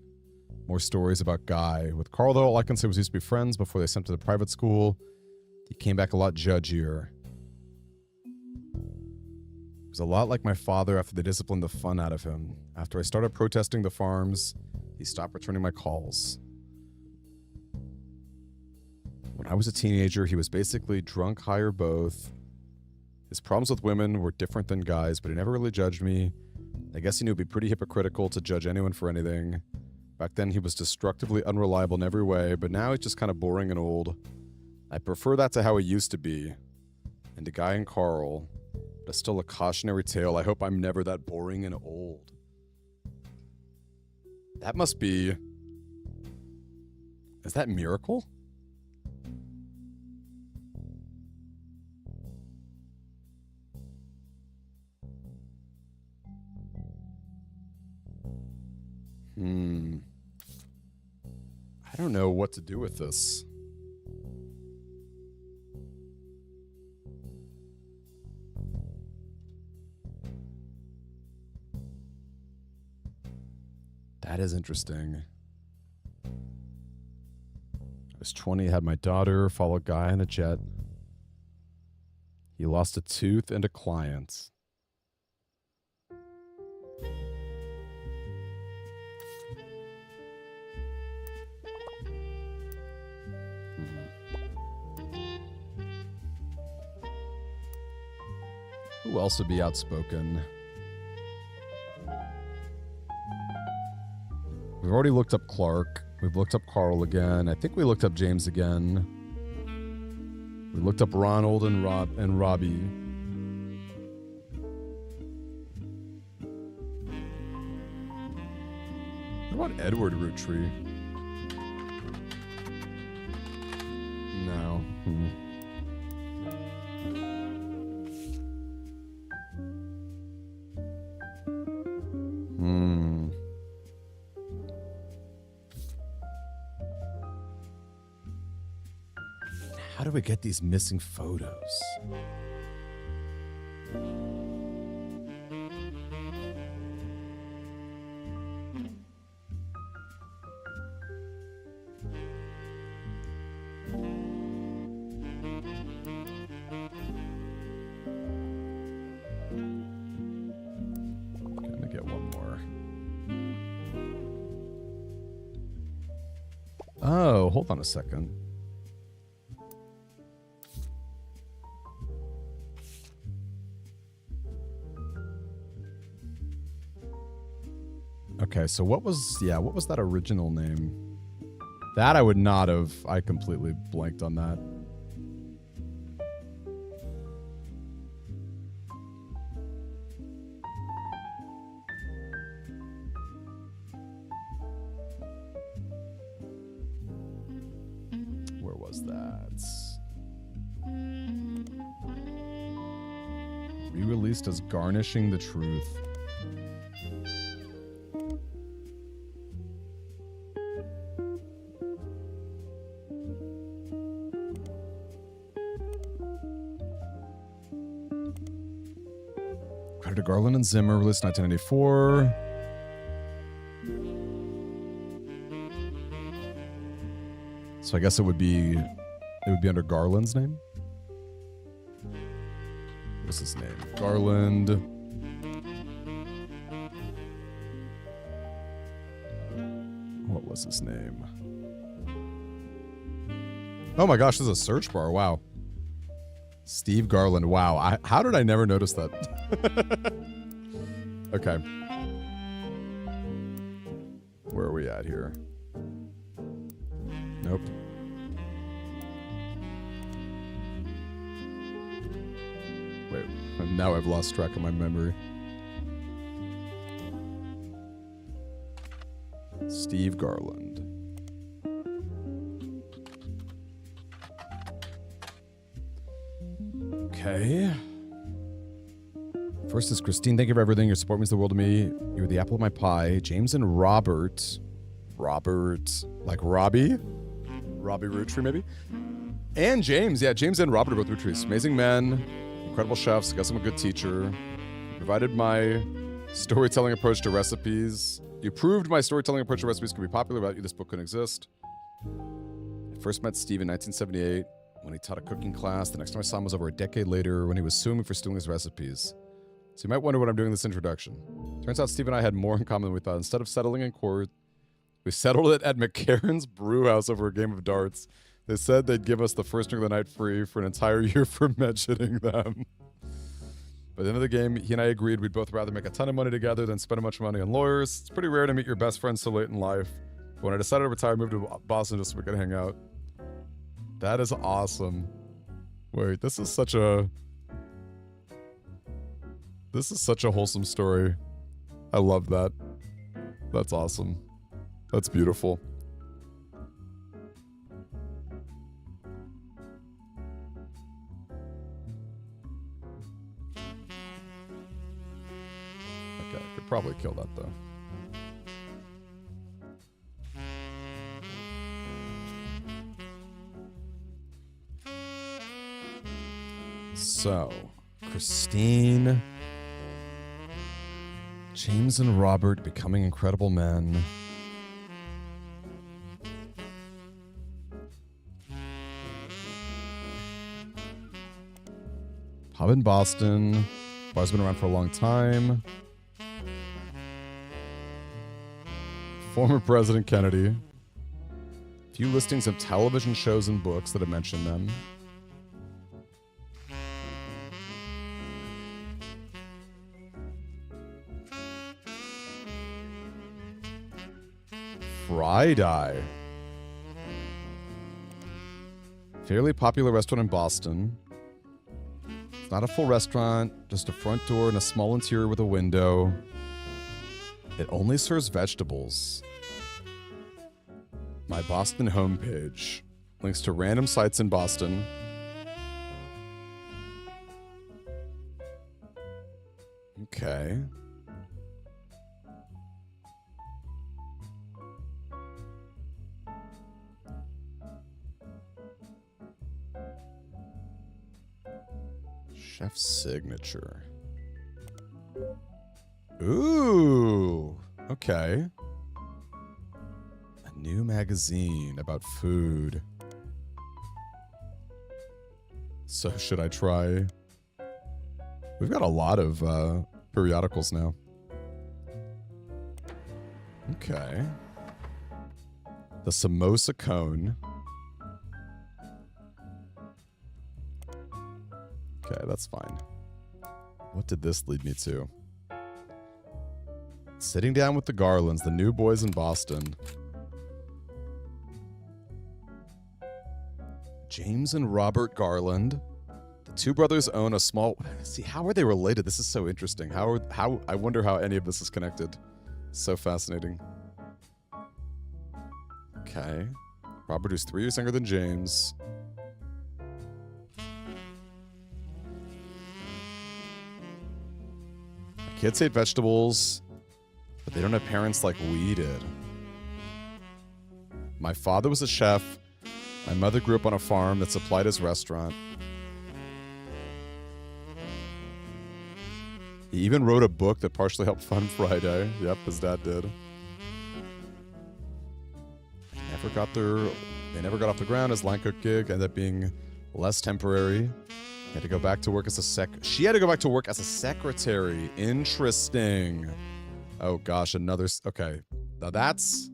more stories about Guy. With Carl, though, all I can say was we used to be friends before they sent him to private school. He came back a lot judgier. He was a lot like my father after they disciplined the fun out of him. After I started protesting the farms, he stopped returning my calls. I was a teenager. He was basically drunk, high, or both. His problems with women were different than guys, but he never really judged me. I guess he knew it'd be pretty hypocritical to judge anyone for anything. Back then, he was destructively unreliable in every way, but now he's just kind of boring and old. I prefer that to how he used to be. And to Guy and Carl, but it's still a cautionary tale. I hope I'm never that boring and old. That must be... Is that Miracle? I don't know what to do with this. That is interesting. I was 20, had my daughter, followed Guy in a jet. He lost a tooth and a client. Who else would be outspoken? We've already looked up Clark. We've looked up Carl again. I think we looked up James again. We looked up Ronald and Robbie. What about Edward Roottree? No. How do we get these missing photos? Gonna get one more. Oh, hold on a second. Okay, so what was that original name? That I would not have. I completely blanked on that. Where was that? Re-released as Garnishing the Truth. Credited Garland and Zimmer, released 1994. So I guess it would be under Garland's name. What's his name? Garland. What was his name? Oh my gosh, there's a search bar. Wow. Steve Garland. Wow. How did I never notice that? Okay. Where are we at here? Nope. Wait. Now I've lost track of my memory. Steve Garland. Okay. First is Christine. Thank you for everything. Your support means the world to me. You're the apple of my pie. James and Robert. Robert. Like Robbie? Robbie Roottree, maybe? And James. Yeah, James and Robert are both Roottrees. Amazing men. Incredible chefs. Guess I'm a good teacher. You provided my storytelling approach to recipes. You proved my storytelling approach to recipes could be popular. Without you, this book couldn't exist. I first met Steve in 1978 when he taught a cooking class. The next time I saw him was over a decade later when he was suing me for stealing his recipes. So you might wonder what I'm doing in this introduction. Turns out Steve and I had more in common than we thought. Instead of settling in court, we settled it at McCarran's Brew House over a game of darts. They said they'd give us the first drink of the night free for an entire year for mentioning them. By the end of the game, he and I agreed we'd both rather make a ton of money together than spend a bunch of money on lawyers. It's pretty rare to meet your best friend so late in life. But when I decided to retire, I moved to Boston just so we could hang out. That is awesome. Wait, this is such a wholesome story. I love that. That's awesome. That's beautiful. Okay, I could probably kill that though. So, Christine, James and Robert becoming incredible men. Pub in Boston. Bar's been around for a long time. Former President Kennedy. Few listings of television shows and books that have mentioned them. Friday. Fairly popular restaurant in Boston. It's not a full restaurant, just a front door and a small interior with a window. It only serves vegetables. My Boston homepage. Links to random sites in Boston. Okay. Chef's signature. Ooh. Okay. A new magazine about food. So should I try? We've got a lot of periodicals now. Okay. The samosa cone. Okay, that's fine. What did this lead me to? Sitting down with the Garlands, the new boys in Boston. James and Robert Garland. The two brothers own a small... See, how are they related? This is so interesting. How I wonder how any of this is connected. So fascinating. Okay. Robert is 3 years younger than James. Kids hate vegetables, but they don't have parents like we did. My father was a chef. My mother grew up on a farm that supplied his restaurant. He even wrote a book that partially helped fund Friday. Yep, his dad did. They never got off the ground. His line cook gig ended up being less temporary. He had to go back to work as a She had to go back to work as a secretary. Interesting. Oh gosh, another... Okay. Now that's...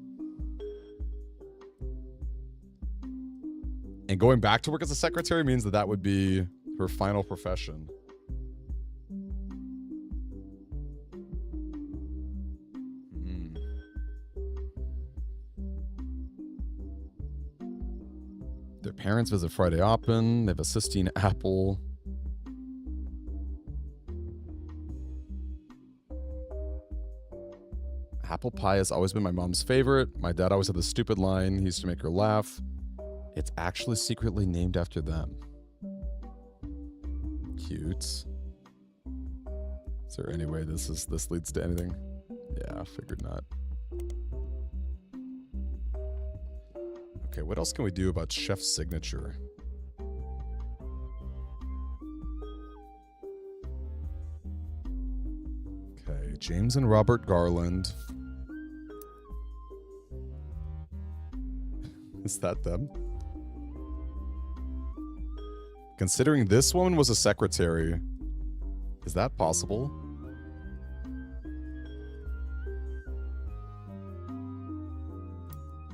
And going back to work as a secretary means that that would be her final profession. Their parents visit Friday often. They have a Sistine apple. Apple pie has always been my mom's favorite. My dad always had this stupid line. He used to make her laugh. It's actually secretly named after them. Cute. Is there any way this leads to anything? Yeah, figured not. Okay, what else can we do about Chef's signature? Okay, James and Robert Garland. Is that them? Considering this woman was a secretary, is that possible?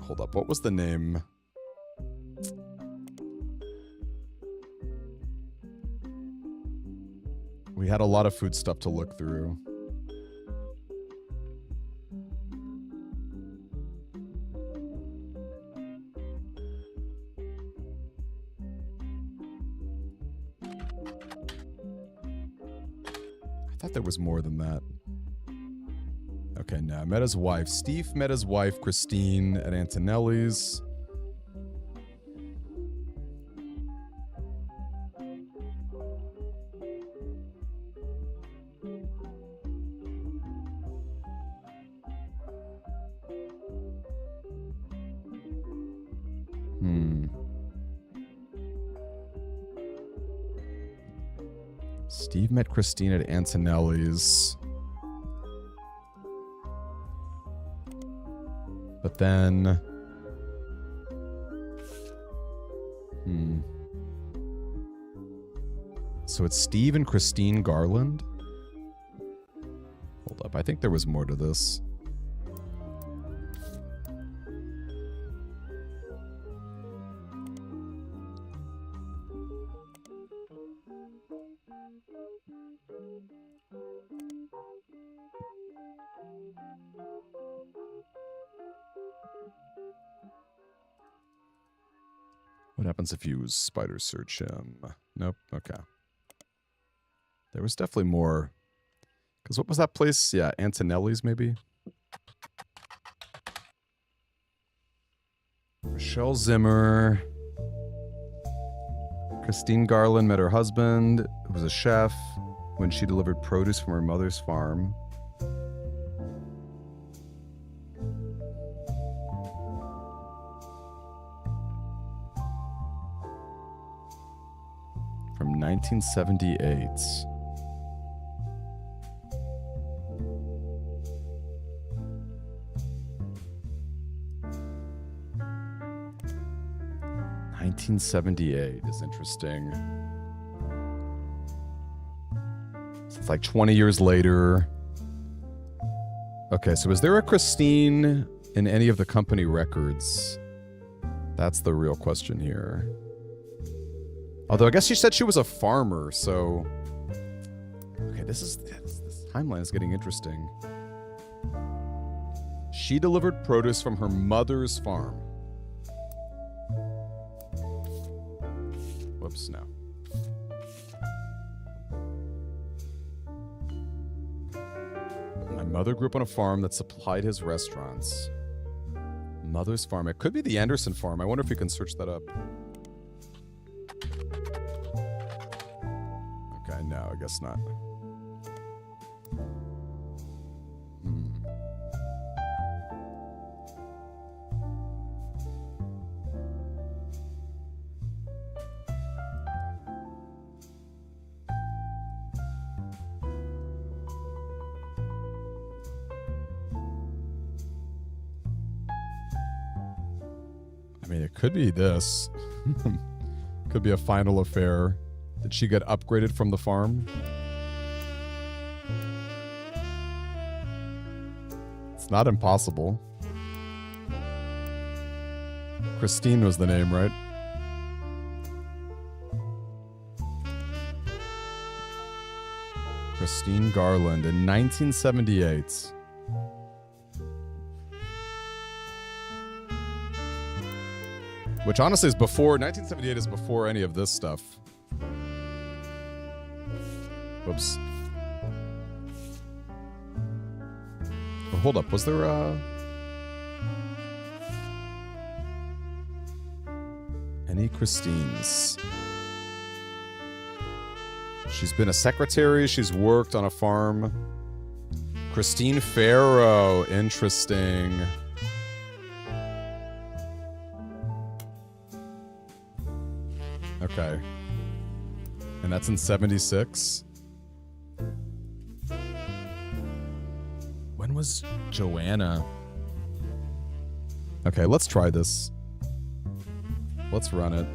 Hold up, what was the name? We had a lot of food stuff to look through. I thought there was more than that. Okay, now I met his wife. Steve met his wife, Christine, at Antonelli's. Steve met Christine at Antonelli's. But then... So it's Steve and Christine Garland? Hold up, I think there was more to this. What happens if you spider search him? Nope. Okay. There was definitely more. Because what was that place? Yeah, Antonelli's maybe? Michelle Zimmer. Christine Garland met her husband, who was a chef, when she delivered produce from her mother's farm. From 1978. Is interesting. So it's like 20 years later. Okay, so is there a Christine in any of the company records? That's the real question here. Although I guess she said she was a farmer, so... Okay, this timeline is getting interesting. She delivered produce from her mother's farm. Whoops, no. My mother grew up on a farm that supplied his restaurants. Mother's farm. It could be the Anderson farm. I wonder if you can search that up. Okay, no, I guess not. I mean, it could be this. Could be a final affair. Did she get upgraded from the farm? It's not impossible. Christine was the name, right? Christine Garland in 1978. Which honestly is before, 1978 is before any of this stuff. Whoops. Oh, hold up, was there any Christines? She's been a secretary, she's worked on a farm. Christine Farrow, interesting. Okay. And that's in 76? When was Joanna? Okay, let's try this. Let's run it.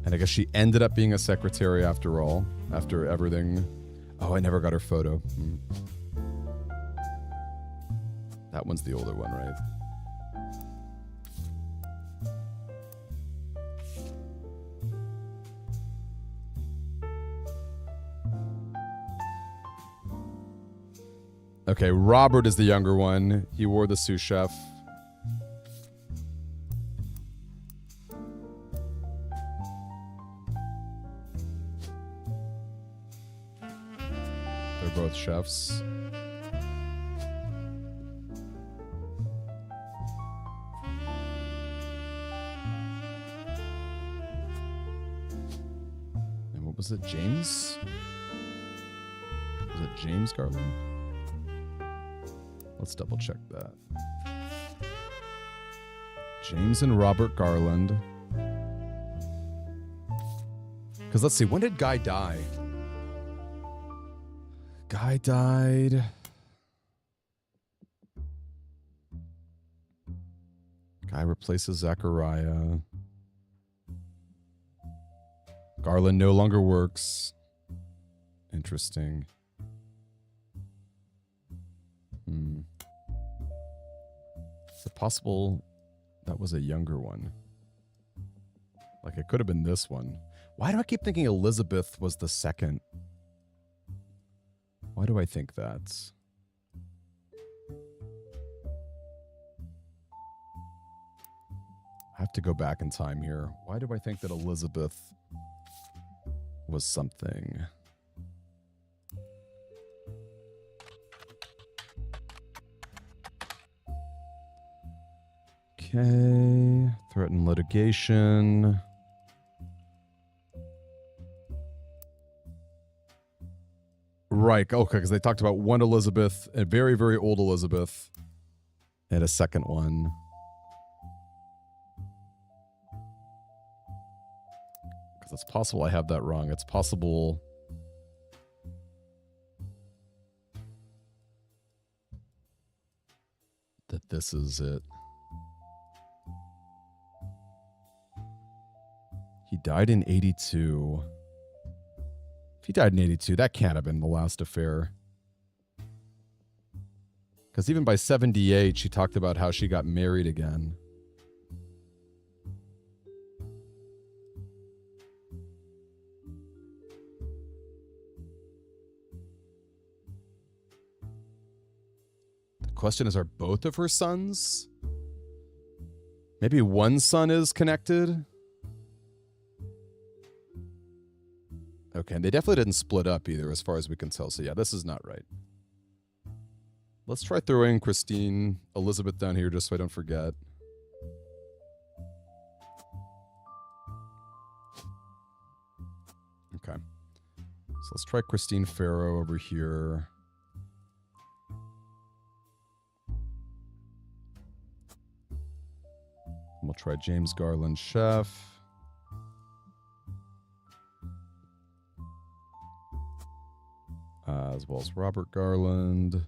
And I guess she ended up being a secretary after all. After everything. Oh, I never got her photo. That one's the older one, right? Okay, Robert is the younger one. He wore the sous chef. They're both chefs. And what was it, James? Was it James Garland? Let's double check that. James and Robert Garland. Because let's see, when did Guy die? Guy died. Guy replaces Zachariah. Garland no longer works. Interesting. Is it possible that was a younger one? Like it could have been this one. Why do I keep thinking Elizabeth was the second? Why do I think that? I have to go back in time here. Why do I think that Elizabeth was something? Okay. Threatened litigation. Right. Okay, because they talked about one Elizabeth, a very, very old Elizabeth, and a second one. Because it's possible I have that wrong. It's possible that this is it. He died in 82. If he died in 82, that can't have been the last affair. Because even by 78, she talked about how she got married again. The question is, are both of her sons? Maybe one son is connected? Okay, and they definitely didn't split up either, as far as we can tell. So yeah, this is not right. Let's try throwing Christine Elizabeth down here just so I don't forget. Okay. So let's try Christine Farrow over here. And we'll try James Garland Chef. As well as Robert Garland.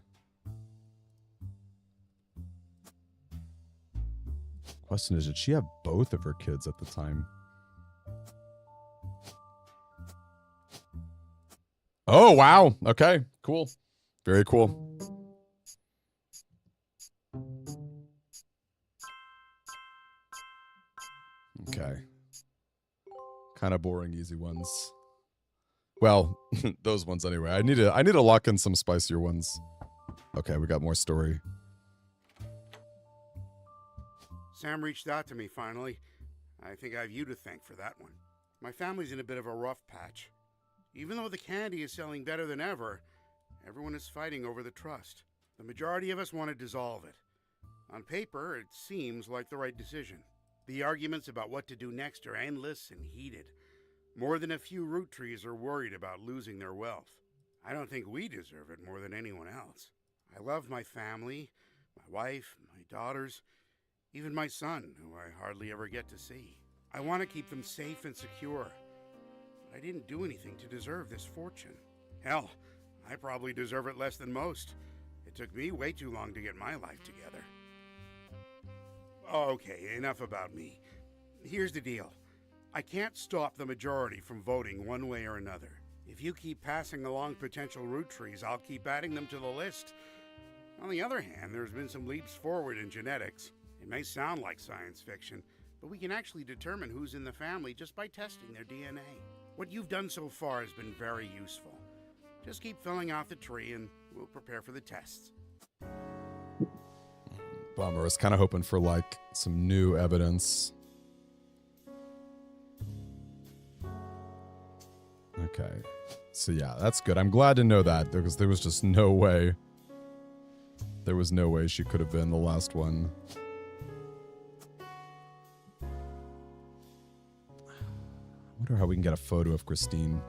Question is, did she have both of her kids at the time? Oh, wow. Okay, cool. Very cool. Okay. Kind of boring, easy ones. Well, those ones anyway. I need to lock in some spicier ones. Okay, we got more story. Sam reached out to me finally. I think I have you to thank for that one. My family's in a bit of a rough patch. Even though the candy is selling better than ever, everyone is fighting over the trust. The majority of us want to dissolve it. On paper, it seems like the right decision. The arguments about what to do next are endless and heated. More than a few Roottrees are worried about losing their wealth. I don't think we deserve it more than anyone else. I love my family, my wife, my daughters, even my son, who I hardly ever get to see. I want to keep them safe and secure. But I didn't do anything to deserve this fortune. Hell, I probably deserve it less than most. It took me way too long to get my life together. Okay, enough about me. Here's the deal. I can't stop the majority from voting one way or another. If you keep passing along potential Roottrees, I'll keep adding them to the list. On the other hand, there's been some leaps forward in genetics. It may sound like science fiction, but we can actually determine who's in the family just by testing their DNA. What you've done so far has been very useful. Just keep filling out the tree and we'll prepare for the tests. Bummer. I was kind of hoping for like some new evidence. Okay. So yeah, that's good. I'm glad to know that because there was just no way. There was no way she could have been the last one. I wonder how we can get a photo of Christine.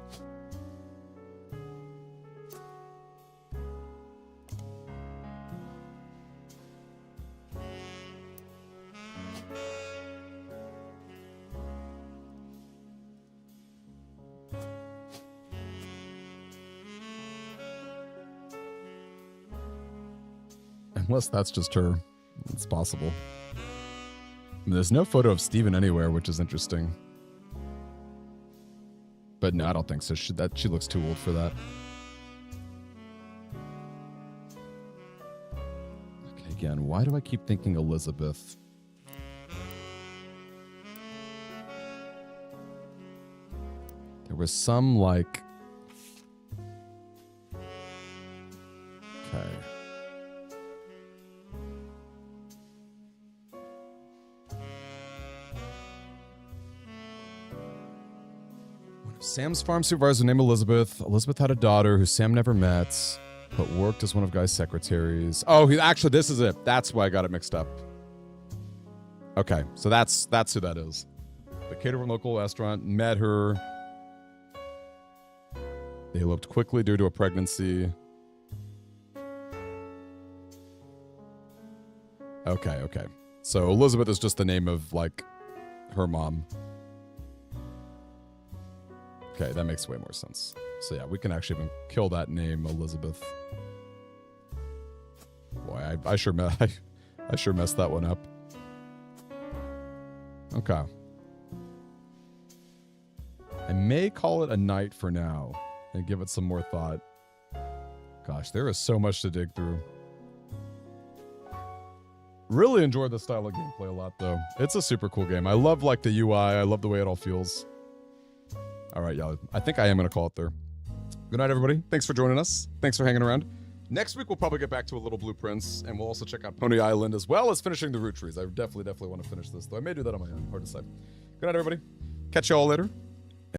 Unless that's just her. It's possible. I mean, there's no photo of Steven anywhere, which is interesting. But no, I don't think so. She looks too old for that. Okay, again, why do I keep thinking Elizabeth? There was some, like... Okay. Sam's farm supervisor named Elizabeth. Elizabeth had a daughter who Sam never met, but worked as one of Guy's secretaries. Oh, actually, this is it. That's why I got it mixed up. Okay, so that's who that is. The caterer from a local restaurant met her. They eloped quickly due to a pregnancy. Okay. So Elizabeth is just the name of, like, her mom. Okay, that makes way more sense. So yeah, we can actually even kill that name, Elizabeth. Boy, I sure messed that one up. Okay. I may call it a night for now and give it some more thought. Gosh, there is so much to dig through. Really enjoyed this style of gameplay a lot, though. It's a super cool game. I love, like, the UI. I love the way it all feels. All right, y'all. I think I am going to call it there. Good night, everybody. Thanks for joining us. Thanks for hanging around. Next week, we'll probably get back to a little Blueprints, and we'll also check out Pony Island as well as finishing the Roottrees. I definitely want to finish this, though. I may do that on my own. Hard to say. Good night, everybody. Catch you all later.